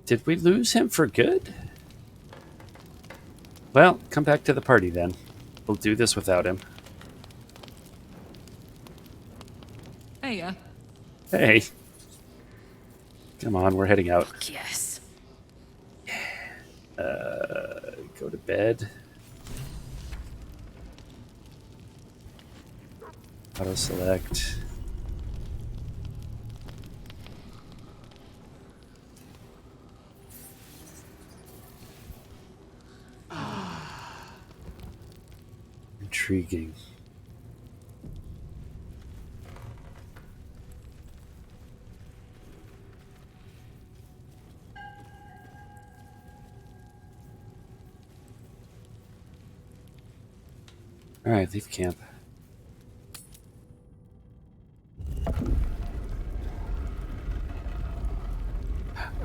Did we lose him for good? Well, come back to the party then. We'll do this without him. Hey, Hey. Come on, we're heading out. Yes. Go to bed. Auto select. Intriguing. All right, leave camp.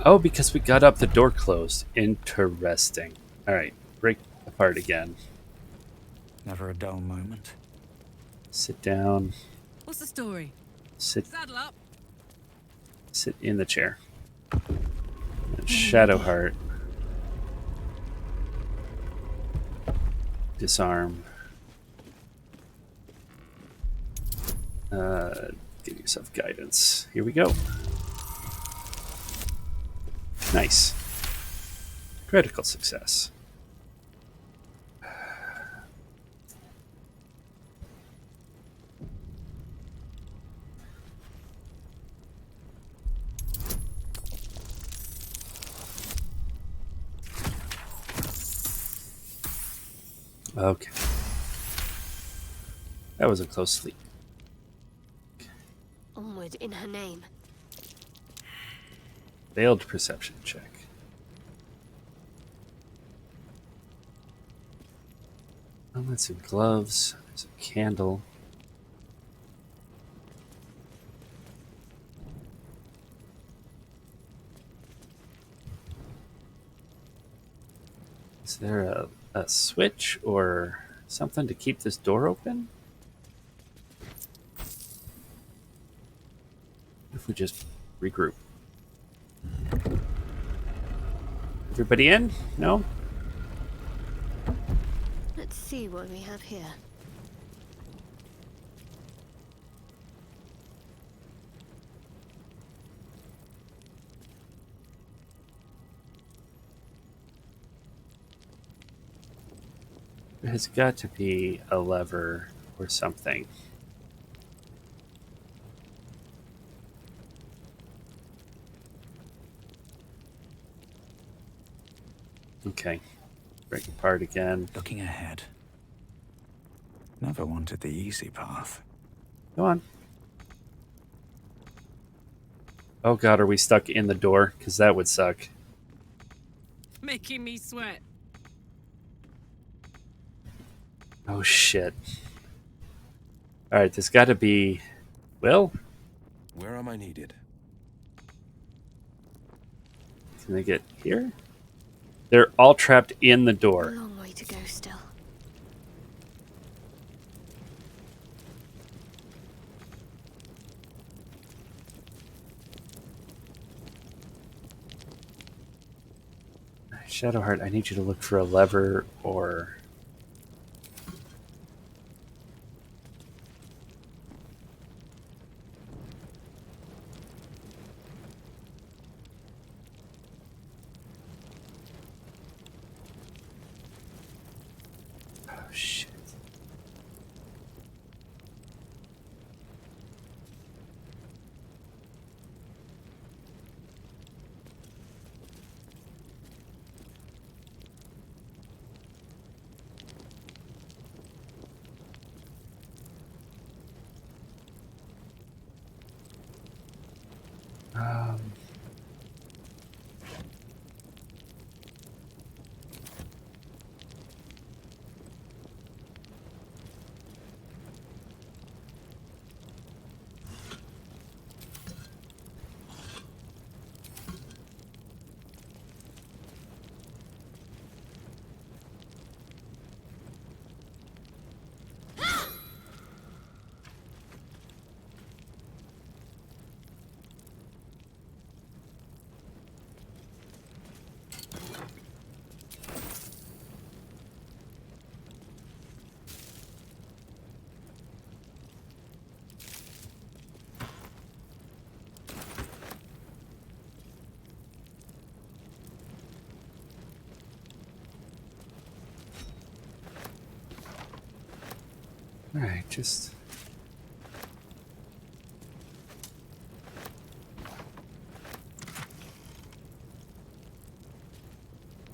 Oh, because we got up, the door closed. Interesting. All right, break apart again. Never a dull moment. Sit down. what's the story? Sit. Saddle up. Sit in the chair. And Shadowheart. Disarm. Give yourself guidance. Here we go. Nice. Critical success. Okay. That was a close sleep. Onward in her name. Failed perception check. Helmets and gloves. There's a candle. Is there a switch or something to keep this door open? If we just regroup. Everybody in? No? Let's see what we have here. There has got to be a lever or something. Okay. Break apart again. Looking ahead. Never wanted the easy path. Go on. Oh god, are we stuck in the door? Because that would suck. Making me sweat. Oh shit. Alright, there's got to be... Will? Where am I needed? Can they get here? They're all trapped in the door. A long way to go still. Shadowheart, I need you to look for a lever or... Oh, shit. Um... Alright, just...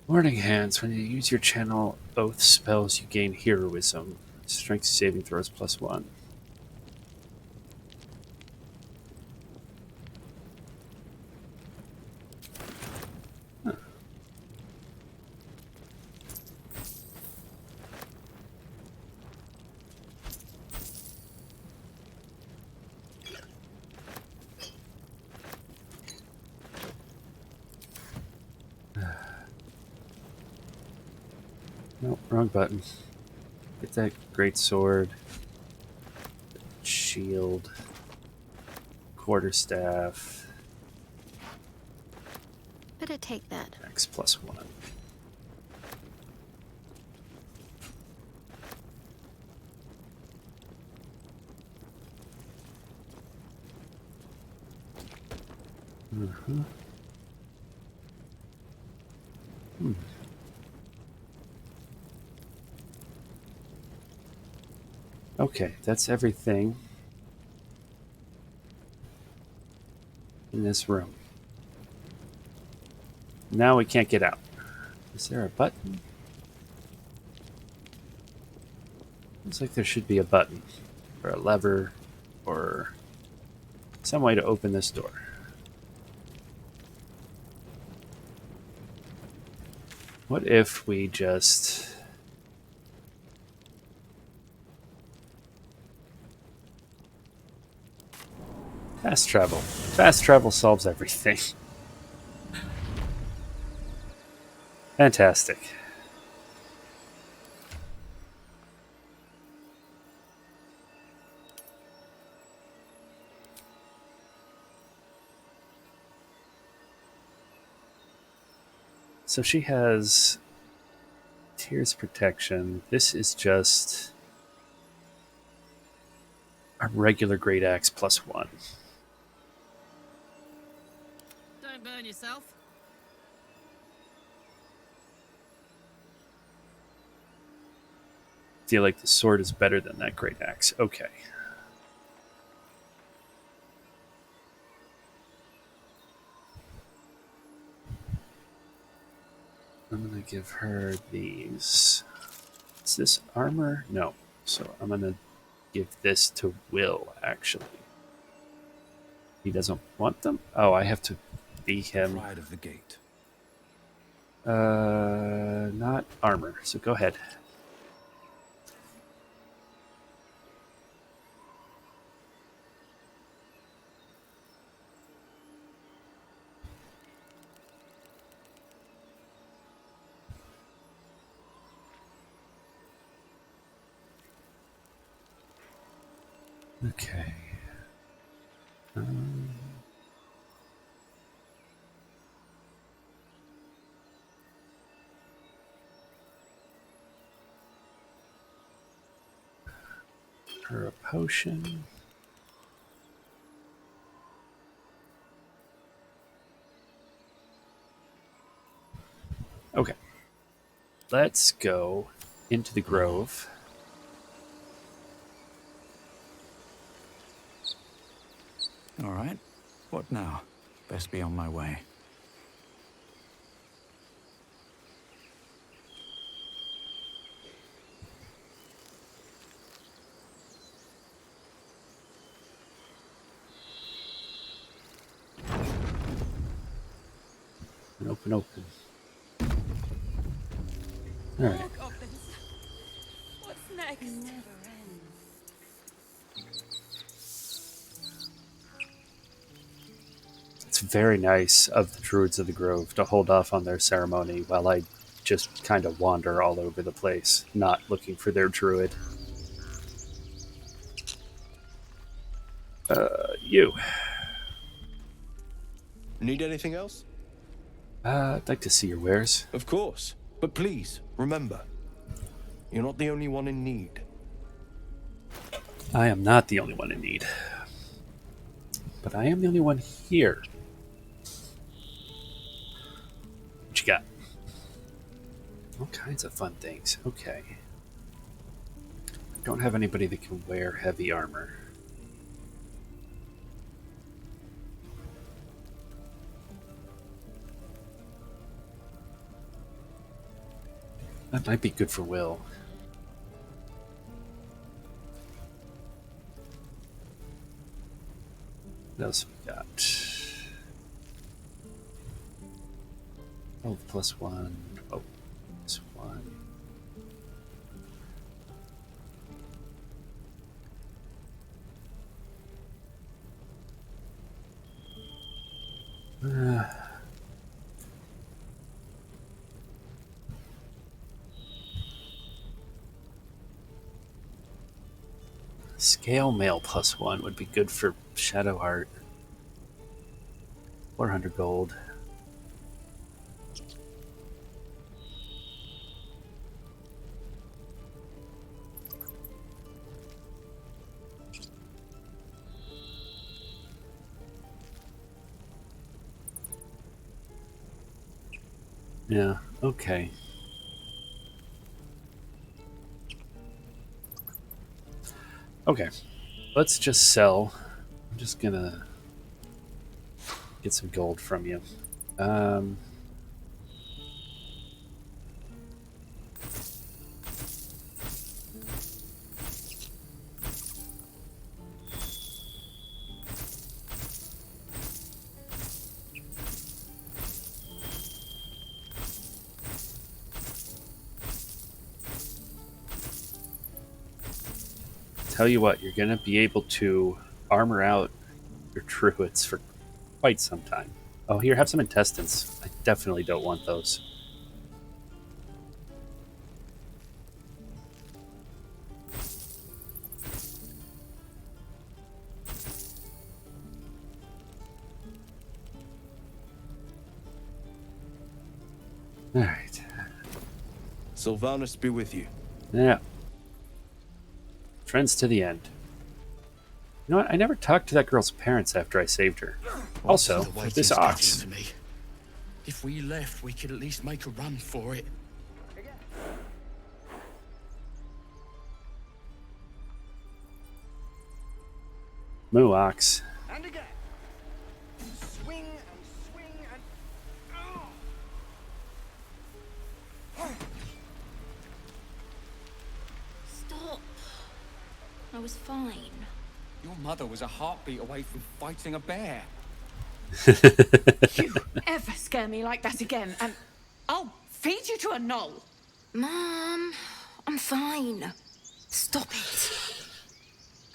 Warning hands. When you use your channel oath spells, you gain heroism. Strength saving throws +1. Huh. Nope, wrong button. Get that great sword, shield, quarterstaff. Better take that. X +1. Mm-hmm. Hmm. Okay, that's everything in this room. Now we can't get out. Is there a button? Looks like there should be a button, or a lever, or some way to open this door. What if we just... Fast travel. Fast travel solves everything. Fantastic. So she has Tears Protection. This is just a regular Great Axe +1. Don't burn yourself. Feel like the sword is better than that Great Axe. Okay. I'm going to give her these. Is this armor? No. So I'm going to give this to Will, actually. He doesn't want them? Oh, I have to be him. Pride of the gate. Not armor. So go ahead. Okay. her a potion. Okay. Let's go into the grove. All right. What now? Best be on my way. Open. All right. What's next? It's very nice of the Druids of the Grove to hold off on their ceremony while I just kind of wander all over the place, not looking for their druid. You. Need anything else? I'd like to see your wares. Of course. But please, remember, you're not the only one in need. I am not the only one in need. But I am the only one here. What you got? All kinds of fun things. Okay. I don't have anybody that can wear heavy armor. That might be good for Will. What else we got? 12 plus 1. Oh, plus 1. Scale mail plus 1 would be good for Shadow Heart. 400 gold. Yeah, okay. Okay, let's just sell. I'm just gonna get some gold from you. Tell you what, you're gonna be able to armor out your druids for quite some time. Oh, here, have some intestines. I definitely don't want those. All right. Sylvanus be with you. Yeah. Friends to the end. You know what? I never talked to that girl's parents after I saved her. Also, this ox. If we left, we could at least make a run for it. Moo ox. And again. Swing and swing and... Stop. I was fine. Your mother was a heartbeat away from fighting a bear. You ever scare me like that again, and I'll feed you to a knoll. Mom, I'm fine. Stop it.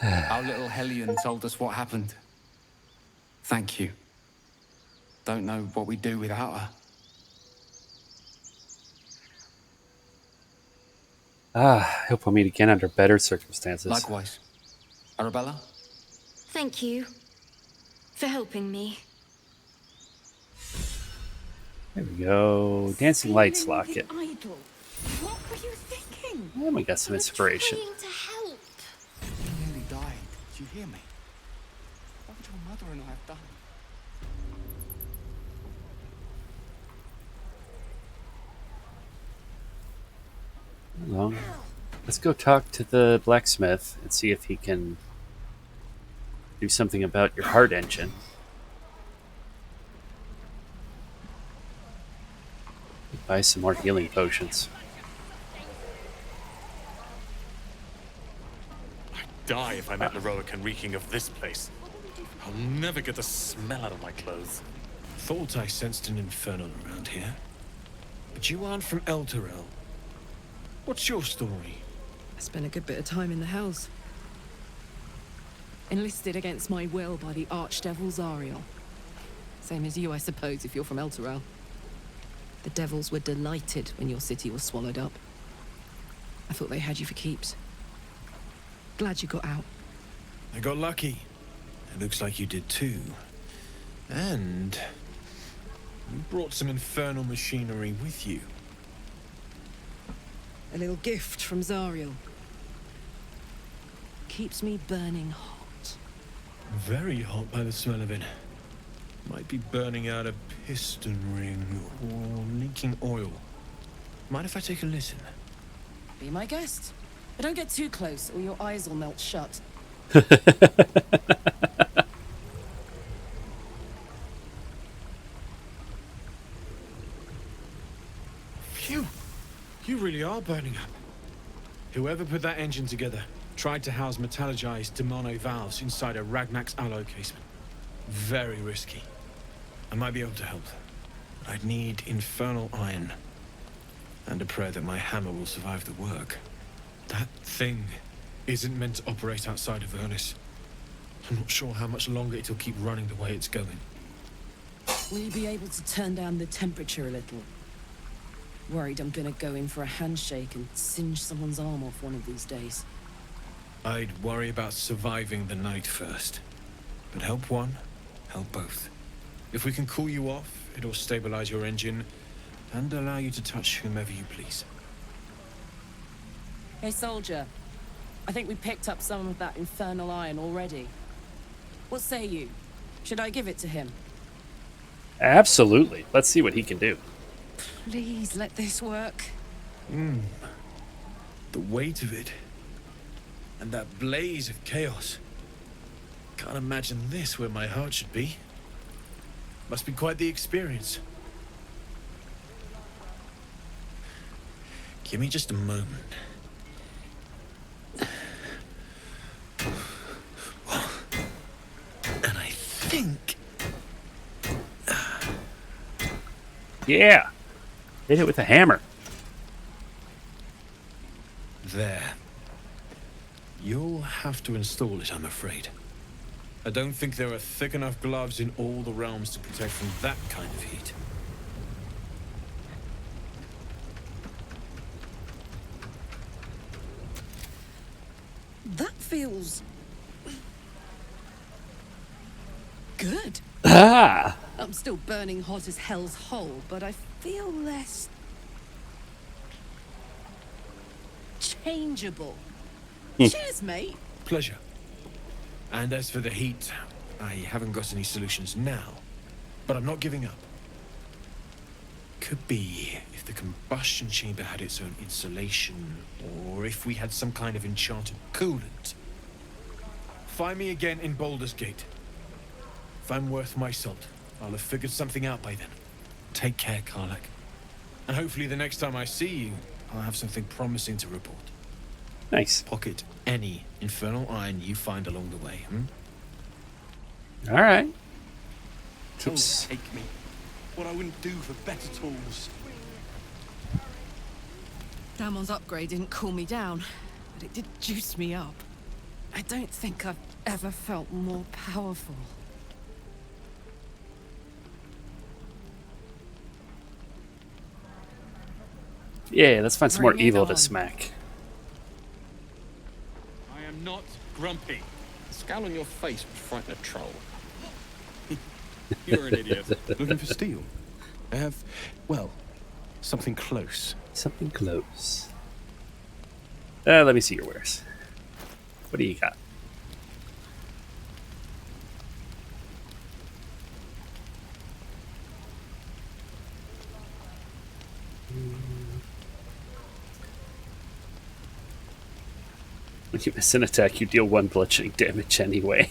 Our little Hellion told us what happened. Thank you. Don't know what we'd do without her. Hope we'll meet again under better circumstances. Likewise. Arabella? Thank you for helping me. There we go. Dancing Lights locket. Idol. What were you thinking? And we got some inspiration. To help. you hear me? What would your mother and I have done? Well, let's go talk to the blacksmith and see if he can do something about your heart engine. Buy some more healing potions. I'd die if I met Leroic and reeking of this place. I'll never get the smell out of my clothes. Thought I sensed an infernal around here. But you aren't from Elturel. What's your story? I spent a good bit of time in the Hells. Enlisted against my will by the Archdevil Zariel. Same as you, I suppose, if you're from Elturel. The devils were delighted when your city was swallowed up. I thought they had you for keeps. Glad you got out. I got lucky. It looks like you did too. And you brought some infernal machinery with you. A little gift from Zariel. Keeps me burning hot. Very hot by the smell of it. Might be burning out a piston ring or leaking oil. Mind if I take a listen? Be my guest. But don't get too close or your eyes will melt shut. Phew! You really are burning up. Whoever put that engine together tried to house metallurgized Demono valves inside a Ragnak's alloy casement. Very risky. I might be able to help. But I'd need infernal iron. And a prayer that my hammer will survive the work. That thing isn't meant to operate outside of Ernest. I'm not sure how much longer it'll keep running the way it's going. Will you be able to turn down the temperature a little? Worried I'm gonna go in for a handshake and singe someone's arm off one of these days. I'd worry about surviving the night first. But help one, help both. If we can cool you off, it'll stabilize your engine and allow you to touch whomever you please. Hey, soldier. I think we picked up some of that infernal iron already. What say you? Should I give it to him? Absolutely. Let's see what he can do. Please let this work. The weight of it. And that blaze of chaos. Can't imagine this where my heart should be. Must be quite the experience. Give me just a moment. And I think... Yeah. Hit it with a hammer. There. You'll have to install it, I'm afraid. I don't think there are thick enough gloves in all the realms to protect from that kind of heat. That feels... good. Ah! I'm still burning hot as hell's hole, but I feel less... changeable. Cheers, mate. Pleasure. And as for the heat, I haven't got any solutions now, but I'm not giving up. Could be if the combustion chamber had its own insulation, or if we had some kind of enchanted coolant. Find me again in Baldur's Gate. If I'm worth my salt, I'll have figured something out by then. Take care, Karlak. And hopefully the next time I see you, I'll have something promising to report. Nice. Pocket any infernal iron you find along the way, All right. Don't take me. What I wouldn't do for better tools. Damon's upgrade didn't cool me down, but it did juice me up. I don't think I've ever felt more powerful. Yeah, let's find some more Bring it evil to on. smack. I am not grumpy. The scowl on your face would frighten a troll. You're an idiot. Looking for steel? I have, well, something close. Something close. Let me see your wares. What do you got? When you miss an attack, you deal 1 bludgeoning damage anyway.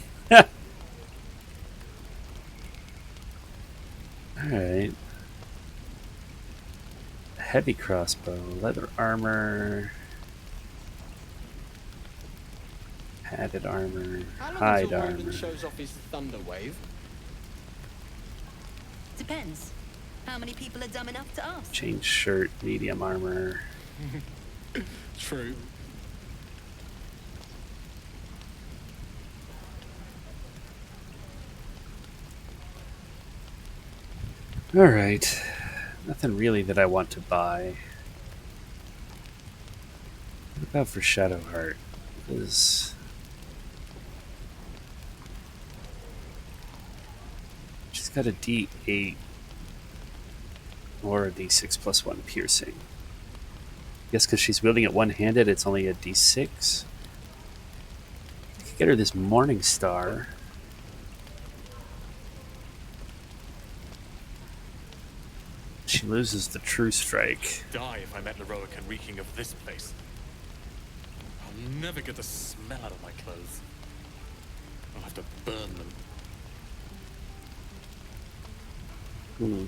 Alright. Heavy crossbow, leather armor, padded armor, hide armor. Roland shows off his thunder wave? Depends. How many people are dumb enough to ask? Chain shirt, medium armor. True. Alright. Nothing really that I want to buy. What about for Shadowheart? Because she's got a D8 or a D6 plus 1 piercing. I guess because she's wielding it one-handed, it's only a D6. I could get her this Morning Star. She loses the True Strike. Die if I met Leroican reeking of this place. I'll never get the smell out of my clothes. I'll have to burn them. Hmm.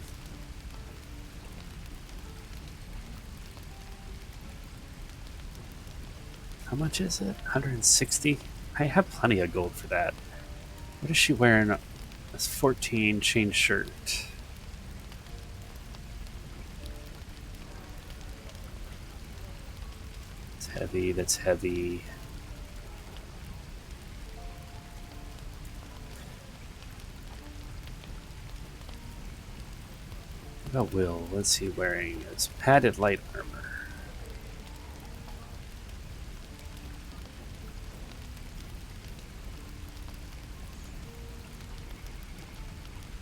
How much is it? 160? I have plenty of gold for that. What is she wearing? That's 14 chain shirt. It's heavy, that's heavy. What about Will? What's he wearing? It's padded light armor.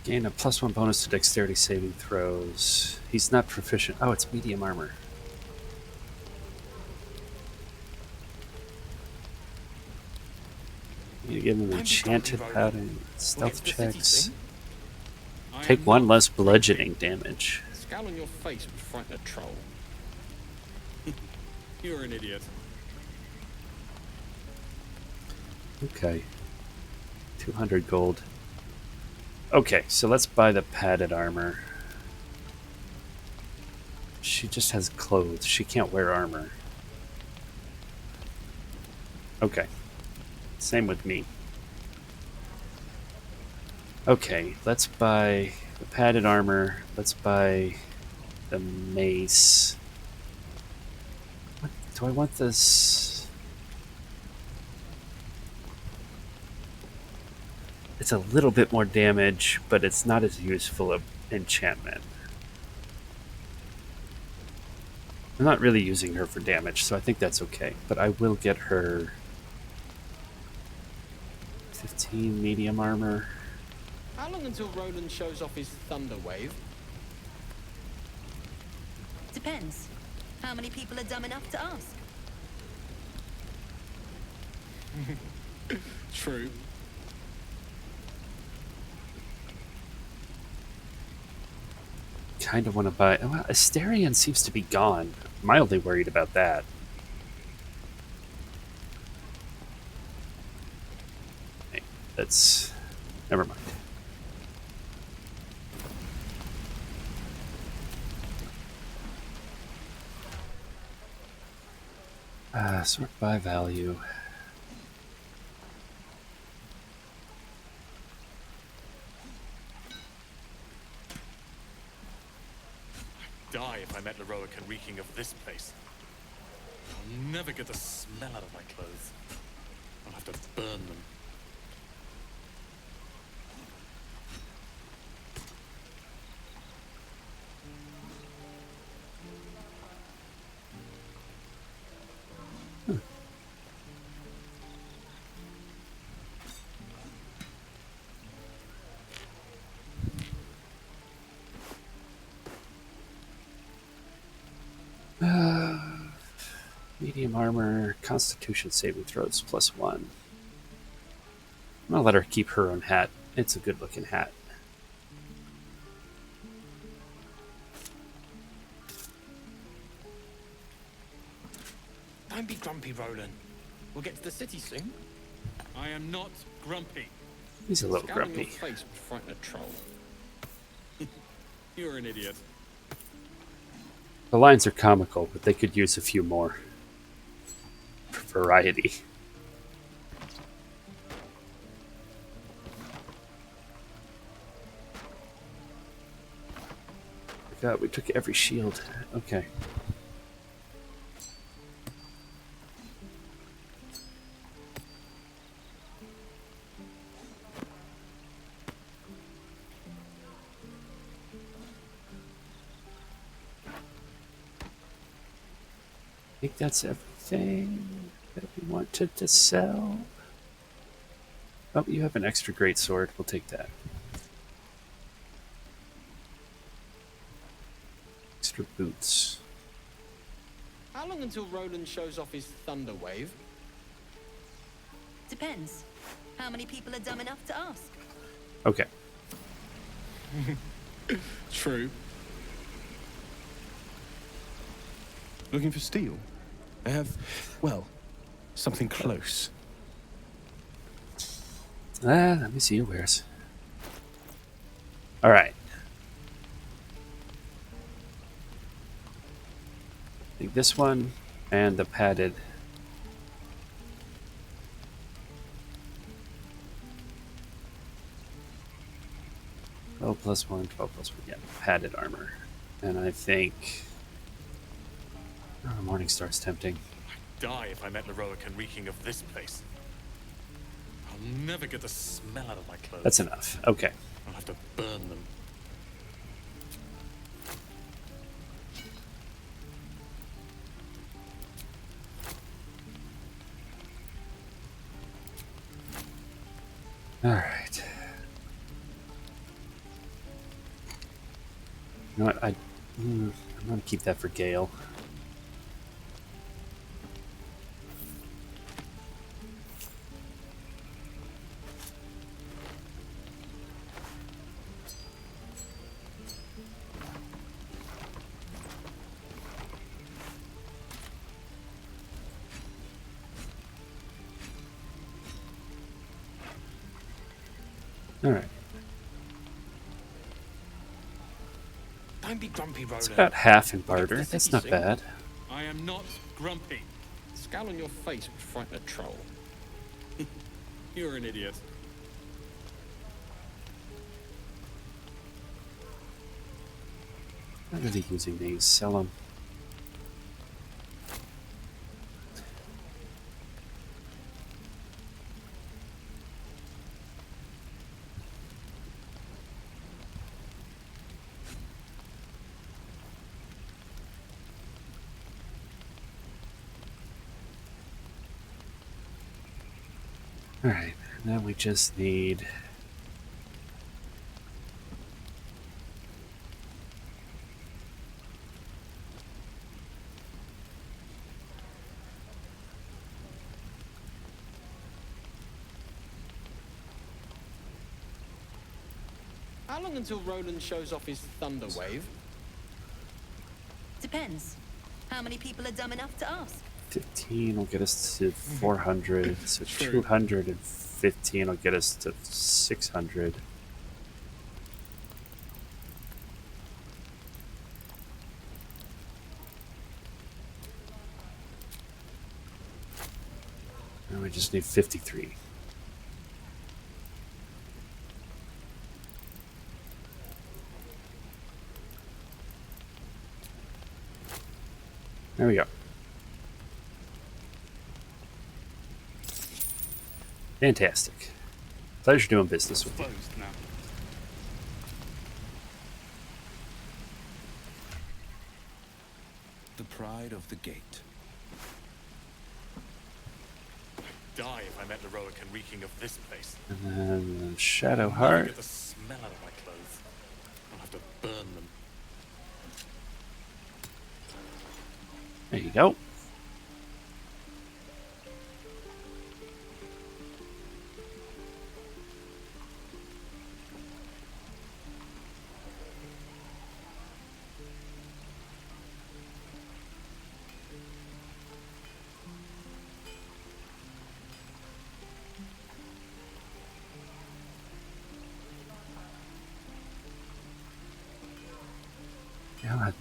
Gain a +1 bonus to dexterity saving throws. He's not proficient. Oh, it's medium armor. You give him enchanted pattern, stealth checks. Take 1 less bludgeoning damage. Scowl on your face would frighten a troll. You're an idiot. Okay. 200 gold. Okay, so let's buy the padded armor. She just has clothes. She can't wear armor. Okay. Same with me. Okay, let's buy the padded armor. Let's buy the mace. What, do I want this? It's a little bit more damage, but it's not as useful of enchantment. I'm not really using her for damage, so I think that's okay. But I will get her 15 medium armor. How long until Roland shows off his thunder wave? Depends. How many people are dumb enough to ask? True. Kind of want to buy... Well, Asterion seems to be gone. Mildly worried about that. Okay, that's... Never mind. Sort by value. Die if I met Leroican reeking of this place. I'll never get the smell out of my clothes. I'll have to burn them. Medium armor, constitution saving throws +1. I'm gonna let her keep her own hat. It's a good looking hat. Don't be grumpy, Roland. We'll get to the city soon. I am not grumpy. He's a little Scowl on grumpy. your face would frighten a troll. You're an idiot. The lines are comical, but they could use a few more for variety. God, we took every shield. Okay. I think that's everything that we wanted to sell. Oh, you have an extra great sword. We'll take that. Extra boots. How long until Roland shows off his thunder wave? Depends. How many people are dumb enough to ask? Okay. True. Looking for steel? I have, well, something close. Let me see your wares. All right. I think this one and the padded. 12 plus 1, 12 plus 1. Yeah, padded armor. And I think... Oh, Morningstar's tempting. I'd die if I met Leroican reeking of this place. I'll never get the smell out of my clothes. That's enough. Okay. I'll have to burn them. All right. You know what? I'm going to keep that for Gale. All right. Don't be grumpy, Roland. It's about half in barter. That's not bad. I am not grumpy. Scowl on your face would frighten a troll. You're an idiot. Not really using these. Sell them. Alright, now we just need... How long until Roland shows off his thunder wave? Depends. How many people are dumb enough to ask? 15 will get us to 400, so 215 will get us to 600. And we just need 53. There we go. Fantastic. Pleasure doing business with you. Closed now. The pride of the gate. I'd die if I met Leroican reeking of this place. And then Shadow I'll never Heart. get the smell out of my clothes. I'll have to burn them. There you go.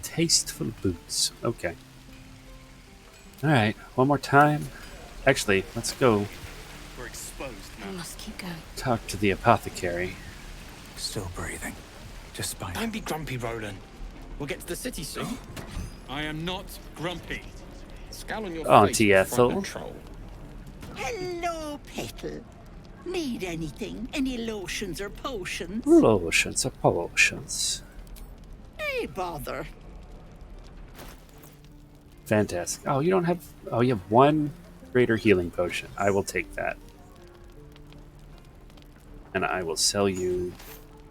Tasteful boots. Okay. Alright, one more time. Actually, let's go We're exposed I now. must keep going. talk to the apothecary. Still breathing. Despite. Don't be grumpy, Roland. We'll get to the city soon. I am not grumpy. Scowl on your Auntie face, Ethel. front troll. Hello, Petal. Need anything? Any lotions or potions? Lotions or potions. Hey, bother. Fantastic. Oh, you don't have... Oh, you have one greater healing potion. I will take that. And I will sell you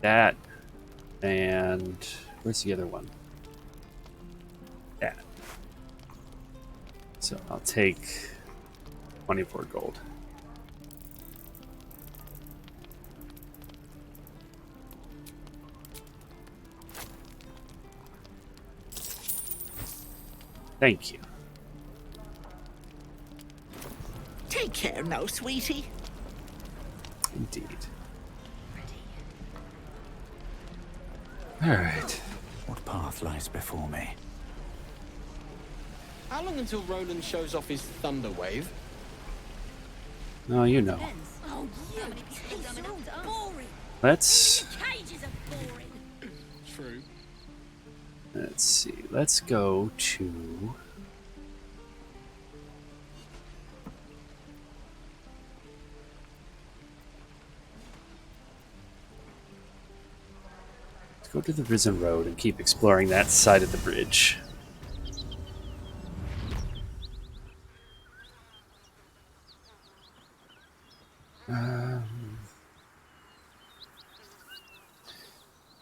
that. And... Where's the other one? That. So I'll take 24 gold. Thank you. Take care now, sweetie. Indeed. Alright. What path lies before me? How long until Roland shows off his thunder wave? Oh, you know. Oh, how many people are dumb enough to boring? Let's... Cages are boring. True. Let's see. Let's go to... Let's go to the Risen Road and keep exploring that side of the bridge.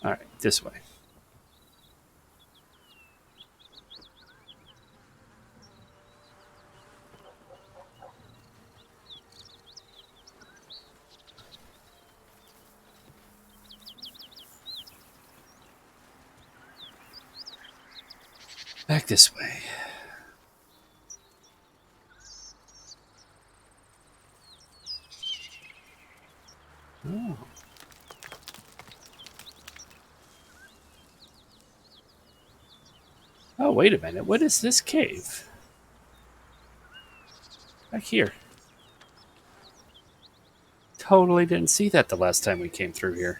Alright, this way. Back this way. Oh. Oh, wait a minute. What is this cave? Back here. Totally didn't see that the last time we came through here.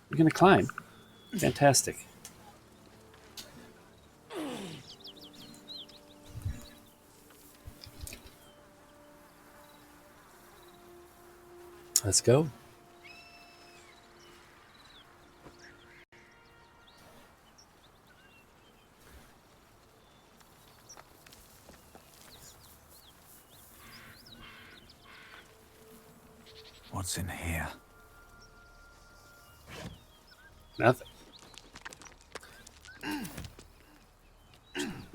We're gonna climb. Fantastic. Let's go. What's in here? Nothing.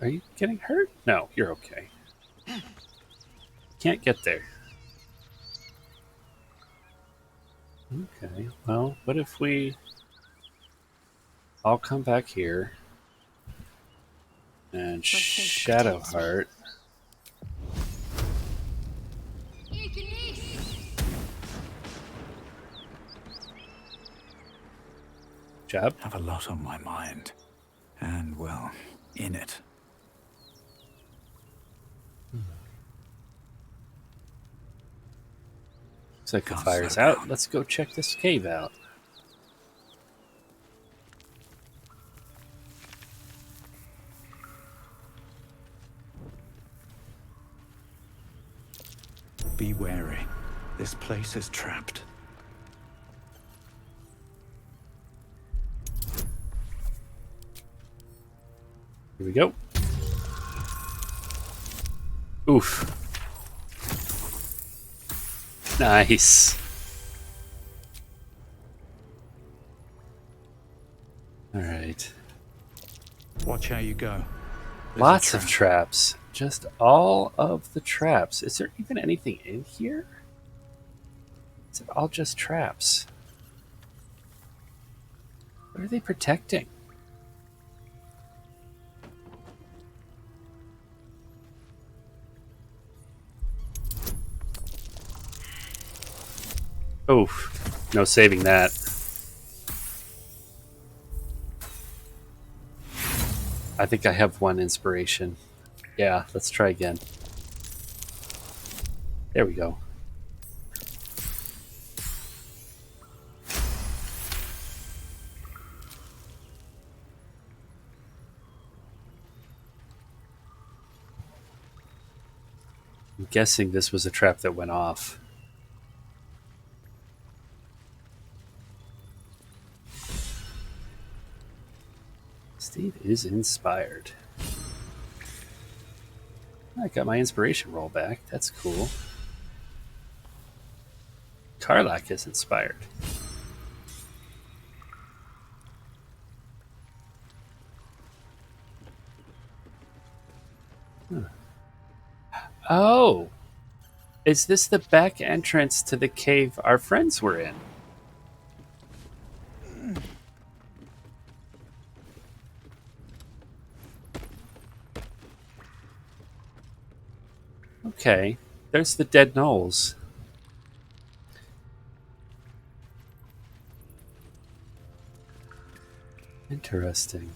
Are you getting hurt? No, you're okay. Can't get there. Okay, well, what if we all come back here and Shadowheart. Job? Have a lot on my mind. And, well, in it. Looks like the fire's out. Let's go check this cave out. Be wary. This place is trapped. Here we go. Oof. Nice. All right. Watch how you go. Lots of traps. Just all of the traps. Is there even anything in here? Is it all just traps? What are they protecting? Oof. No saving that. I think I have one inspiration. Yeah, let's try again. There we go. I'm guessing this was a trap that went off. Steve is inspired. I got my inspiration roll back. That's cool. Karlak is inspired. Huh. Oh! Is this the back entrance to the cave our friends were in? Okay. There's the dead gnolls. Interesting.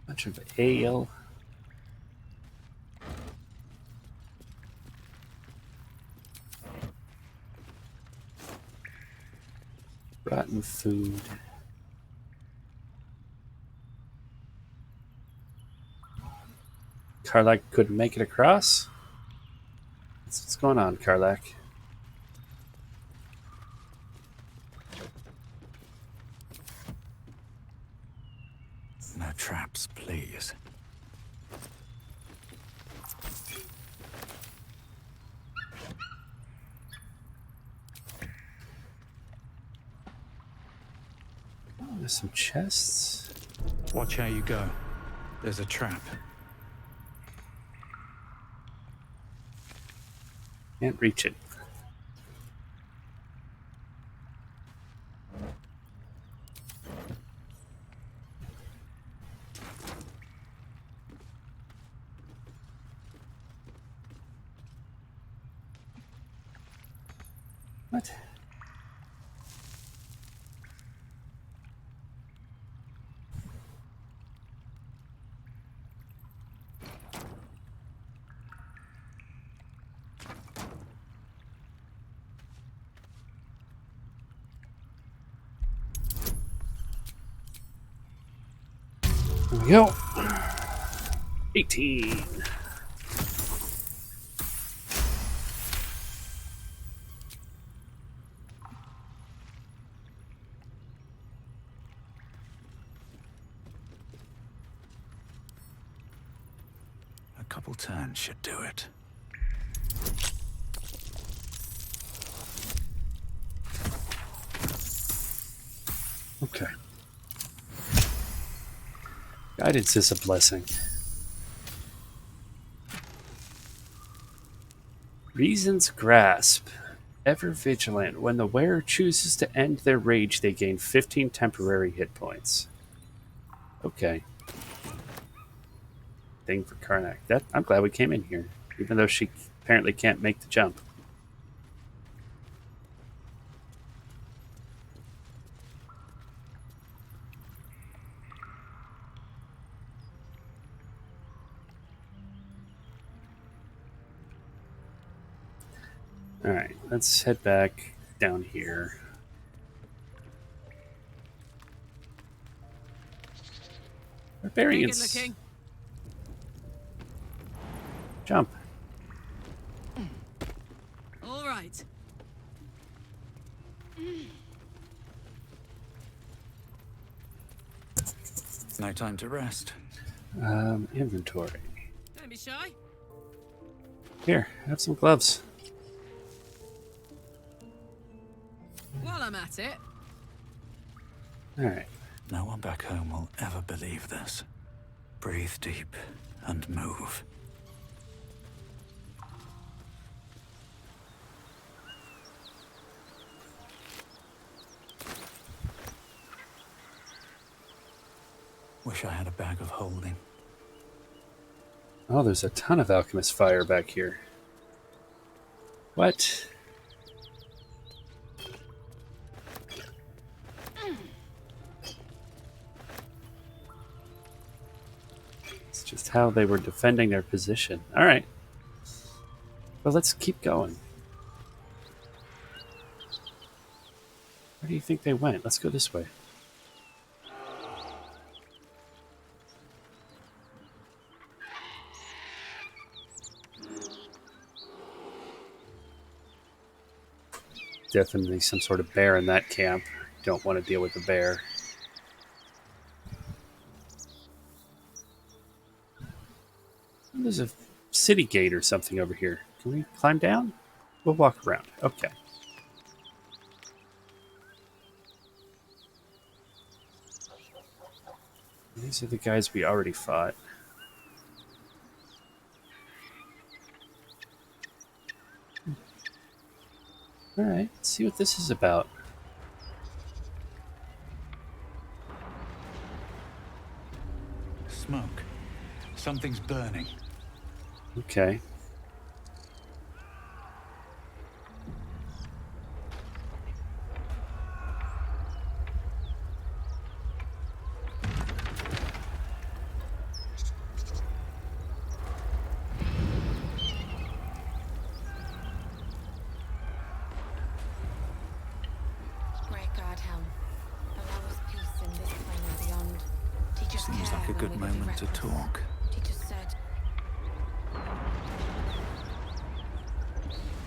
Bunch of ale. Rotten food. Karlak couldn't make it across? What's going on, Karlak? No traps, please. Oh, there's some chests. Watch how you go. There's a trap. Can't reach it. What? There we go. 18. A couple turns should do it. Okay. Guidance is a blessing. Reason's Grasp. Ever vigilant. When the wearer chooses to end their rage, they gain 15 temporary hit points. Okay. Thing for Karnak. I'm glad we came in here, even though she apparently can't make the jump. Alright, let's head back down here. Barbarians. Jump. All right. No time to rest. Inventory. Don't be shy. Here, have some gloves. While I'm at it. Alright. No one back home will ever believe this. Breathe deep and move. Wish I had a bag of holding. Oh, there's a ton of alchemist fire back here. What? It's just how they were defending their position. All right. Well, let's keep going. Where do you think they went? Let's go this way. Definitely some sort of bear in that camp. Don't want to deal with the bear. There's a city gate or something over here. Can we climb down? We'll walk around. Okay. These are the guys we already fought. Alright, let's see what this is about. Smoke. Something's burning. Okay. Great God, Helm. Allow us peace in this plane and beyond. Teach us Seems care like a when good we moment to reckless. talk. Teach us certain.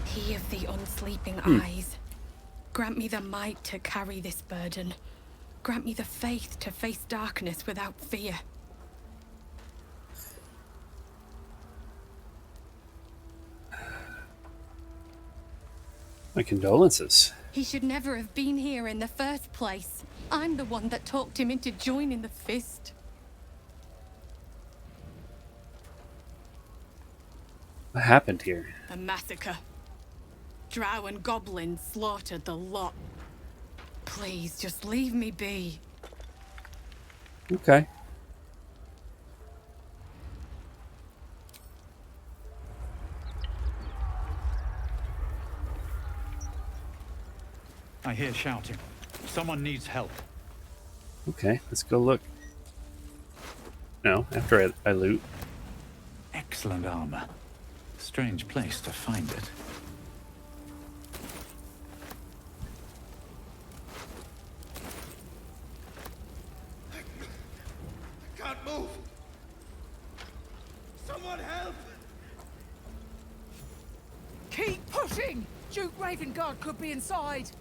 He of the unsleeping eyes. Grant me the might to carry this burden. Grant me the faith to face darkness without fear. My condolences. He should never have been here in the first place. I'm the one that talked him into joining the Fist. What happened here? A massacre. Drow and goblins slaughtered the lot. Please, just leave me be. Okay. I hear shouting. Someone needs help. Okay, let's go look. No, after I loot. Excellent armor. Strange place to find it. I can't move. Someone help! Keep pushing! Duke Ravengard could be inside.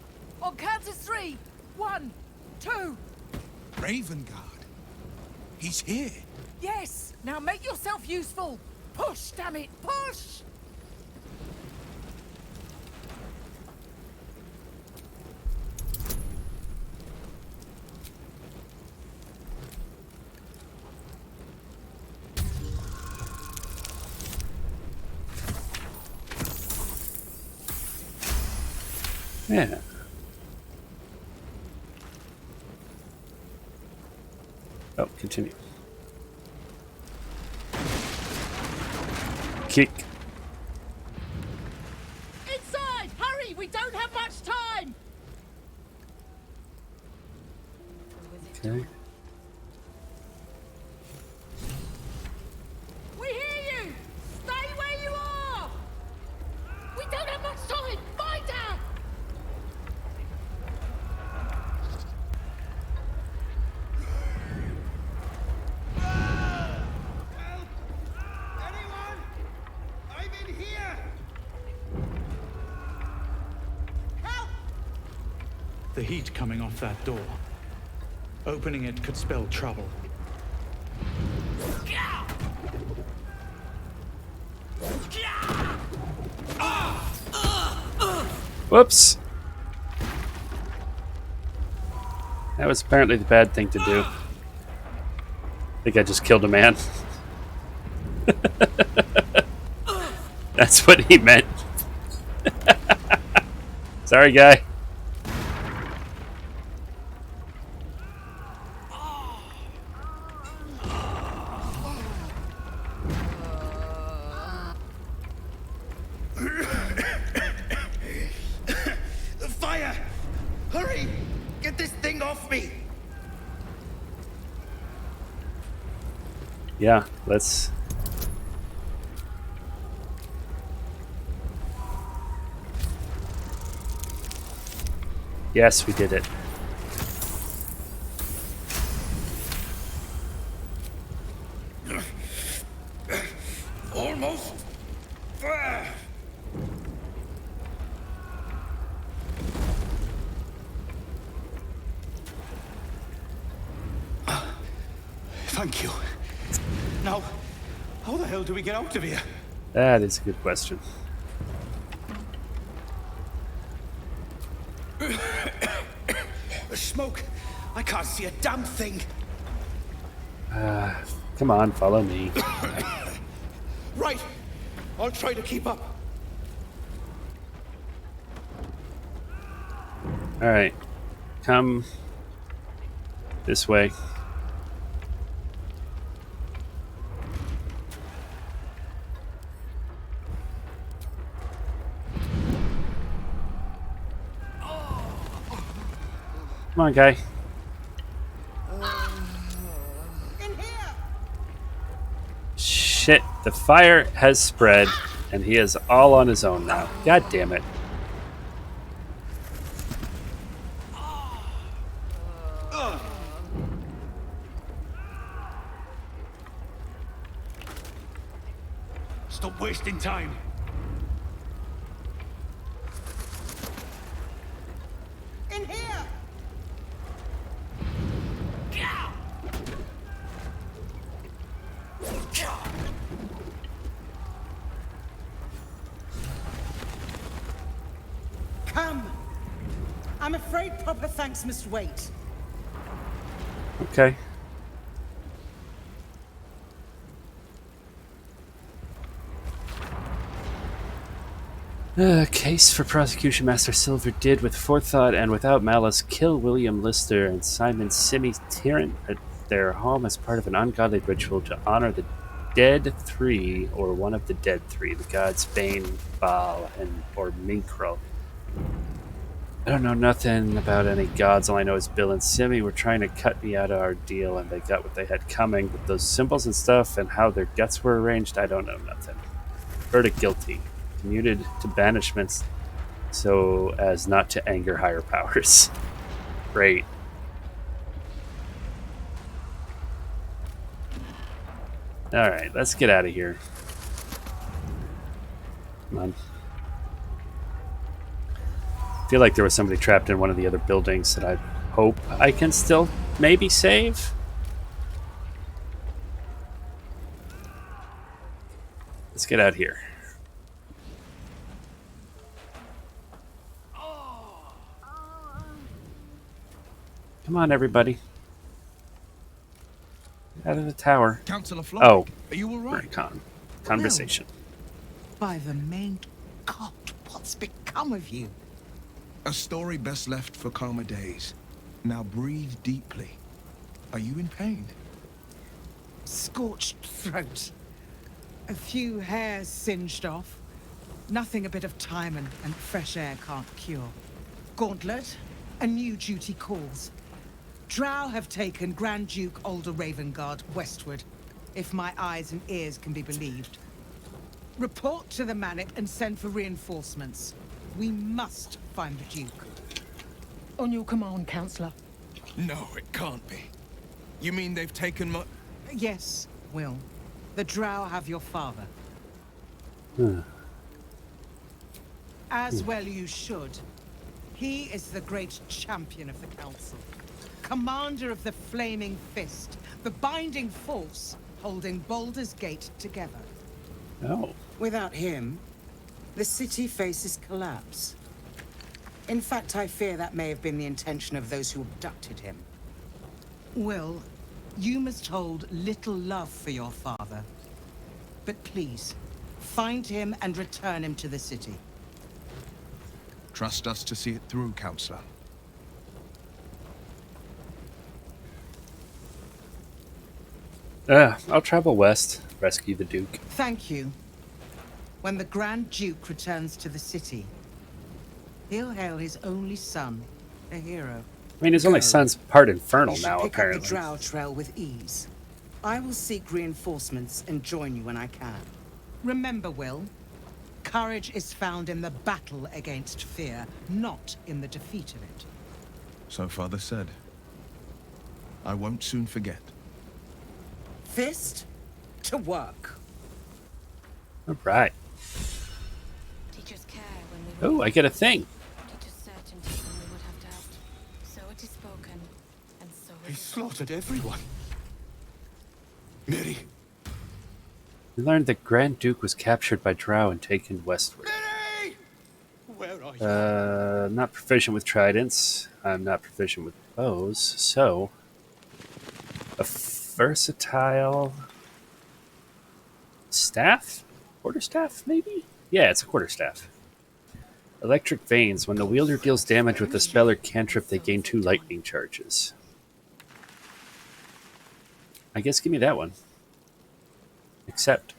On count of 3. 1, 2. Ravengard? He's here. Yes! Now make yourself useful! Push, damn it! Push! Yeah. Oh, continue. Kick. Inside! Hurry! We don't have much time! Okay. We hear you! Stay where you are! We don't have much time! Find her! Anyone? I'm in here! Help! The heat coming off that door. Opening it could spell trouble. Whoops. That was apparently the bad thing to do. I think I just killed a man. That's what he meant. Sorry, guy. off me! Yeah, let's... Yes, we did it. Almost. Thank you. Now, how the hell do we get out of here? That is a good question. The smoke. I can't see a damn thing. Come on, follow me. Right. I'll try to keep up. Alright. Come this way. Come on, guy. Shit, the fire has spread, and he is all on his own now. God damn it. Stop wasting time. In here! Come. I'm afraid proper thanks must wait. Okay. Case for prosecution. Master Silver did, with forethought and without malice, kill William Lister and Simon Simi Tyrant at their home as part of an ungodly ritual to honor the dead three, or one of the dead three, the gods Bane, Baal, and or Minkrel. I don't know nothing about any gods. All I know is Bill and Simi were trying to cut me out of our deal, and they got what they had coming. But those symbols and stuff, and how their guts were arranged, I don't know nothing. Verdict guilty. Commuted to banishments so as not to anger higher powers. Great. Alright, let's get out of here. Come on. I feel like there was somebody trapped in one of the other buildings that I hope I can still maybe save. Let's get out here. Come on, everybody. Out of the tower. Councillor Flock, Oh, are you all right? Conversation. By the main God, what's become of you? A story best left for calmer days. Now breathe deeply. Are you in pain? Scorched throat. A few hairs singed off. Nothing a bit of time and fresh air can't cure. Gauntlet, a new duty calls. Drow have taken Grand Duke Alder Ravengard westward, if my eyes and ears can be believed. Report to the Manor and send for reinforcements. We must find the Duke. On your command, Councillor. No, it can't be. You mean they've taken my... Yes, Will. The Drow have your father. As well you should. He is the great champion of the Council. Commander of the Flaming Fist. The binding force holding Baldur's Gate together. Oh. Without him, the city faces collapse. In fact, I fear that may have been the intention of those who abducted him. Will, you must hold little love for your father. But please, find him and return him to the city. Trust us to see it through, Councillor. I'll travel west, rescue the Duke. Thank you. When the Grand Duke returns to the city, he'll hail his only son, a hero. I mean, his only son's part infernal You should now, pick up the apparently. drow trail with ease. I will seek reinforcements and join you when I can. Remember, Will, courage is found in the battle against fear, not in the defeat of it. So Father said. I won't soon forget. Fist to work. All right. Teachers care when we Oh, I get a thing. teachers certainty when we would have doubt. So it is spoken, and so it He is slaughtered everyone. Mary. We learned that Grand Duke was captured by Drow and taken westward. Where are you? I'm not proficient with tridents. I'm not proficient with bows, so a versatile staff? Quarterstaff, maybe? Yeah, it's a quarterstaff. Electric veins. When the wielder deals damage with a spell or cantrip, they gain 2 lightning charges. I guess give me that one. Accept.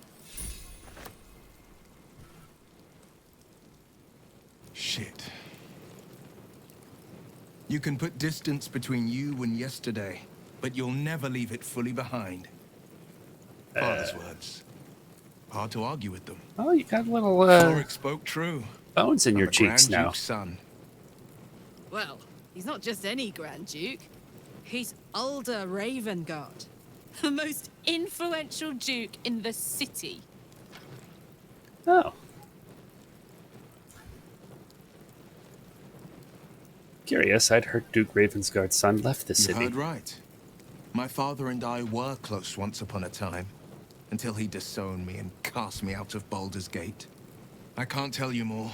Shit. You can put distance between you and yesterday, but you'll never leave it fully behind. Father's words. Hard to argue with them. Oh, you got little Ulrich spoke true. bones in your I'm a cheeks Grand now. Duke's son. Well, he's not just any Grand Duke. He's Ulder Ravengard, the most influential Duke in the city. Oh. Curious, I'd heard Duke Ravensguard's son left the You city. heard right. My father and I were close once upon a time, until he disowned me and cast me out of Baldur's Gate. I can't tell you more.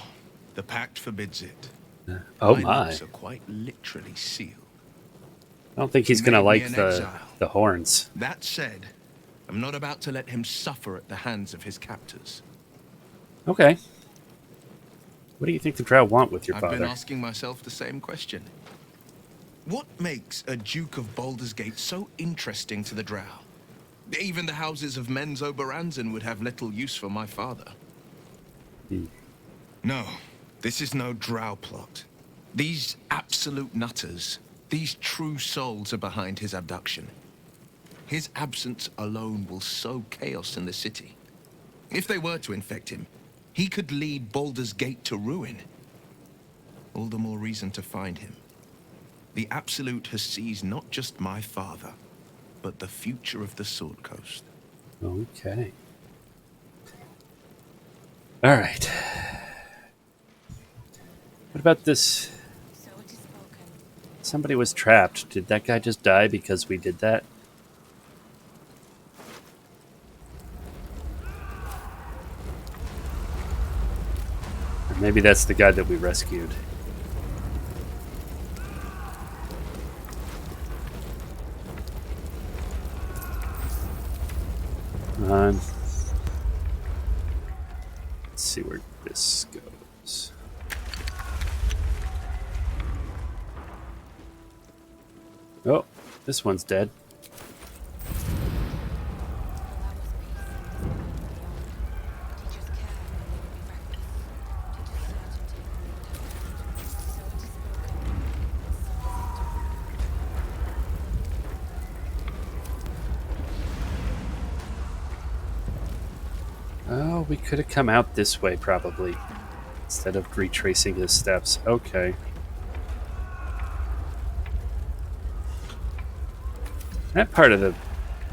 The pact forbids it. Oh my my. lips are quite literally sealed. I don't think he's He gonna made me like an the exile. horns. That said, I'm not about to let him suffer at the hands of his captors. Okay. What do you think the Drow want with your I've father? been asking myself the same question. What makes a Duke of Baldur's Gate so interesting to the Drow? Even the houses of Menzo Baranzan would have little use for my father. No, this is no Drow plot. These absolute nutters, these true souls are behind his abduction. His absence alone will sow chaos in the city. If they were to infect him, he could lead Baldur's Gate to ruin. All the more reason to find him. The Absolute has seized not just my father, but the future of the Sword Coast. Okay. All right. What about this? Somebody was trapped. Did that guy just die because we did that? Or maybe that's the guy that we rescued. Let's see where this goes. Oh, this one's dead. Oh, we could have come out this way, probably. Instead of retracing his steps. Okay. That part of the...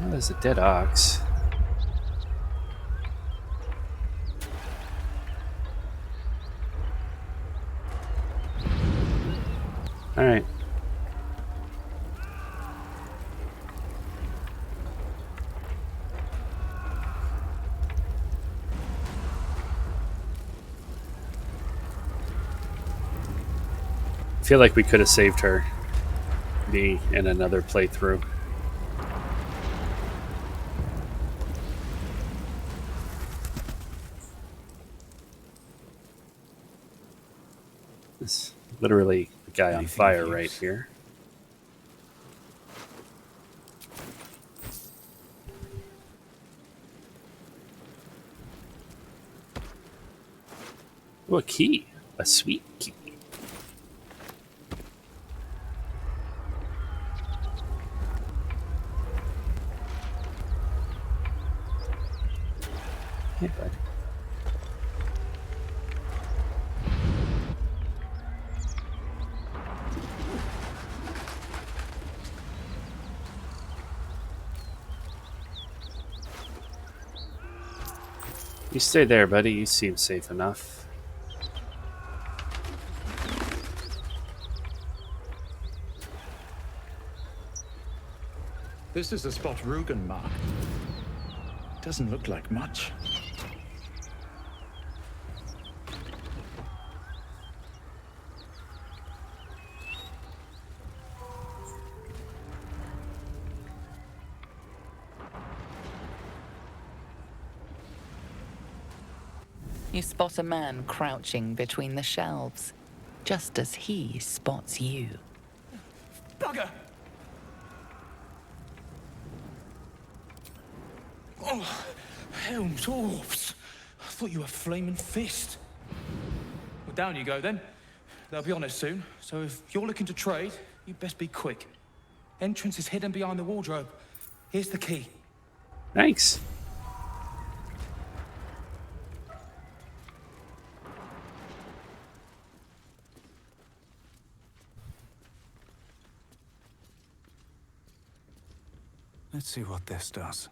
Oh, there's a dead ox. Alright. I feel like we could have saved her. Me in another playthrough. This literally the guy on fire right here. Oh, a key. A sweet key. Hey, bud. You stay there, buddy. You seem safe enough. This is the spot Rugen marked. Doesn't look like much. You spot a man crouching between the shelves, just as he spots you. Bugger! Oh, Helm's Orbs. I thought you were Flaming Fist. Well, down you go then. They'll be on us soon, so if you're looking to trade, you best be quick. Entrance is hidden behind the wardrobe. Here's the key. Thanks. Let's see what this does.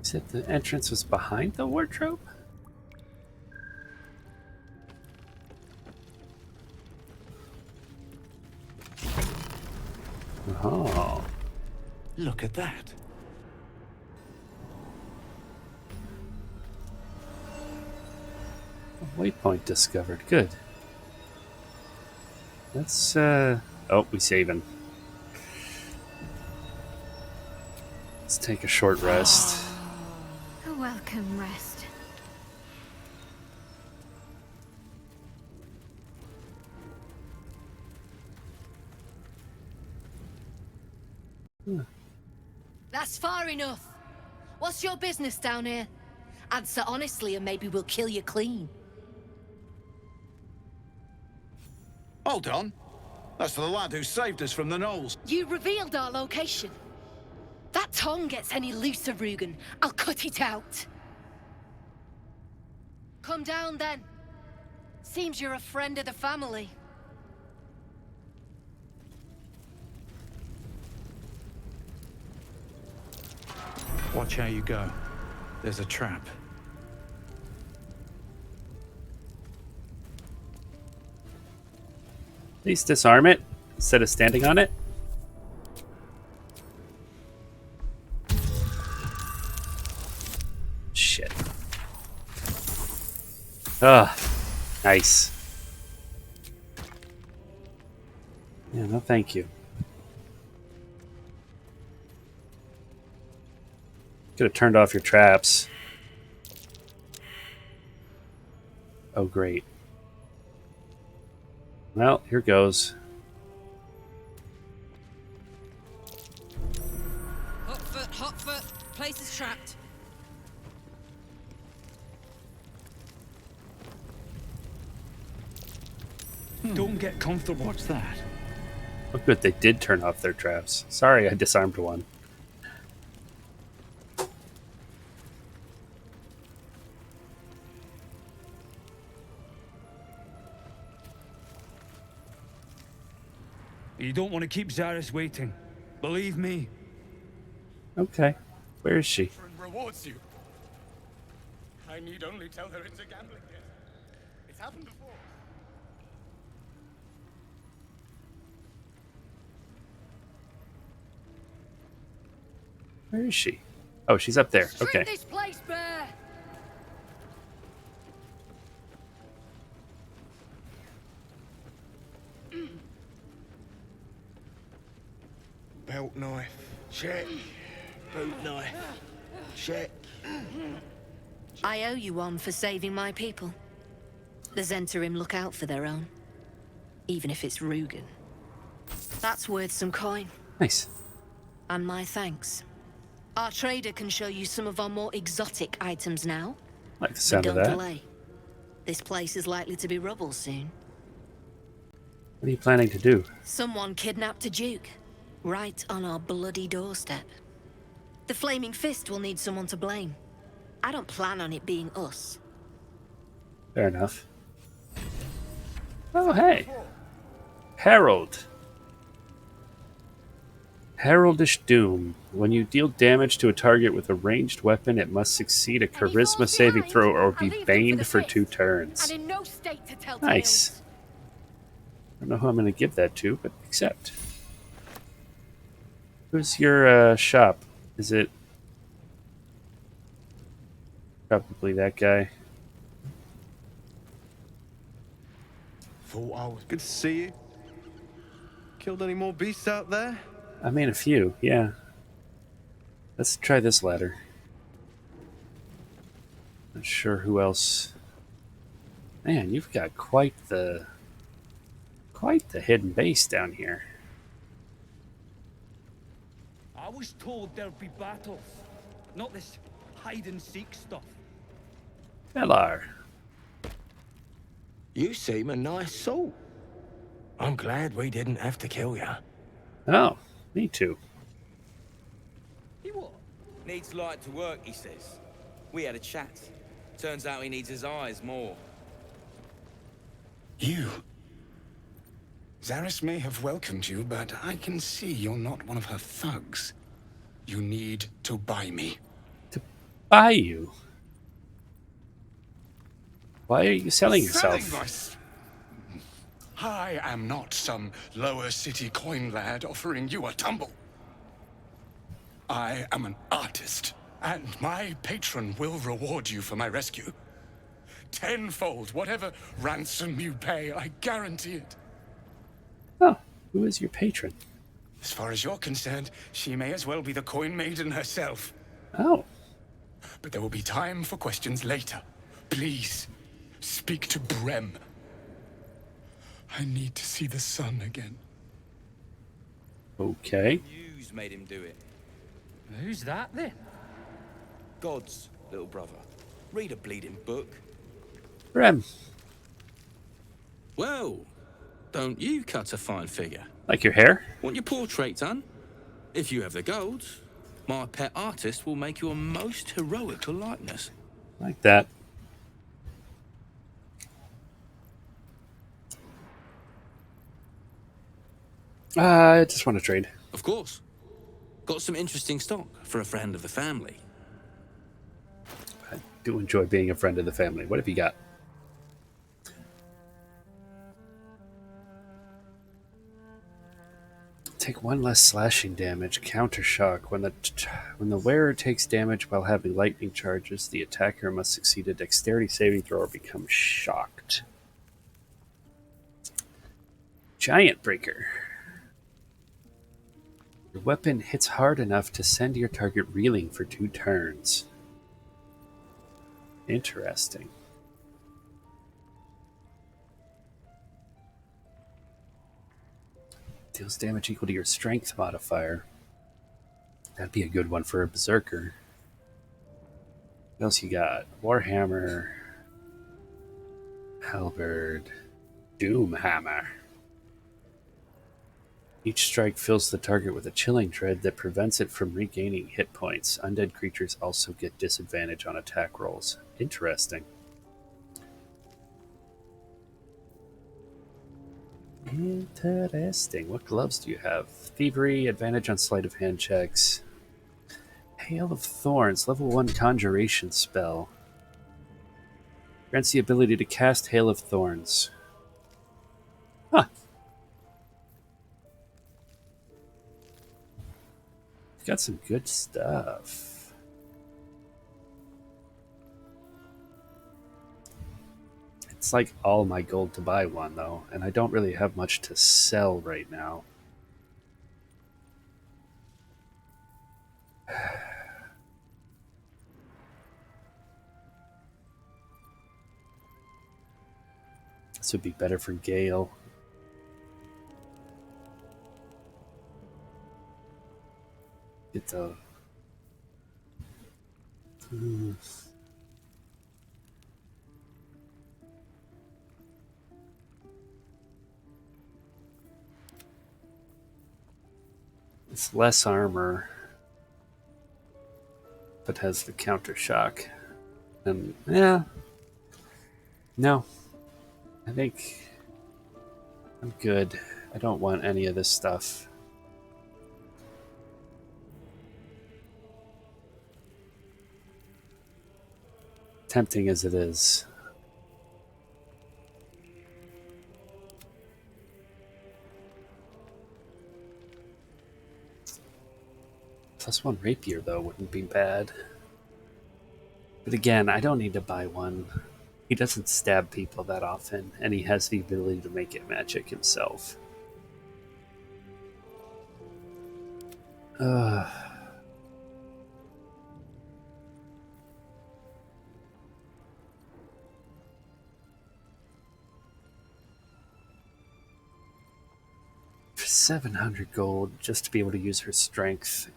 You said the entrance was behind the wardrobe? Oh. Look at that. Waypoint discovered. Good. Let's, oh, we saving. Let's take a short rest. A welcome rest. That's far enough. What's your business down here? Answer honestly and maybe we'll kill you clean. Hold on. That's the lad who saved us from the gnolls. You revealed our location. That tongue gets any looser, Rugen, I'll cut it out. Come down then. Seems you're a friend of the family. Watch how you go. There's a trap. Please disarm it instead of standing on it. Shit. Ah, nice. Yeah, no thank you. Could have turned off your traps. Oh, great. Well, here goes. Hot foot. Place is trapped. Don't get comfortable. What's that? Oh, good, they did turn off their traps. Sorry, I disarmed one. You don't want to keep Zaris waiting. Believe me. Okay. Where is she? Rewards you. I need only tell her it's a gambling game. It's happened before. Where is she? Oh, she's up there. Okay. Strip this place bare. Belt knife, check. Boot knife, check. I owe you one for saving my people. The Zentarim look out for their own, even if it's Rugen. That's worth some coin. Nice. And my thanks. Our trader can show you some of our more exotic items now. Like the sound but of don't that. delay. This place is likely to be rubble soon. What are you planning to do? Someone kidnapped a duke, right on our bloody doorstep. The Flaming Fist will need someone to blame. I don't plan on it being us. Fair enough. Oh, hey. Herald. Heraldish Doom. When you deal damage to a target with a ranged weapon, it must succeed a charisma saving throw or be baned for 2 turns. And in no state to tell Nice. tales. I don't know who I'm going to give that to, but accept. Who's your shop? Is it probably that guy? Thought I was good to see you. Killed any more beasts out there? I mean, a few, yeah. Let's try this ladder. Not sure who else. Man, you've got quite the hidden base down here. I was told there'd be battles, not this hide-and-seek stuff. Belar. You seem a nice soul. I'm glad we didn't have to kill you. Oh, me too. He what? Needs light to work, he says. We had a chat. Turns out he needs his eyes more. You? Zaris may have welcomed you, but I can see you're not one of her thugs. You need to buy me. Buy you? Why are you selling yourself? I am not some lower city coin lad offering you a tumble. I am an artist, and my patron will reward you for my rescue. Tenfold, whatever ransom you pay, I guarantee it. Oh, who is your patron? As far as you're concerned, she may as well be the coin maiden herself. Oh. But there will be time for questions later. Please, speak to Brem. I need to see the sun again. Okay. News made him do it. Who's that then? God's little brother. Read a bleeding book. Brem. Well, don't you cut a fine figure? Like your hair? Want your portrait done? If you have the gold, my pet artist will make you a most heroical likeness. Like that. I just want to trade. Of course. Got some interesting stock for a friend of the family. I do enjoy being a friend of the family. What have you got? Take 1 less slashing damage. Counter shock. When the wearer takes damage while having lightning charges, the attacker must succeed a dexterity saving throw or become shocked. Giant breaker. Your weapon hits hard enough to send your target reeling for 2 turns. Interesting. Deals damage equal to your strength modifier. That'd be a good one for a berserker. What else you got? Warhammer. Halberd. Doomhammer. Each strike fills the target with a chilling dread that prevents it from regaining hit points. Undead creatures also get disadvantage on attack rolls. Interesting. Interesting. What gloves do you have? Thievery, advantage on sleight of hand checks. Hail of Thorns, level 1 conjuration spell. Grants the ability to cast Hail of Thorns. Huh. Got some good stuff. It's like all my gold to buy one, though, and I don't really have much to sell right now. This would be better for Gale. Get the... It's less armor, but has the counter shock. And yeah, no, I think I'm good. I don't want any of this stuff. Tempting as it is. +1 rapier, though, wouldn't be bad. But again, I don't need to buy one. He doesn't stab people that often, and he has the ability to make it magic himself. Uh, for 700 gold, just to be able to use her strength.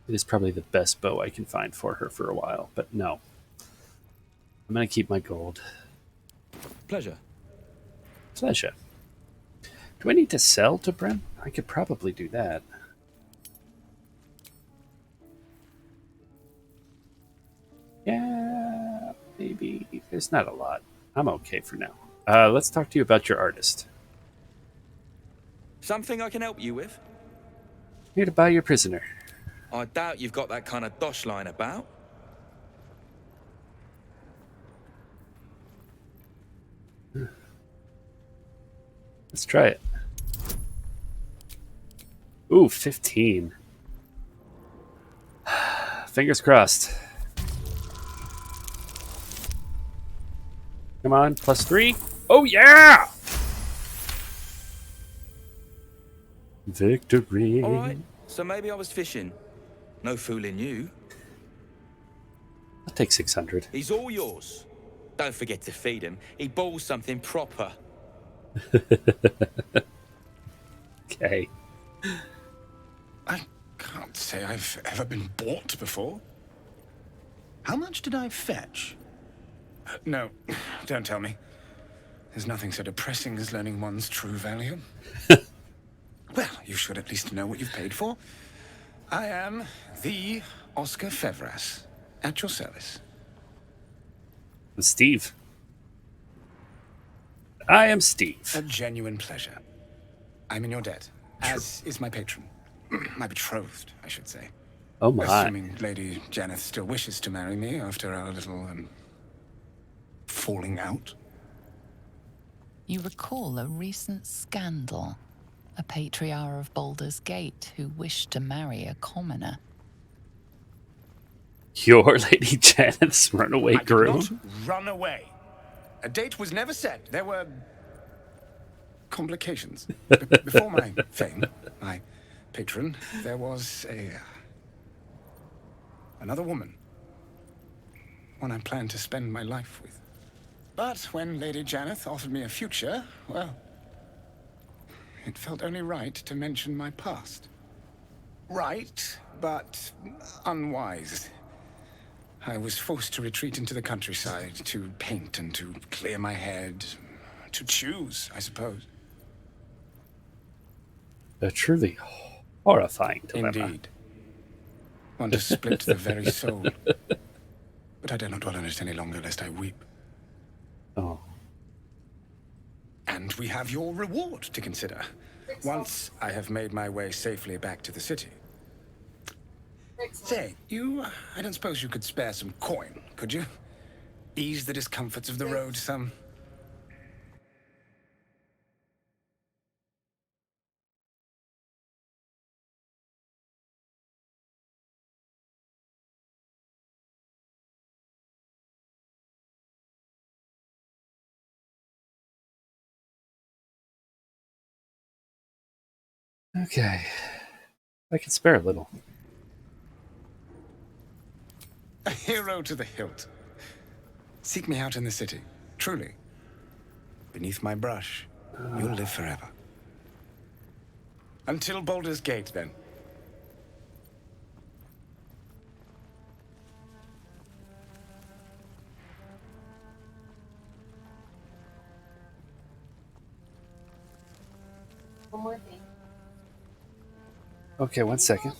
It is probably the best bow I can find for her for a while, but no. I'm going to keep my gold. Pleasure. Pleasure. Do I need to sell to Brem? I could probably do that. Yeah, maybe. There's not a lot. I'm okay for now. Let's talk to you about your artist. Something I can help you with? Here to buy your prisoner. I doubt you've got that kind of dosh line about. Let's try it. Ooh, 15. Fingers crossed. Come on, +3. Oh, yeah! Victory. All right, so maybe I was fishing. No fooling you. I'll take 600. He's all yours. Don't forget to feed him. He balls something proper. Okay. I can't say I've ever been bought before. How much did I fetch? No, don't tell me. There's nothing so depressing as learning one's true value. Well, you should at least know what you've paid for. I am the Oscar Fevras, at your service. Steve. I am Steve. A genuine pleasure. I'm in your debt, as is my patron. My betrothed, I should say. Oh my. Assuming Lady Janeth still wishes to marry me after our little, falling out. You recall a recent scandal. A patriarch of Baldur's Gate who wished to marry a commoner. Your Lady Janeth's runaway groom? I did not run away. A date was never set. There were complications. Before my fame, my patron, there was another woman. One I planned to spend my life with. But when Lady Janeth offered me a future, well, it felt only right to mention my past. Right, but unwise. I was forced to retreat into the countryside to paint and to clear my head. To choose, I suppose. A truly horrifying dilemma. Indeed. One to split the very soul. But I dare not dwell on it any longer, lest I weep. Oh. And we have your reward to consider. Once I have made my way safely back to the city. Say, I don't suppose you could spare some coin, could you? Ease the discomforts of the road some. Okay. I can spare a little. A hero to the hilt. Seek me out in the city, truly. Beneath my brush, you'll live forever. Until Baldur's Gate, then. One more thing. Okay, 1 second.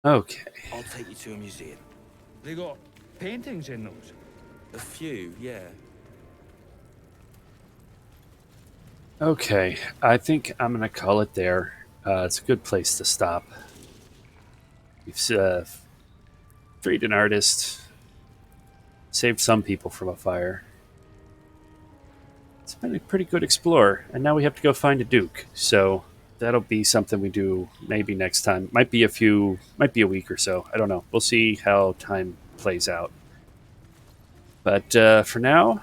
Okay. I'll take you to a museum. They got paintings in those? A few, yeah. Okay, I think I'm going to call it there. It's a good place to stop. We've freed an artist, saved some people from a fire. It's been a pretty good explore, and now we have to go find a duke. So that'll be something we do maybe next time. Might be a week or so. I don't know. We'll see how time plays out. But for now,